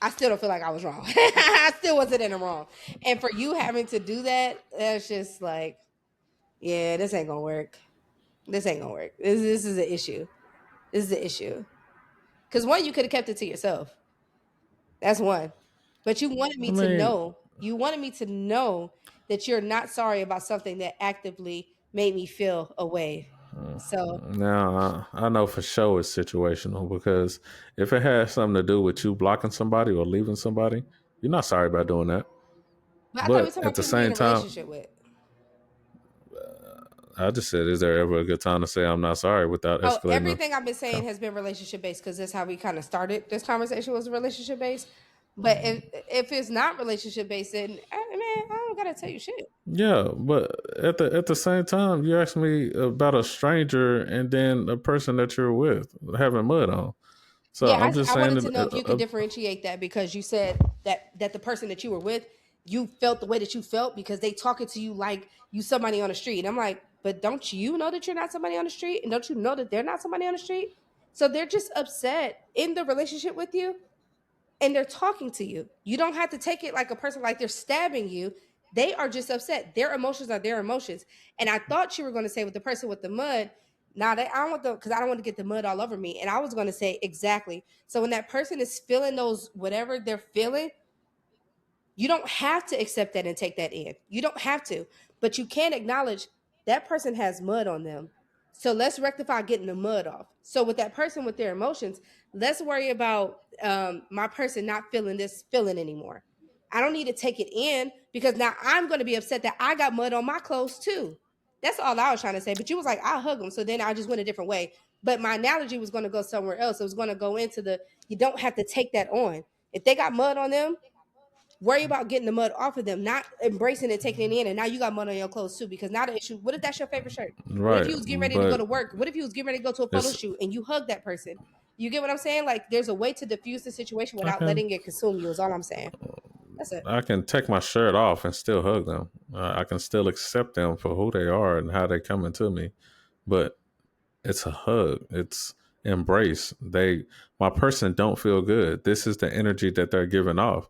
Speaker 3: I still don't feel like I was wrong. I still wasn't in the wrong. And for you having to do that, that's just like, yeah, this ain't gonna work. This ain't gonna work. This is an issue. This is an issue. Because one, you could have kept it to yourself. That's one. But you wanted
Speaker 2: I
Speaker 3: me to
Speaker 2: mean,
Speaker 3: know. You wanted me to know that you're not sorry about something that actively made me feel away. So
Speaker 2: now I know for sure it's situational, because if it has something to do with you blocking somebody or leaving somebody, you're not sorry about doing that.
Speaker 3: but I thought we were
Speaker 2: But
Speaker 3: talking
Speaker 2: at
Speaker 3: about
Speaker 2: the
Speaker 3: people you're in
Speaker 2: same
Speaker 3: a
Speaker 2: time,
Speaker 3: relationship with.
Speaker 2: I just said, is there ever a good time to say I'm not sorry without
Speaker 3: Oh,
Speaker 2: escalating
Speaker 3: everything I've been saying has been relationship based, because that's how we kind of started this conversation, was relationship based. But if it's not relationship based, then man, I don't gotta tell you shit.
Speaker 2: Yeah, but at the same time, you asked me about a stranger and then a person that you're with having mud on. So
Speaker 3: Yeah,
Speaker 2: I'm just
Speaker 3: I
Speaker 2: saying
Speaker 3: wanted
Speaker 2: that
Speaker 3: to know if you could differentiate that, because you said that the person that you were with, you felt the way that you felt because they talking to you like you somebody on the street. And I'm like, but don't you know that you're not somebody on the street? And don't you know that they're not somebody on the street? So they're just upset in the relationship with you, and they're talking to you. You don't have to take it like a person, like they're stabbing you. They are just upset. Their emotions are their emotions. And I thought you were going to say with the person with the mud, now that I don't want because I don't want to get the mud all over me. And I was going to say exactly. So when that person is feeling those whatever they're feeling, you don't have to accept that and take that in. You don't have to, but you can acknowledge that person has mud on them. So let's rectify getting the mud off. So with that person with their emotions, let's worry about my person not feeling this feeling anymore. I don't need to take it in, because now I'm going to be upset that I got mud on my clothes too. That's all I was trying to say. But you was like, I'll hug them. So then I just went a different way. But my analogy was going to go somewhere else. It was going to go into you don't have to take that on. If they got mud on them, worry about getting the mud off of them, not embracing it, taking it in, and now you got mud on your clothes too. Because now the issue, what if that's your favorite shirt? What if
Speaker 2: right,
Speaker 3: you was getting ready to go
Speaker 2: but
Speaker 3: to work? What if you was getting ready to go to a photo
Speaker 2: it's
Speaker 3: shoot and you hug that person? You get what I'm saying? Like, there's a way to diffuse the situation
Speaker 2: I
Speaker 3: without
Speaker 2: can
Speaker 3: letting it consume you, is all I'm saying. That's it.
Speaker 2: I can take my shirt off and still hug them. I can still accept them for who they are and how they coming to me. But it's a hug. It's embrace. My person don't feel good. This is the energy that they're giving off.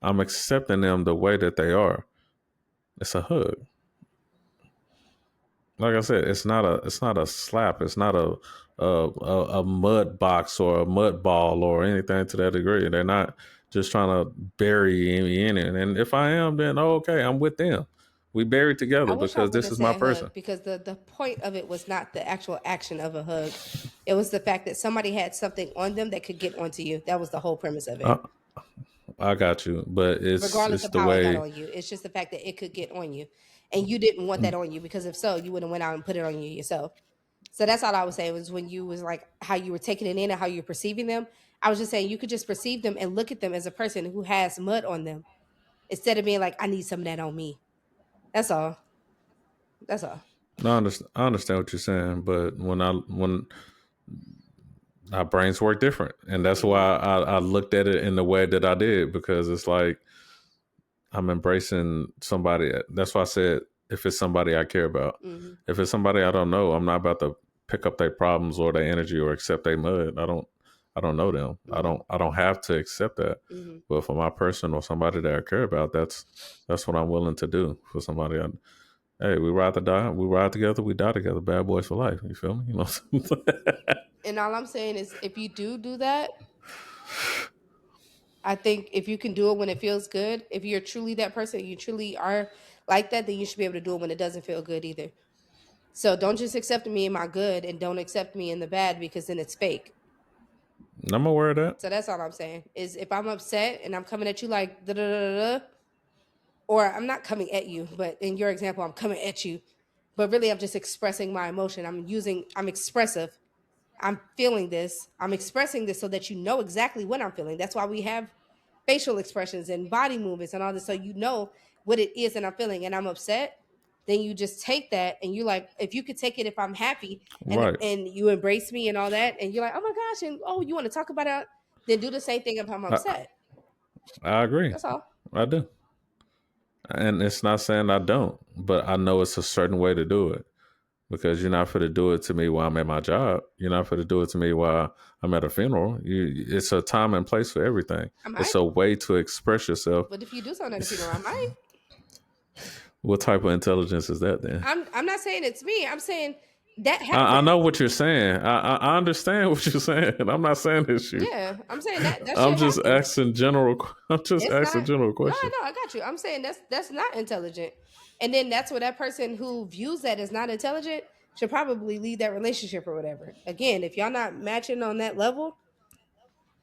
Speaker 2: I'm accepting them the way that they are. It's a hug. Like I said, it's not a slap. It's not a mud box or a mud ball or anything to that degree. They're not just trying to bury me in it. And if I am, then okay, I'm with them. We buried
Speaker 3: I
Speaker 2: together
Speaker 3: wish I
Speaker 2: because
Speaker 3: wouldn't
Speaker 2: this
Speaker 3: have
Speaker 2: is my
Speaker 3: said
Speaker 2: person.
Speaker 3: hug, because the point of it was not the actual action of a hug. It was the fact that somebody had something on them that could get onto you. That was the whole premise of it.
Speaker 2: I, I got you, but
Speaker 3: Regardless
Speaker 2: it's
Speaker 3: of
Speaker 2: the
Speaker 3: how it got
Speaker 2: way.
Speaker 3: on you. It's just the fact that it could get on you. And you didn't want that on you, because if so, you would have went out and put it on you yourself. So that's all I was saying, was when you was like how you were taking it in and how you're perceiving them. I was just saying you could just perceive them and look at them as a person who has mud on them, instead of being like, I need some of that on me. That's all. That's all.
Speaker 2: I understand what you're saying, but when our brains work different, and that's
Speaker 3: Mm-hmm.
Speaker 2: why I looked at it in the way that I did, because it's like I'm embracing somebody. That's why I said, if it's somebody I care about.
Speaker 3: Mm-hmm.
Speaker 2: If it's somebody I don't know, I'm not about to pick up their problems or their energy or accept their mud. I don't know them.
Speaker 3: Mm-hmm.
Speaker 2: I don't have to accept that.
Speaker 3: Mm-hmm.
Speaker 2: But for my person or somebody that I care about, that's what I'm willing to do for somebody. Hey, we ride together, we die together. Bad boys for life. You feel me? You know.
Speaker 3: And all I'm saying is, if you do that, I think if you can do it when it feels good, if you're truly that person, you truly are like that, then you should be able to do it when it doesn't feel good either. So don't just accept me in my good and don't accept me in the bad, because then it's fake.
Speaker 2: I'm aware of that.
Speaker 3: So that's all I'm saying, is if I'm upset and I'm coming at you like da da da da, or I'm not coming at you, but in your example, I'm coming at you, but really I'm just expressing my emotion. I'm expressive. I'm feeling this. I'm expressing this so that you know exactly what I'm feeling. That's why we have facial expressions and body movements and all this, so you know what it is that I'm feeling. And I'm upset. then you just take that and you're like, if you could take it, if I'm happy
Speaker 2: Right.
Speaker 3: and you embrace me and all that, and you're like, oh my gosh, and oh, you want to talk about it, then do the same thing if I'm upset.
Speaker 2: I agree.
Speaker 3: That's all.
Speaker 2: I do. And it's not saying I don't, but I know it's a certain way to do it. Because you're not going to do it to me while I'm at my job. You're not going to do it to me while I'm at a funeral. It's a time and place for everything. It's a way to express yourself.
Speaker 3: But if you do something at a funeral, I might.
Speaker 2: What type of intelligence is that then?
Speaker 3: I'm not saying it's me. I'm saying that happens.
Speaker 2: I know what you're saying. I understand what you're saying. I'm not saying it's you.
Speaker 3: Yeah, I'm saying that
Speaker 2: I'm just asking general. I'm just asking general questions.
Speaker 3: No, I got you. I'm saying that's not intelligent. And then that's where that person who views that as not intelligent should probably leave that relationship or whatever. Again, if y'all not matching on that level,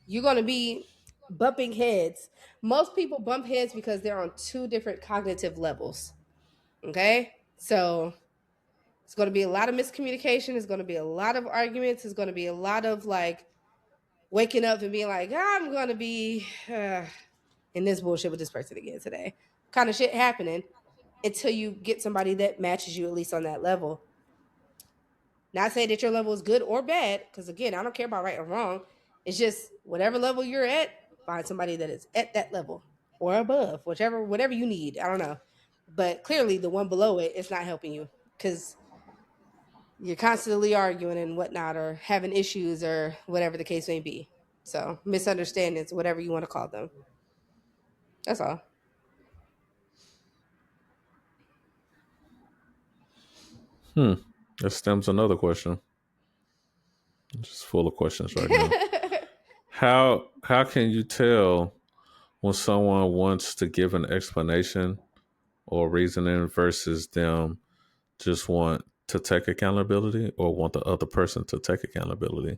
Speaker 3: you're going to be bumping heads. Most people bump heads because they're on two different cognitive levels. Okay? So it's going to be a lot of miscommunication. It's going to be a lot of arguments. It's going to be a lot of like waking up and being like, I'm going to be in this bullshit with this person again today. Kind of shit happening. Until you get somebody that matches you at least on that level. Not saying that your level is good or bad, because again, I don't care about right or wrong. It's just whatever level you're at, find somebody that is at that level or above, whatever you need. I don't know. But clearly the one below it is not helping you because you're constantly arguing and whatnot or having issues or whatever the case may be. So misunderstandings, whatever you want to call them. That's all.
Speaker 2: That stems another question. I'm just full of questions right now. How can you tell when someone wants to give an explanation or reasoning versus them just want to take accountability or want the other person to take accountability?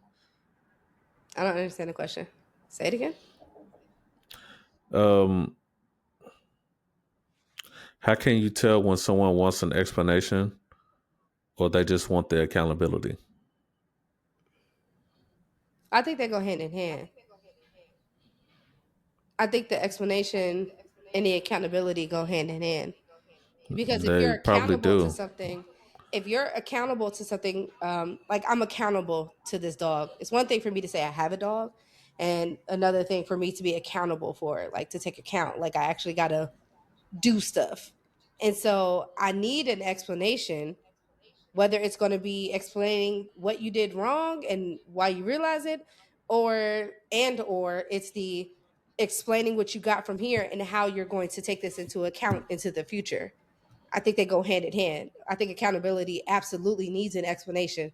Speaker 3: I don't understand the question. Say it again.
Speaker 2: How can you tell when someone wants an explanation or they just want the accountability?
Speaker 3: I think they go hand in hand. I think the explanation and the accountability go hand in hand. Because if you're accountable to something, like I'm accountable to this dog. It's one thing for me to say I have a dog, and another thing for me to be accountable for it, like to take account. Like I actually got to do stuff. And so I need an explanation, whether it's going to be explaining what you did wrong and why you realize it, or it's the explaining what you got from here and how you're going to take this into account into the future. I think they go hand in hand. I think accountability absolutely needs an explanation.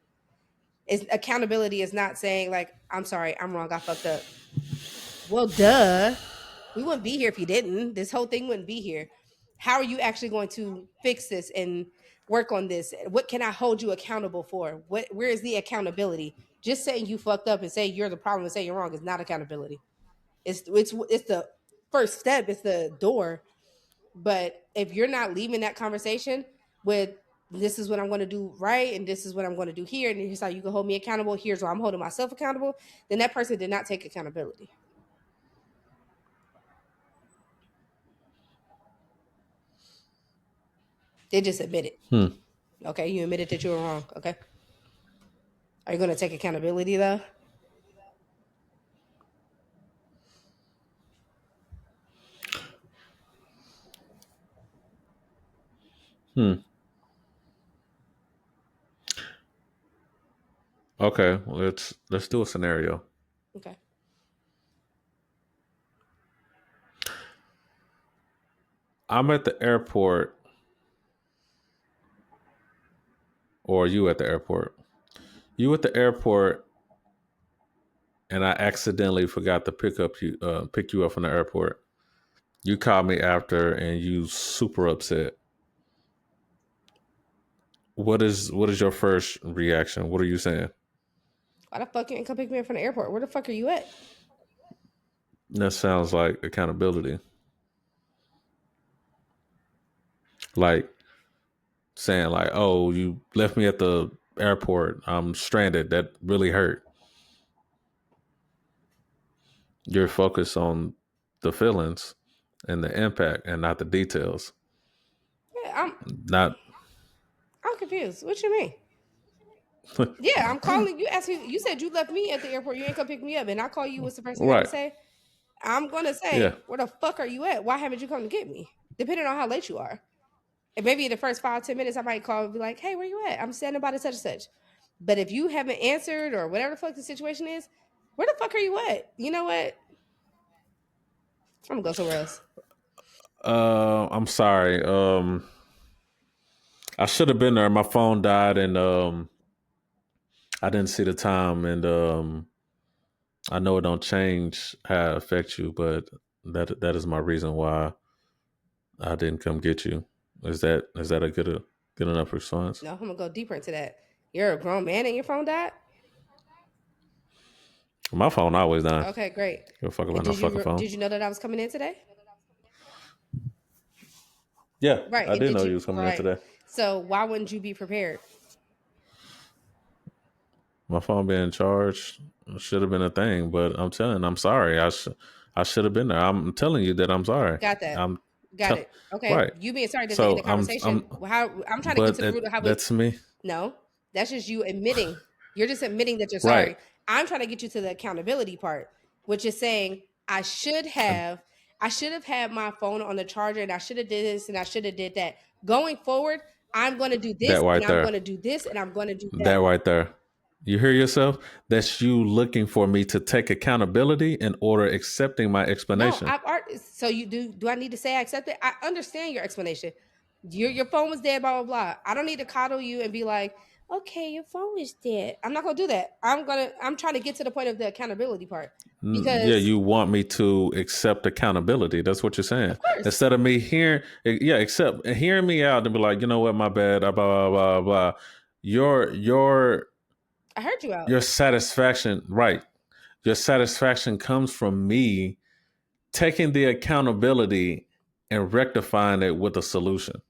Speaker 3: Accountability is not saying like, I'm sorry, I'm wrong, I fucked up. Well, duh. We wouldn't be here if you didn't. This whole thing wouldn't be here. How are you actually going to fix this and work on this? What can I hold you accountable for? Where is the accountability? Just saying you fucked up and say you're the problem and say you're wrong is not accountability. It's the first step. It's the door. But if you're not leaving that conversation with this is what I'm going to do right and this is what I'm going to do here and here's how you can hold me accountable, here's why I'm holding myself accountable, then that person did not take accountability. They just admit it. Okay, you admitted that you were wrong. Okay. Are you going to take accountability though?
Speaker 2: Okay, well, let's do a scenario.
Speaker 3: Okay.
Speaker 2: I'm at the airport, or you at the airport. You at the airport, and I accidentally forgot to pick you up from the airport. You called me after, and you super upset. What is your first reaction? What are you saying?
Speaker 3: Why the fuck you ain't come pick me up from the airport? Where the fuck are you at?
Speaker 2: That sounds like accountability. Like saying like, oh, you left me at the airport. I'm stranded. That really hurt. You're focused on the feelings and the impact and not the details.
Speaker 3: Yeah,
Speaker 2: not
Speaker 3: I'm confused. What you mean? Yeah, I'm calling you. Asking you said you left me at the airport. You ain't come pick me up, and I call you. What's the first thing I'm gonna
Speaker 2: Right.
Speaker 3: say? I'm gonna
Speaker 2: Yeah.
Speaker 3: say, where the fuck are you at? Why haven't you come to get me? Depending on how late you are. And maybe in the first 5-10 minutes, I might call and be like, hey, where you at? I'm standing by the such and such. But if you haven't answered or whatever the fuck the situation is, where the fuck are you at? You know what? I'm gonna go somewhere else.
Speaker 2: I'm sorry. I should have been there. My phone died, and I didn't see the time. And I know it don't change how it affects you, but that is my reason why I didn't come get you. Is that a good enough response?
Speaker 3: No, I'm gonna go deeper into that. You're a grown man and your phone died?
Speaker 2: My phone always died.
Speaker 3: Okay, great.
Speaker 2: Give a fuck
Speaker 3: And
Speaker 2: about no fucking phone.
Speaker 3: did you know that I was coming in today?
Speaker 2: Yeah,
Speaker 3: Right.
Speaker 2: I
Speaker 3: And
Speaker 2: did know you was coming in
Speaker 3: right.
Speaker 2: today.
Speaker 3: So why wouldn't you be prepared?
Speaker 2: My phone being charged should have been a thing, but I'm sorry. I should have been there. I'm telling you that I'm sorry.
Speaker 3: Got that. Got it. Okay.
Speaker 2: Right.
Speaker 3: You being sorry doesn't
Speaker 2: So
Speaker 3: end the conversation. I'm trying to get to the root of how
Speaker 2: that's me.
Speaker 3: No, that's just you admitting. You're just admitting that you're sorry.
Speaker 2: Right.
Speaker 3: I'm trying to get you to the accountability part, which is saying I should have had my phone on the charger, and I should have did this, and I should have did that. Going forward, I'm going to do this,
Speaker 2: That right
Speaker 3: and I'm
Speaker 2: there.
Speaker 3: going to do this, and I'm going to do that.
Speaker 2: That right there. You hear yourself? That's you looking for me to take accountability in order accepting my explanation.
Speaker 3: No, so you do I need to say I accept it? I understand your explanation. Your phone was dead, blah blah blah. I don't need to coddle you and be like, okay, your phone is dead. I'm not gonna do that. I'm trying to get to the point of the accountability part. Because
Speaker 2: yeah, you want me to accept accountability. That's what you're saying.
Speaker 3: Of course.
Speaker 2: Instead of me hearing me out and be like, you know what, my bad, blah blah blah blah.
Speaker 3: I heard you out.
Speaker 2: Your satisfaction, right? Your satisfaction comes from me taking the accountability and rectifying it with a solution.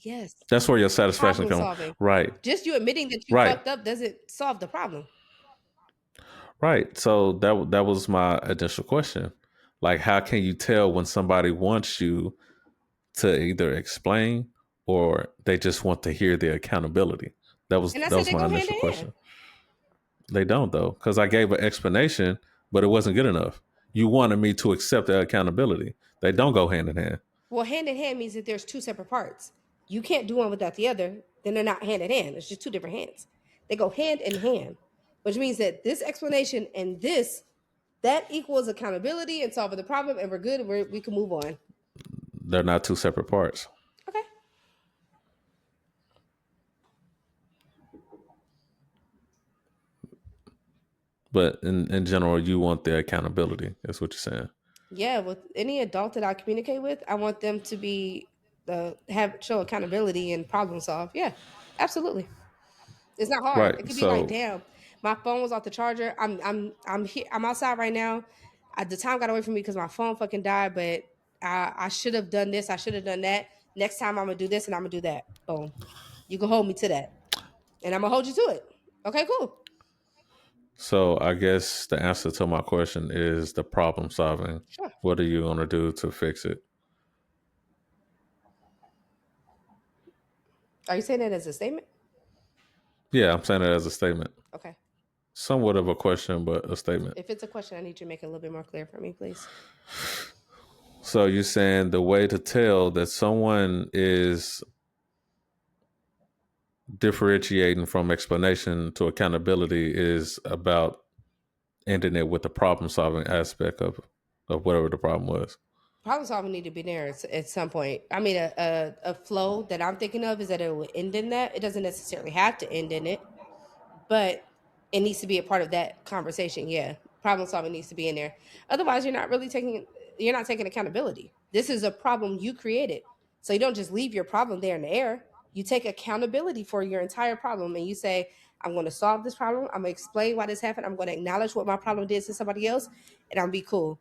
Speaker 3: Yes.
Speaker 2: That's where your satisfaction comes. Right.
Speaker 3: Just you admitting that you fucked up doesn't solve the problem.
Speaker 2: Right. So that was my initial question. Like, how can you tell when somebody wants you to either explain or they just want to hear the accountability? That was my initial question. They don't, though, because I gave an explanation, but it wasn't good enough. You wanted me to accept the accountability. They don't go hand in hand.
Speaker 3: Well, hand in hand means that there's two separate parts. You can't do one without the other. Then they're not hand in hand. It's just two different hands. They go hand in hand, which means that this explanation and that equals accountability and solving the problem, and we're good. We can move on.
Speaker 2: They're not two separate parts.
Speaker 3: Okay.
Speaker 2: But in general, you want the accountability. That's what you're saying.
Speaker 3: Yeah, with any adult that I communicate with, I want them to be show accountability and problem solve. Yeah, absolutely. It's not hard. Right. It could be like, damn, my phone was off the charger. I'm here. I'm outside right now. The time got away from me because my phone fucking died. But I should have done this. I should have done that. Next time I'm gonna do this and I'm gonna do that. Boom. You can hold me to that, and I'm gonna hold you to it. Okay, cool.
Speaker 2: So I guess the answer to my question is the problem solving.
Speaker 3: Sure.
Speaker 2: What are you gonna do to fix it?
Speaker 3: Are you saying that as a statement?
Speaker 2: Yeah, I'm saying it as a statement.
Speaker 3: Okay.
Speaker 2: Somewhat of a question, but a statement.
Speaker 3: If it's a question, I need you to make it a little bit more clear for me, please.
Speaker 2: So you're saying the way to tell that someone is differentiating from explanation to accountability is about ending it with the problem solving aspect of whatever the problem was.
Speaker 3: Problem solving need to be there at some point. I mean, a flow that I'm thinking of is that it will end in that. It doesn't necessarily have to end in it, but it needs to be a part of that conversation. Yeah, problem solving needs to be in there. Otherwise, you're not taking accountability. This is a problem you created, so you don't just leave your problem there in the air. You take accountability for your entire problem, and you say, I'm going to solve this problem. I'm going to explain why this happened. I'm going to acknowledge what my problem did to somebody else, and I'm going to be cool.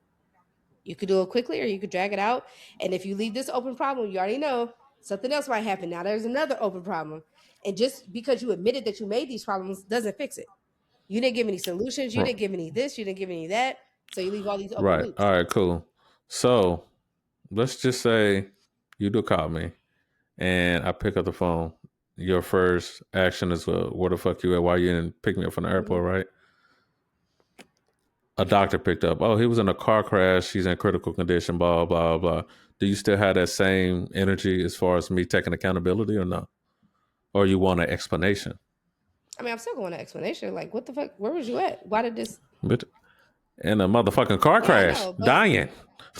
Speaker 3: You could do it quickly or you could drag it out. And if you leave this open problem, you already know something else might happen. Now there's another open problem. And just because you admitted that you made these problems doesn't fix it. You didn't give any solutions. You didn't give any this. You didn't give any that. So you leave all these open loops.
Speaker 2: All right, cool. So let's just say you do call me and I pick up the phone. your first action is where the fuck you at? Why you didn't pick me up from the airport, right? A doctor picked up. Oh, he was in a car crash. He's in critical condition. Blah blah blah. Do you still have that same energy as far as me taking accountability or not? Or you want an explanation?
Speaker 3: I mean, I'm still going to explanation. Like, what the fuck? Where was you at? Why did this?
Speaker 2: But in a motherfucking car crash,
Speaker 3: know,
Speaker 2: dying.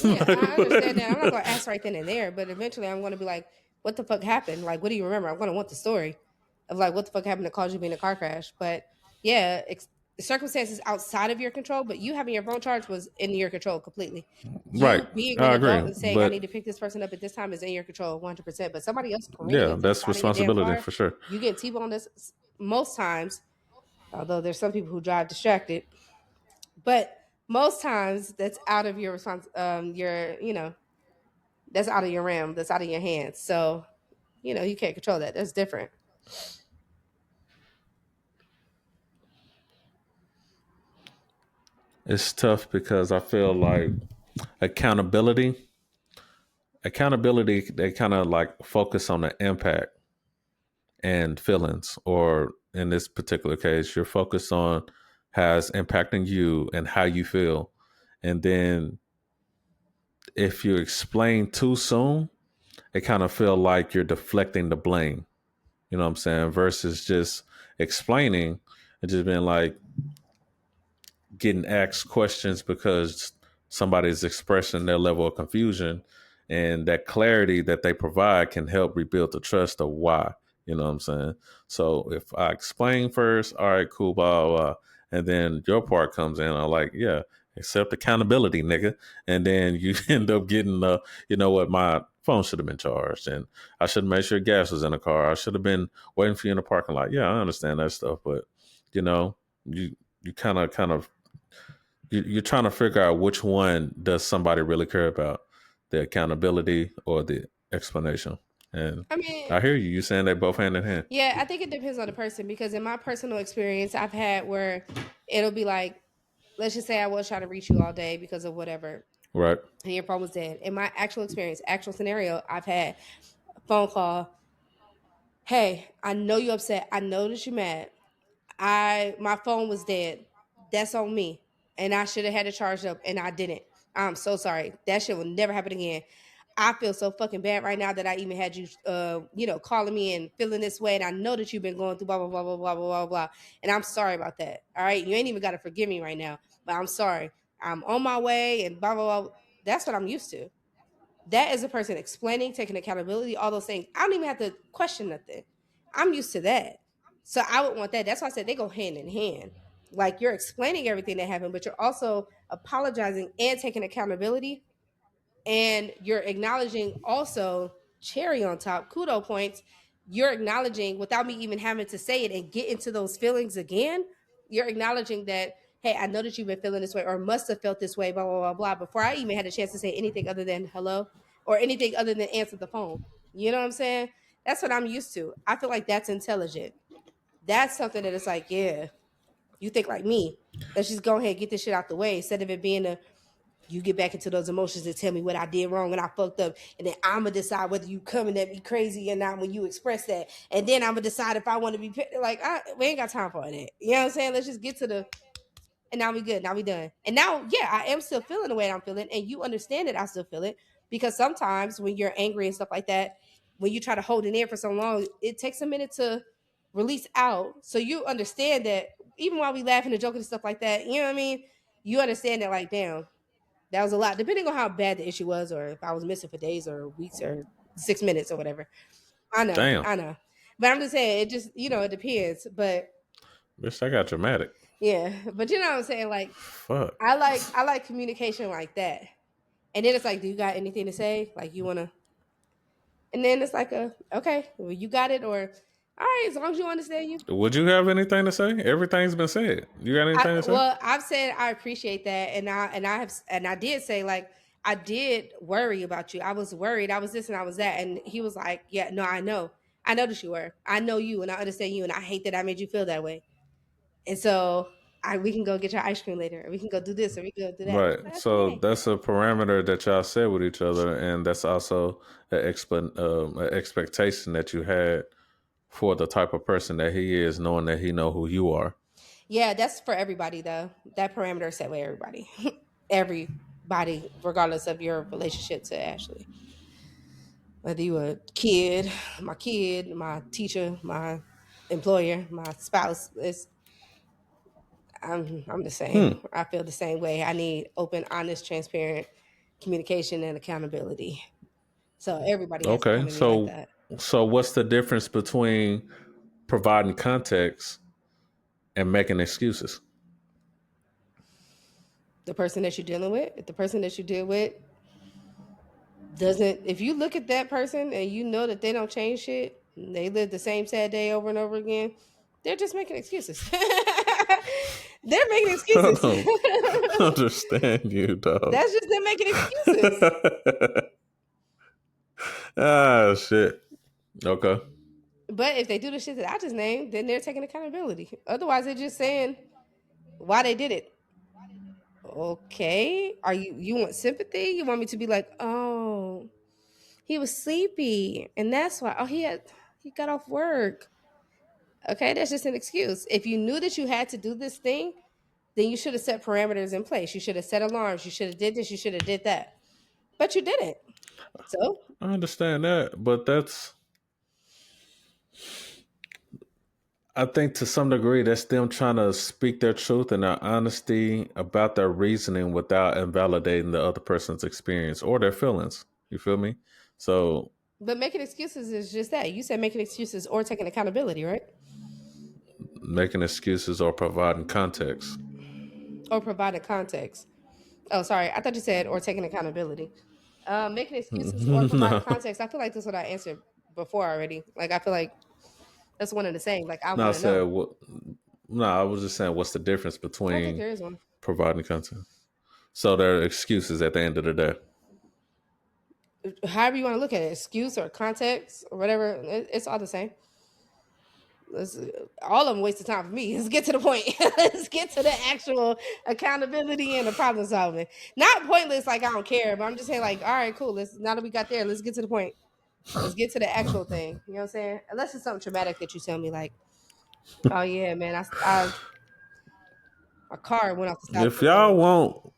Speaker 3: Yeah, I understand that. I'm not going to ask right then and there, but eventually I'm going to be like, what the fuck happened? Like, what do you remember? I'm going to want the story of like, what the fuck happened that caused you to be in a car crash? But yeah, circumstances outside of your control, but you having your phone charged was in your control completely.
Speaker 2: Right.
Speaker 3: Being
Speaker 2: I
Speaker 3: an
Speaker 2: agree.
Speaker 3: adult and saying, I need to pick this person up at this time is in your control 100%. But somebody else
Speaker 2: Yeah, that's responsibility for sure.
Speaker 3: You get T-boned this most times, although there's some people who drive distracted, but most times that's out of your that's out of your realm, that's out of your hands. So, you can't control that. That's different.
Speaker 2: It's tough because I feel like accountability, they kind of like focus on the impact and feelings, or in this particular case, you're focused on how it's impacting you and how you feel. And then if you explain too soon, it kind of feel like you're deflecting the blame. You know what I'm saying? Versus just explaining and just being like getting asked questions because somebody's expressing their level of confusion, and that clarity that they provide can help rebuild the trust of why. You know what I'm saying? So if I explain first, all right, cool, blah, blah, blah, and then your part comes in, I'm like, yeah, accept accountability, nigga. And then you end up getting, you know what, my phone should have been charged, and I should have made sure gas was in the car. I should have been waiting for you in the parking lot. Yeah, I understand that stuff, but you know, you kind of you're trying to figure out which one does somebody really care about, the accountability or the explanation. And
Speaker 3: I mean,
Speaker 2: I hear you. You're saying they both hand in hand.
Speaker 3: yeah, I think it depends on the person, because in my personal experience, I've had where it'll be like, let's just say I was trying to reach you all day because of whatever,
Speaker 2: Right.
Speaker 3: and your phone was dead. In my actual experience, actual scenario, I've had a phone call. Hey, I know you upset. I know that you're mad. My phone was dead. That's on me. And I should have had it charged up, and I didn't. I'm so sorry. That shit will never happen again. I feel so fucking bad right now that I even had you calling me and feeling this way, and I know that you've been going through blah blah blah blah blah blah blah blah. And I'm sorry about that. All right. You ain't even gotta forgive me right now, but I'm sorry. I'm on my way and blah blah blah. That's what I'm used to. That is a person explaining, taking accountability, all those things. I don't even have to question nothing. I'm used to that. So I would want that. That's why I said they go hand in hand. Like, you're explaining everything that happened, but you're also apologizing and taking accountability. And you're acknowledging also, cherry on top, kudo points. You're acknowledging without me even having to say it and get into those feelings again. You're acknowledging that, hey, I know that you've been feeling this way or must have felt this way, blah, blah, blah, blah, before I even had a chance to say anything other than hello or anything other than answer the phone. You know what I'm saying? That's what I'm used to. I feel like that's intelligent. That's something that it's like, yeah, you think like me. Let's just go ahead and get this shit out the way, instead of it being you get back into those emotions and tell me what I did wrong and I fucked up, and then I'm gonna decide whether you coming at me crazy or not when you express that, and then I'm gonna decide if I want to be like, we ain't got time for that. You know what I'm saying? Let's just get to the, and now we good. Now we done. And now, yeah, I am still feeling the way I'm feeling, and you understand that I still feel it, because sometimes when you're angry and stuff like that, when you try to hold it in for so long, it takes a minute to release out. So you understand that even while we laughing and joking and stuff like that, you know what I mean? You understand that, like, damn, that was a lot, depending on how bad the issue was, or if I was missing for days or weeks or 6 minutes or whatever. I know.
Speaker 2: Damn.
Speaker 3: I know. But I'm just saying, it just, it depends. But
Speaker 2: Bitch, I got dramatic.
Speaker 3: yeah. But you know what I'm saying? Like,
Speaker 2: fuck.
Speaker 3: I like communication like that. And then it's like, do you got anything to say? Like, you wanna, and then it's like, okay, well, you got it, or all right, as long as you understand you.
Speaker 2: Would you have anything to say? Everything's been said. You got anything to say?
Speaker 3: Well, I've said I appreciate that, and I did say, like, I did worry about you. I was worried. I was this and I was that, and he was like, "Yeah, no, I know that you were. I know you, and I understand you, and I hate that I made you feel that way. And so, we can go get your ice cream later, or we can go do this, or we can go do that."
Speaker 2: Right. So that's a parameter that y'all set with each other, and that's also an expectation that you had for the type of person that he is, knowing that he know who you are.
Speaker 3: Yeah, that's for everybody though. That parameter is set with everybody. Everybody, regardless of your relationship to Ashley. Whether you a kid, my teacher, my employer, my spouse, I'm the same. I feel the same way. I need open, honest, transparent communication and accountability. So everybody has to
Speaker 2: Okay,
Speaker 3: come to me like that.
Speaker 2: so what's the difference between providing context and making excuses?
Speaker 3: The person that you're dealing with, if the person that you deal with doesn't, if you look at that person and you know that they don't change shit, they live the same sad day over and over again, they're just making excuses. They're making
Speaker 2: I
Speaker 3: excuses.
Speaker 2: don't understand you, dog.
Speaker 3: That's just them making excuses.
Speaker 2: Ah, shit. Okay.
Speaker 3: But if they do the shit that I just named, then they're taking accountability. Otherwise, they're just saying why they did it. Okay, are you want sympathy? You want me to be like, oh, he was sleepy, and that's why. Oh, he got off work. Okay, that's just an excuse. If you knew that you had to do this thing, then you should have set parameters in place. You should have set alarms. You should have did this. You should have did that. But you didn't. So
Speaker 2: I understand that, but I think to some degree that's them trying to speak their truth and their honesty about their reasoning without invalidating the other person's experience or their feelings. You feel me? So,
Speaker 3: but making excuses is just that. You said making excuses or taking accountability, right?
Speaker 2: making excuses or providing context.
Speaker 3: Or providing context. Oh, sorry. I thought you said or taking accountability. Making excuses or providing context. I feel like that's what I answered before already. Like I feel like that's one and the same. Like I
Speaker 2: No, I
Speaker 3: want to
Speaker 2: said
Speaker 3: know.
Speaker 2: what? No, I was just saying what's the difference
Speaker 3: I think
Speaker 2: between
Speaker 3: there is one.
Speaker 2: providing content. So there are excuses at the end of the day.
Speaker 3: However you want to look at it, excuse or context or whatever, it's all the same. All of them waste of time for me. Let's get to the point. Let's get to the actual accountability and the problem solving. Not pointless, like I don't care, but I'm just saying, like, all right, cool. Now that we got there, let's get to the point. Let's get to the actual thing. You know what I'm saying? Unless it's something traumatic that you tell me, like, oh yeah, man, my car went off the side of
Speaker 2: If
Speaker 3: the
Speaker 2: y'all
Speaker 3: road.
Speaker 2: want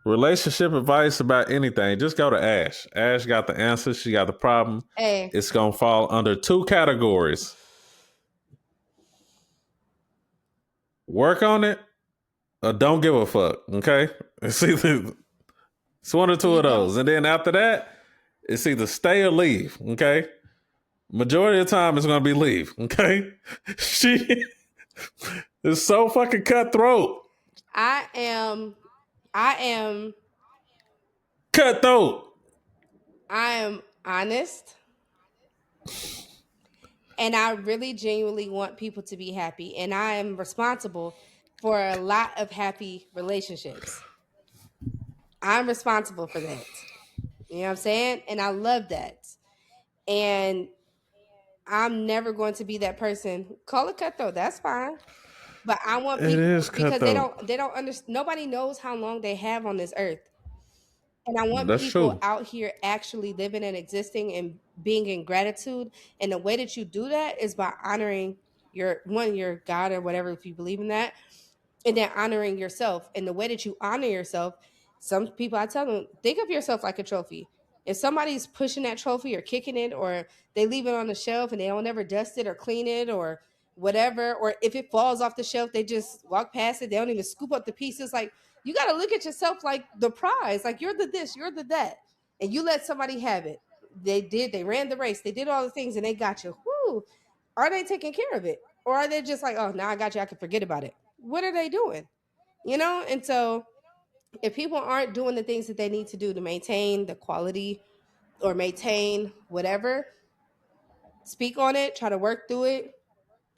Speaker 2: relationship advice about anything, just go to Ash. Ash got the answer. She got the problem.
Speaker 3: Hey,
Speaker 2: It's gonna fall under two categories: work on it or don't give a fuck. Okay, it's one or two of those, and then after that, it's either stay or leave. Okay, majority of the time it's gonna be leave. Okay, she is so fucking cutthroat.
Speaker 3: I am
Speaker 2: Cutthroat.
Speaker 3: I am honest. And I really genuinely want people to be happy. And I am responsible for a lot of happy relationships. I'm responsible for that. You know what I'm saying? And I love that. And I'm never going to be that person. Call it cutthroat, that's fine. But I want people,
Speaker 2: It is
Speaker 3: because
Speaker 2: cutthroat.
Speaker 3: they don't understand. Nobody knows how long they have on this earth. And I want
Speaker 2: That's
Speaker 3: people
Speaker 2: true.
Speaker 3: out here actually living and existing and being in gratitude. And the way that you do that is by honoring your God or whatever, if you believe in that, and then honoring yourself. And the way that you honor yourself, some people, I tell them, think of yourself like a trophy. If somebody's pushing that trophy or kicking it, or they leave it on the shelf and they don't ever dust it or clean it or whatever, or if it falls off the shelf, they just walk past it. They don't even scoop up the pieces. Like, you got to look at yourself like the prize. Like, you're the this, you're the that. And you let somebody have it. They ran the race. They did all the things and they got you. Whoo. Are they taking care of it? Or are they just like, oh, now I got you, I can forget about it? What are they doing? You know? And so if people aren't doing the things that they need to do to maintain the quality or maintain whatever, speak on it, try to work through it,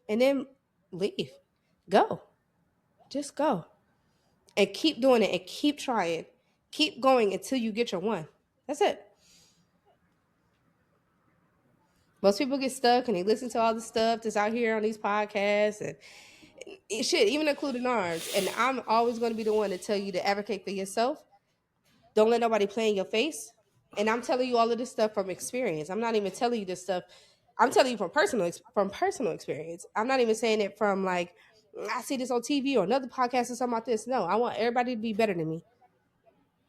Speaker 3: and then leave. Go. Just go. And keep doing it and keep trying. Keep going until you get your one. That's it. Most people get stuck and they listen to all the stuff that's out here on these podcasts and shit, even including ours. And I'm always going to be the one to tell you to advocate for yourself. Don't let nobody play in your face. And I'm telling you all of this stuff from experience. I'm not even telling you this stuff I'm telling you from personal experience. I'm not even saying it from like I see this on TV or another podcast or something about this. No, I want everybody to be better than me.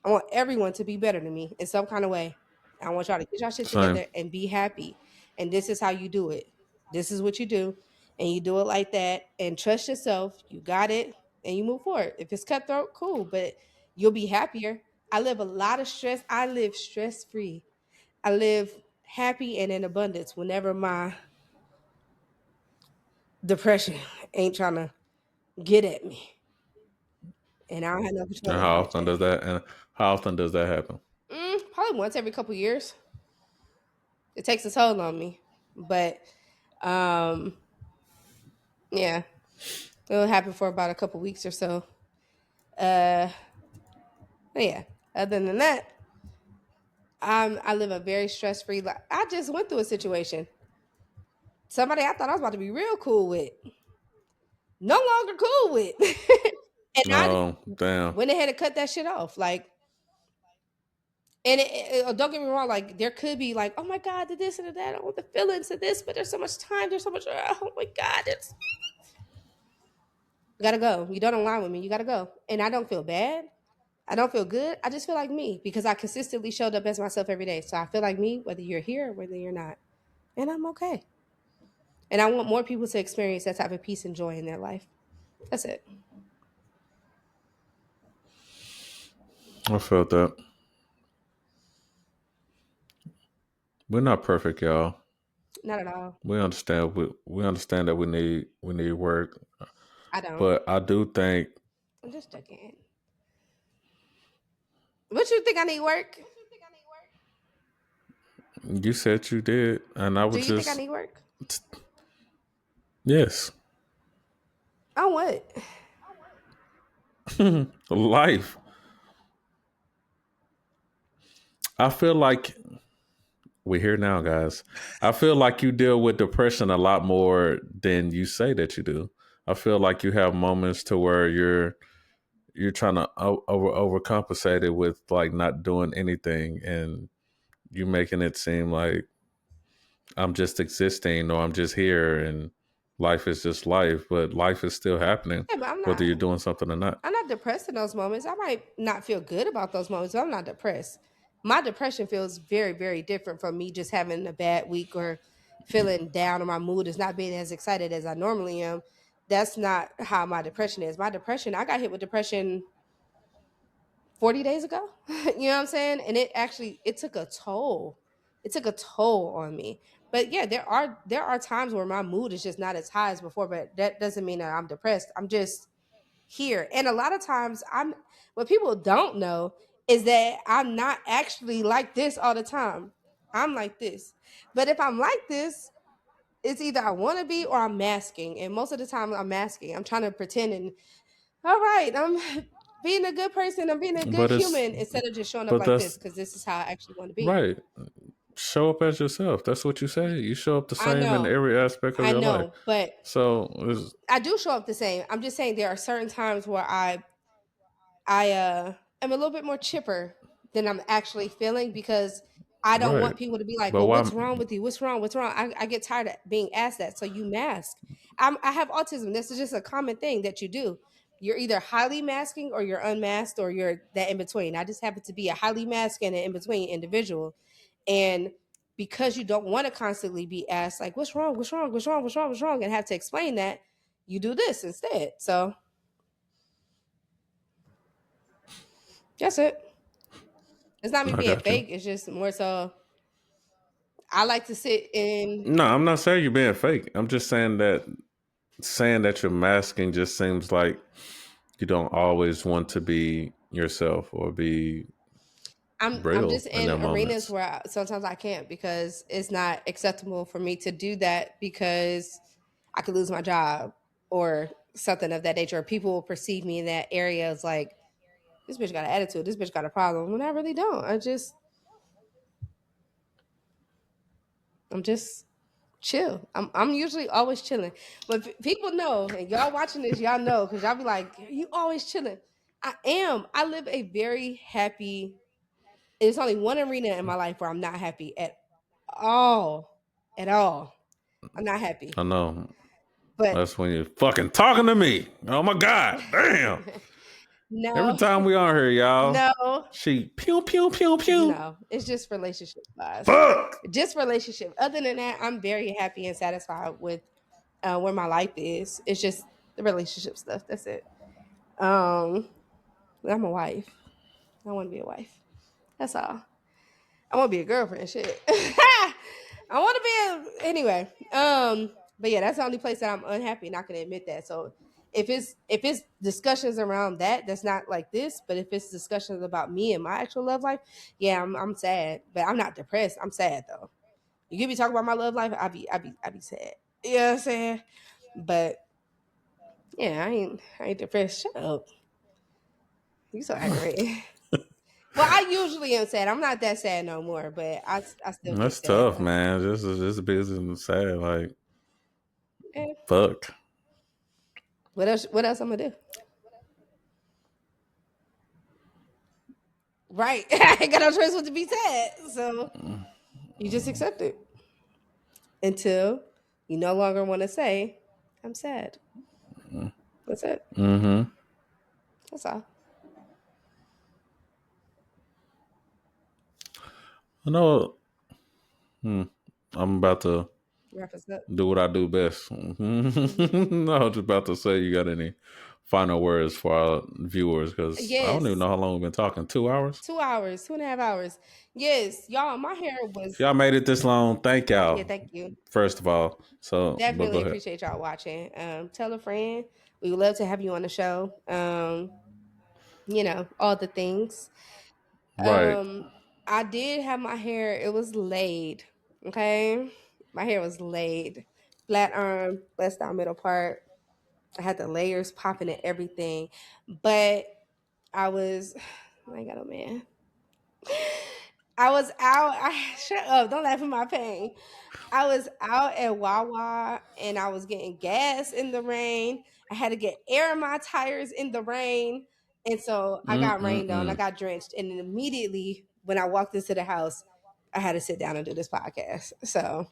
Speaker 3: I want everyone to be better than me in some kind of way. I want y'all to get y'all shit
Speaker 2: Same.
Speaker 3: together and be happy. And this is how you do it. This is what you do. And you do it like that and trust yourself. You got it. And you move forward. If it's cutthroat, cool. But you'll be happier. I live a lot of stress. I live stress free. I live happy and in abundance whenever my depression ain't trying to get at me. And I don't have no control
Speaker 2: And
Speaker 3: over
Speaker 2: how
Speaker 3: how it
Speaker 2: often does
Speaker 3: changes.
Speaker 2: that? And how often does that happen?
Speaker 3: Probably once every couple years. It takes a toll on me. But um yeah, it'll happen for about a couple weeks or so. Uh but yeah. Other than that, I live a very stress free life. I just went through a situation. Somebody I thought I was about to be real cool with. No longer cool with. And I
Speaker 2: Oh, damn.
Speaker 3: went ahead and cut that shit off. Like, and don't get me wrong, like there could be like, oh my God, the this and the that, oh the feelings of this, but there's so much time, there's so much, oh my God, it's you gotta go. You don't align with me, you gotta go. And I don't feel bad. I don't feel good. I just feel like me because I consistently showed up as myself every day. So I feel like me, whether you're here or whether you're not. And I'm okay. And I want more people to experience that type of peace and joy in their life. That's it.
Speaker 2: I felt that. We're not perfect, y'all.
Speaker 3: Not at all.
Speaker 2: We understand. We understand that we need work,
Speaker 3: I don't.
Speaker 2: but I do think
Speaker 3: I'm just joking. What you think I need work?
Speaker 2: you said you did, and I
Speaker 3: Do
Speaker 2: was
Speaker 3: you think I
Speaker 2: just
Speaker 3: need work?
Speaker 2: yes.
Speaker 3: On what?
Speaker 2: Life. I feel like we're here now, guys. I feel like you deal with depression a lot more than you say that you do. I feel like you have moments to where you're trying to overcompensate it with like not doing anything, and you making it seem like I'm just existing or I'm just here and life is just life, but life is still happening
Speaker 3: Yeah, but I'm
Speaker 2: whether
Speaker 3: not.
Speaker 2: you're doing something or not.
Speaker 3: I'm not depressed in those moments. I might not feel good about those moments, but I'm not depressed. My depression feels very, very different from me just having a bad week or feeling down or my mood is not being as excited as I normally am. That's not how my depression is. My depression, I got hit with depression 40 days ago. You know what I'm saying? And it took a toll. It took a toll on me. But yeah, there are times where my mood is just not as high as before, but that doesn't mean that I'm depressed. I'm just here. And a lot of times what people don't know is that I'm not actually like this all the time. I'm like this. But if I'm like this, it's either I want to be or I'm masking. And most of the time I'm masking. I'm trying to pretend and all right, I'm being a good person, I'm being a good
Speaker 2: But it's
Speaker 3: human instead of just showing up
Speaker 2: but
Speaker 3: like this
Speaker 2: that's
Speaker 3: because this is how I actually want to be.
Speaker 2: right. Show up as yourself. That's what you say. You show up the
Speaker 3: I
Speaker 2: same in
Speaker 3: know.
Speaker 2: every aspect of
Speaker 3: I
Speaker 2: your life.
Speaker 3: know, but
Speaker 2: So
Speaker 3: I do show up the same. I'm just saying there are certain times where I am a little bit more chipper than I'm actually feeling because I don't
Speaker 2: right.
Speaker 3: want people to be like,
Speaker 2: But
Speaker 3: "Well,
Speaker 2: why?
Speaker 3: what's wrong with you? What's wrong? What's wrong?" I get tired of being asked that, so you mask. I have autism. This is just a common thing that you do. You're either highly masking or you're unmasked or you're that in between. I just happen to be a highly masked and an in between individual, and because you don't want to constantly be asked like, "What's wrong? What's wrong? What's wrong? What's wrong? What's wrong?" and have to explain that, you do this instead. So that's it. It's not me
Speaker 2: I
Speaker 3: being
Speaker 2: got you.
Speaker 3: fake. It's just more so I like to sit in.
Speaker 2: No, I'm not saying you're being fake. I'm just saying that you're masking just seems like you don't always want to be yourself or be
Speaker 3: I'm
Speaker 2: real
Speaker 3: just
Speaker 2: in
Speaker 3: in
Speaker 2: their
Speaker 3: arenas
Speaker 2: moments.
Speaker 3: where sometimes I can't because it's not acceptable for me to do that because I could lose my job or something of that nature. Or people will perceive me in that area as like this bitch got an attitude. This bitch got a problem. When I really don't. I'm just chill. I'm usually always chilling. But people know, and y'all watching this, y'all know, because y'all be like, you always chilling. I am. I live a very happy. There's only one arena in my life where I'm not happy at all. at all. I'm not happy.
Speaker 2: I know.
Speaker 3: But
Speaker 2: That's when you're fucking talking to me. Oh my God. Damn. Every
Speaker 3: no,
Speaker 2: time we on here, y'all,
Speaker 3: no,
Speaker 2: she pew, pew, pew, pew.
Speaker 3: no. It's just relationship wise.
Speaker 2: Fuck.
Speaker 3: Just relationship. Other than that, I'm very happy and satisfied with where my life is. It's just the relationship stuff. That's it. I'm a wife. I want to be a wife. That's all. I want to be a girlfriend. Shit. I want to be anyway. But yeah, that's the only place that I'm unhappy, and I can admit that. So if it's discussions around that, that's not like this. But if it's discussions about me and my actual love life, yeah, I'm sad. But I'm not depressed. I'm sad though. You give me talking about my love life, I be sad. You know what I'm saying? But yeah, I ain't depressed. Shut up. You so aggravated. Well, I usually am sad. I'm not that sad no more, but I still
Speaker 2: That's
Speaker 3: get sad
Speaker 2: tough,
Speaker 3: though.
Speaker 2: man. This business is sad. Like,
Speaker 3: Eh,
Speaker 2: fuck.
Speaker 3: What else? What else I'm gonna do? Right. I ain't got no choice but to be sad. So you just accept it until you no longer want to say, I'm sad. That's it.
Speaker 2: Mm-hmm.
Speaker 3: That's all.
Speaker 2: I know. I'm about to
Speaker 3: Wrap us up.
Speaker 2: do what I do best. No, I was about to say, you got any final words for our viewers? Because I don't even
Speaker 3: Yes.
Speaker 2: know how long we've been talking. 2 hours?
Speaker 3: 2 hours, 2.5 hours. Yes, y'all, my hair
Speaker 2: If
Speaker 3: was,
Speaker 2: y'all made it this long, thank
Speaker 3: yeah,
Speaker 2: y'all.
Speaker 3: thank you.
Speaker 2: First of all, so but go
Speaker 3: Definitely
Speaker 2: ahead.
Speaker 3: appreciate y'all watching. Tell a friend. We would love to have you on the show. All the things.
Speaker 2: Right.
Speaker 3: I did have my hair, it was laid. Okay. My hair was laid. Flat arm, bust down middle part. I had the layers popping and everything. But I was I ain't got no man. I was out. Shut up. Don't laugh at my pain. I was out at Wawa and I was getting gas in the rain. I had to get air in my tires in the rain. And so I got rained on. I
Speaker 2: Mm-mm-mm.
Speaker 3: got drenched. And then immediately when I walked into the house, I had to sit down and do this podcast. So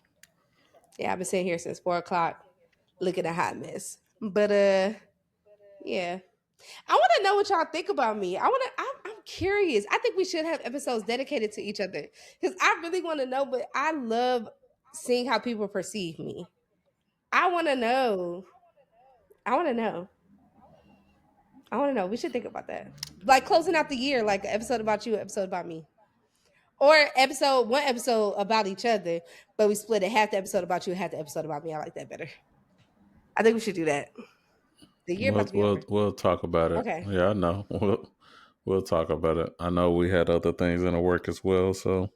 Speaker 3: yeah, I've been sitting here since 4 o'clock looking a hot mess. But yeah. I want to know what y'all think about me. I'm curious. I think we should have episodes dedicated to each other because I really want to know. But I love seeing how people perceive me. I want to know. I want to know. I want to know. We should think about that. Like closing out the year, like an episode about you, episode about me, or one episode about each other, but we split it half the episode about you, half the episode about me. I like that better. I think we should do that. The year about to be over.
Speaker 2: We'll talk about it.
Speaker 3: Okay.
Speaker 2: Yeah, I know. We'll talk about it. I know we had other things in the work as well, so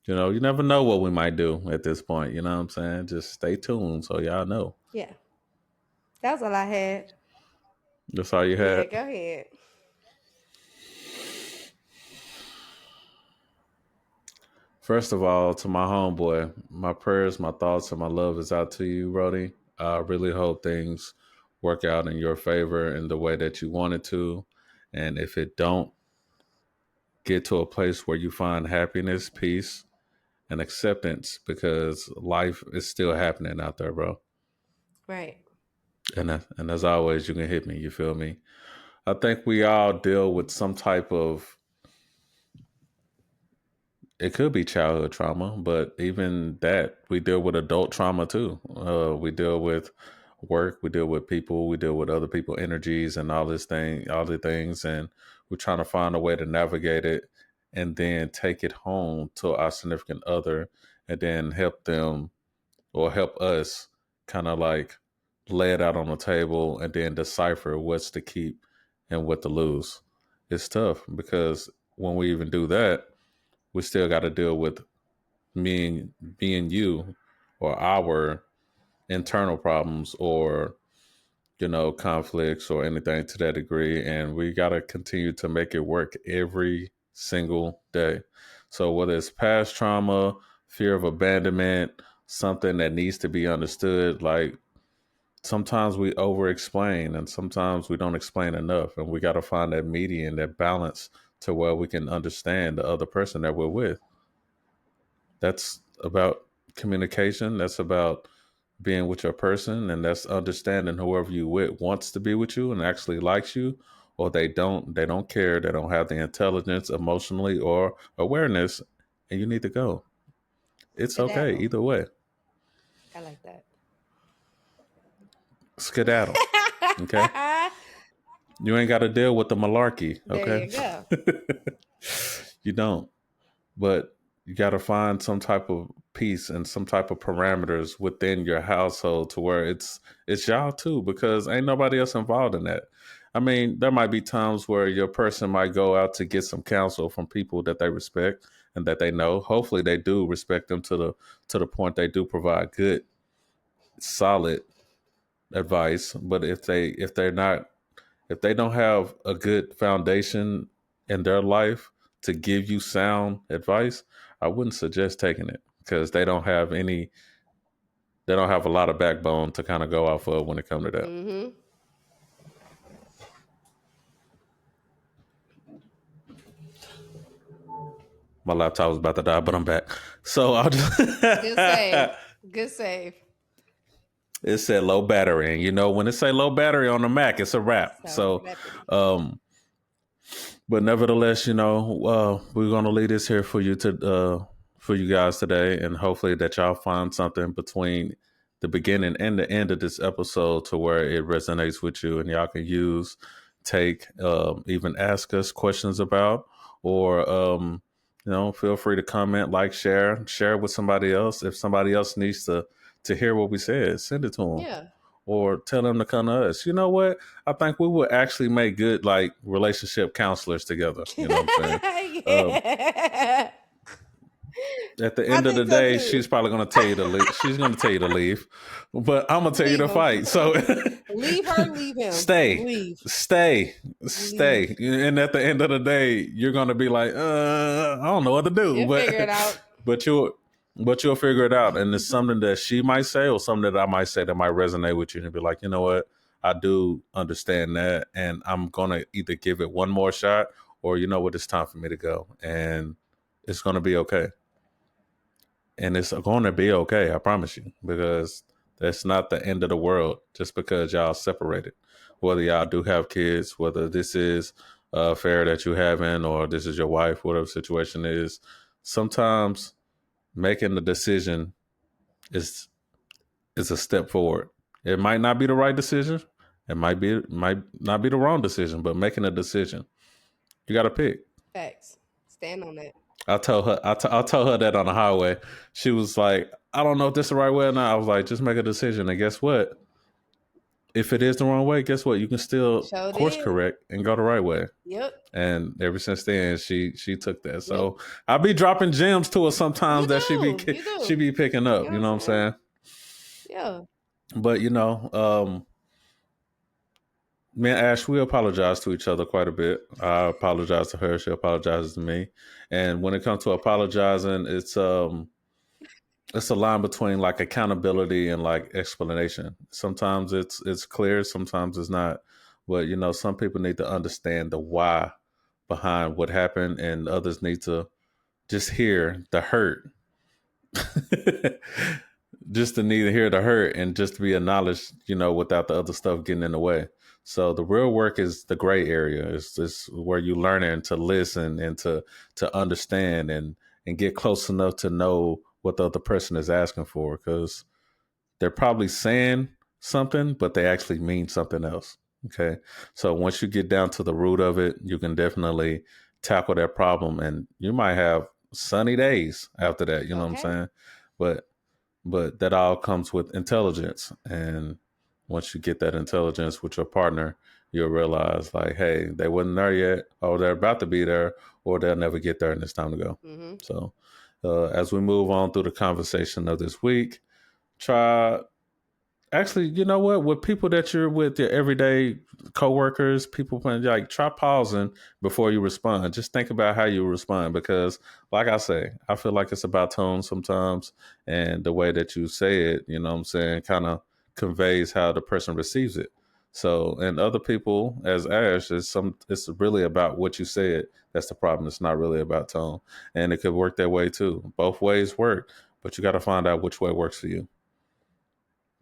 Speaker 2: you never know what we might do at this point. You know what I'm saying? Just stay tuned so y'all know.
Speaker 3: Yeah. That was all I had.
Speaker 2: That's all you
Speaker 3: Yeah,
Speaker 2: had.
Speaker 3: go ahead.
Speaker 2: First of all, to my homeboy, my prayers, my thoughts, and my love is out to you, Brody. I really hope things work out in your favor in the way that you want it to. And if it don't, get to a place where you find happiness, peace, and acceptance because life is still happening out there, bro.
Speaker 3: Right.
Speaker 2: And as always, you can hit me. You feel me? I think we all deal with some type of. It could be childhood trauma, but even that, we deal with adult trauma too. We deal with work, we deal with people, we deal with other people' energies and all the things, and we're trying to find a way to navigate it and then take it home to our significant other and then help them or help us kind of like lay it out on the table and then decipher what's to keep and what to lose. It's tough because when we even do that, we still got to deal with me and you or our internal problems or conflicts or anything to that degree, and we got to continue to make it work every single day. So whether it's past trauma, fear of abandonment, something that needs to be understood, like sometimes we over explain and sometimes we don't explain enough, and we got to find that median, that balance to where we can understand the other person that we're with. That's about communication. That's about being with your person, and that's understanding whoever you with wants to be with you and actually likes you, or they don't. They don't care. They don't have the intelligence, emotionally, or awareness, and you need to go. It's okay
Speaker 3: Skedaddle.
Speaker 2: either way.
Speaker 3: I like that.
Speaker 2: Skedaddle. Okay. You ain't got to deal with the malarkey. Okay.
Speaker 3: There you go.
Speaker 2: You don't. But you got to find some type of peace and some type of parameters within your household to where it's y'all too, because ain't nobody else involved in that. I mean, there might be times where your person might go out to get some counsel from people that they respect and that they know. Hopefully they do respect them to the point they do provide good, solid advice. But if they don't have a good foundation in their life to give you sound advice, I wouldn't suggest taking it, because they don't have a lot of backbone to kind of go off of when it comes to that.
Speaker 3: Mm-hmm.
Speaker 2: My laptop was about to die, but I'm back. So I'll just
Speaker 3: Good save. Good save.
Speaker 2: It said low battery, and when it say low battery on the Mac, it's a wrap. So but nevertheless, we're gonna leave this here for you for you guys today, and hopefully that y'all find something between the beginning and the end of this episode to where it resonates with you, and y'all can take, even ask us questions about, or feel free to comment, like, share with somebody else. If somebody else needs to hear what we said, send it to them.
Speaker 3: Yeah.
Speaker 2: Or tell them to come to us. You know what? I think we would actually make good relationship counselors together. You know what I'm saying?
Speaker 3: Yeah.
Speaker 2: At the end of the day, she's probably going to tell you to leave. She's going to tell you to leave, but I'm going to tell you to fight. So
Speaker 3: leave her, leave him.
Speaker 2: Stay. And at the end of the day, you're going to be like, I don't know what to do.
Speaker 3: You'll figure it out.
Speaker 2: But you'll figure it out. And it's something that she might say or something that I might say that might resonate with you and be like, you know what? I do understand that. And I'm going to either give it one more shot, or you know what? It's time for me to go. And it's going to be okay. And it's going to be okay, I promise you, because that's not the end of the world just because y'all separated. Whether y'all do have kids, whether this is a affair that you having, or this is your wife, whatever the situation is, sometimes making the decision is a step forward. It might not be the right decision. It might not be the wrong decision, but making a decision, you got to pick.
Speaker 3: Facts. Stand on it.
Speaker 2: I told her that on the highway. She was like, I don't know if this is the right way or not. I was like, just make a decision. And guess what? If it is the wrong way, guess what? You can still course correct and go the right way.
Speaker 3: Yep.
Speaker 2: And ever since then, she took that. So I'll be dropping gems to her sometimes that she be picking up. You know what I'm saying?
Speaker 3: Yeah.
Speaker 2: But me and Ash, we apologize to each other quite a bit. I apologize to her. She apologizes to me. And when it comes to apologizing, it's a line between accountability and explanation. Sometimes it's clear, sometimes it's not. But some people need to understand the why behind what happened, and others need to just hear the hurt. Just to need to hear the hurt and just to be acknowledged, without the other stuff getting in the way. So the real work is the gray area. It's where you learning to listen and to understand and get close enough to know what the other person is asking for, because they're probably saying something, but they actually mean something else. Okay. So once you get down to the root of it, you can definitely tackle that problem, and you might have sunny days after that. You know what I'm saying? But that all comes with intelligence. And once you get that intelligence with your partner, you'll realize hey, they wasn't there yet, or they're about to be there, or they'll never get there and it's time to go. Mm-hmm. So as we move on through the conversation of this week, actually, you know what? With people that you're with, your everyday coworkers, people, try pausing before you respond. Just think about how you respond, because, like I say, I feel like it's about tone sometimes, and the way that you say it, you know what I'm saying, kind of conveys how the person receives it. So, and other people, as Ash, it's really about what you said. That's the problem. It's not really about tone, and it could work that way too. Both ways work. but you got to find out which way works for you.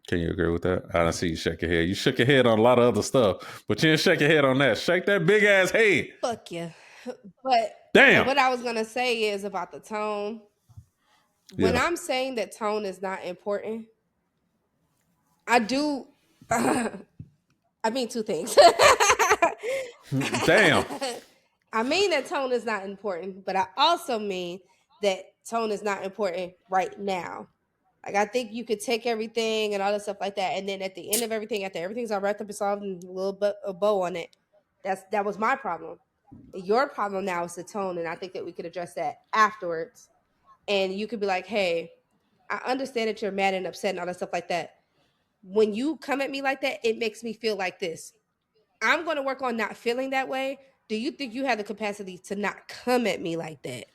Speaker 2: Can you agree with that? I don't see you shake your head. You shook your head on a lot of other stuff, but you didn't shake your head on that. Shake that big ass head.
Speaker 3: Fuck you. But
Speaker 2: damn.
Speaker 3: What I was gonna say is about the tone. When I'm saying that tone is not important, I do. I mean two things.
Speaker 2: Damn.
Speaker 3: I mean that tone is not important, but I also mean that tone is not important right now. Like, I think you could take everything and all that stuff like that, and then at the end of everything, after everything's all wrapped up and solved and a little bit a bow on it, that was my problem. Your problem now is the tone, and I think that we could address that afterwards. And you could be like, hey, I understand that you're mad and upset and all that stuff like that. When you come at me like that, it makes me feel like this. I'm going to work on not feeling that way. Do you think you have the capacity to not come at me like that?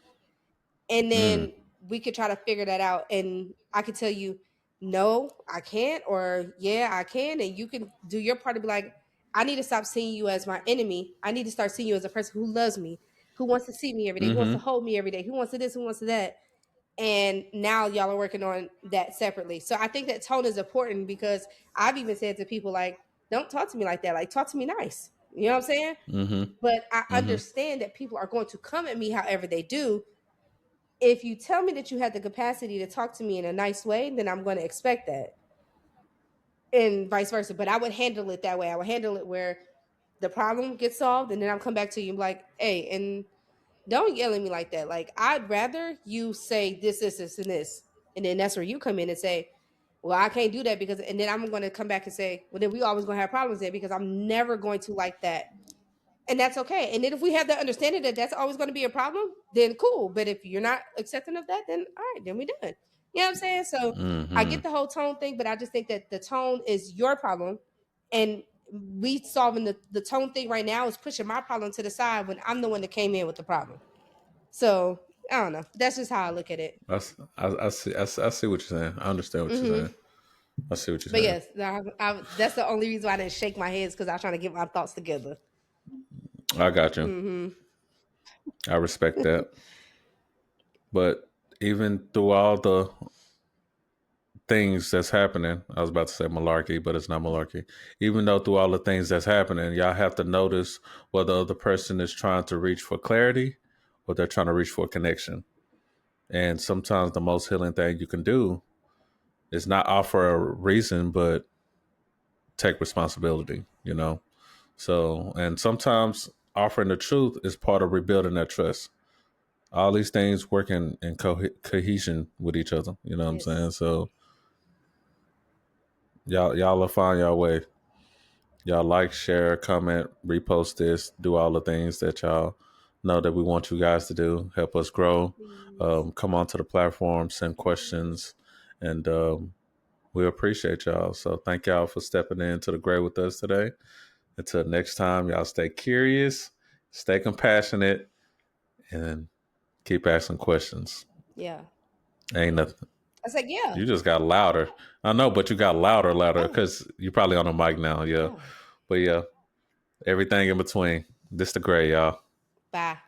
Speaker 3: And then we could try to figure that out. And I could tell you, no, I can't, or yeah, I can. And you can do your part to be like, I need to stop seeing you as my enemy. I need to start seeing you as a person who loves me, who wants to see me every day, who wants to hold me every day, who wants to this, who wants to that. And now y'all are working on that separately. So I think that tone is important, because I've even said to people, like, don't talk to me like that. Like, talk to me nice. You know what I'm saying? But I understand that people are going to come at me however they do. If you tell me that you have the capacity to talk to me in a nice way, then I'm going to expect that. And vice versa. But I would handle it that way. I would handle it where the problem gets solved, and then I'll come back to you and be like, hey, and don't yell at me like that. Like, I'd rather you say this, and this. And then that's where you come in and say, well, I can't do that because, and then I'm going to come back and say, well, then we always going to have problems there, because I'm never going to like that. And that's okay. And then if we have the understanding that that's always going to be a problem, then cool. But if you're not accepting of that, then all right, then we're done. You know what I'm saying? So I get the whole tone thing, but I just think that the tone is your problem. And we solving the tone thing right now is pushing my problem to the side when I'm the one that came in with the problem. So I don't know. That's just how I look at it.
Speaker 2: I see what you're saying. I understand what you're saying. I see what you're saying.
Speaker 3: But yes, that's the only reason why I didn't shake my head, because I was trying to get my thoughts together.
Speaker 2: I got you. I respect that. But even through all the things that's happening, I was about to say malarkey, but it's not malarkey. Even though through all the things that's happening, y'all have to notice whether the other person is trying to reach for clarity or they're trying to reach for a connection. And sometimes the most healing thing you can do is not offer a reason, but take responsibility, you know? So, and sometimes offering the truth is part of rebuilding that trust. All these things work in cohesion with each other. You know what I'm saying? So y'all will find your way. Y'all like, share, comment, repost this, do all the things that y'all know that we want you guys to do. Help us grow. Come onto the platform, send questions, and we appreciate y'all. So thank y'all for stepping into the gray with us today. Until next time, y'all stay curious, stay compassionate, and keep asking questions.
Speaker 3: Yeah.
Speaker 2: Ain't nothing.
Speaker 3: I said, yeah.
Speaker 2: You just got louder. I know, but you got louder because you're probably on a mic now. Yeah. But yeah, everything in between. This the gray, y'all.
Speaker 3: Bye.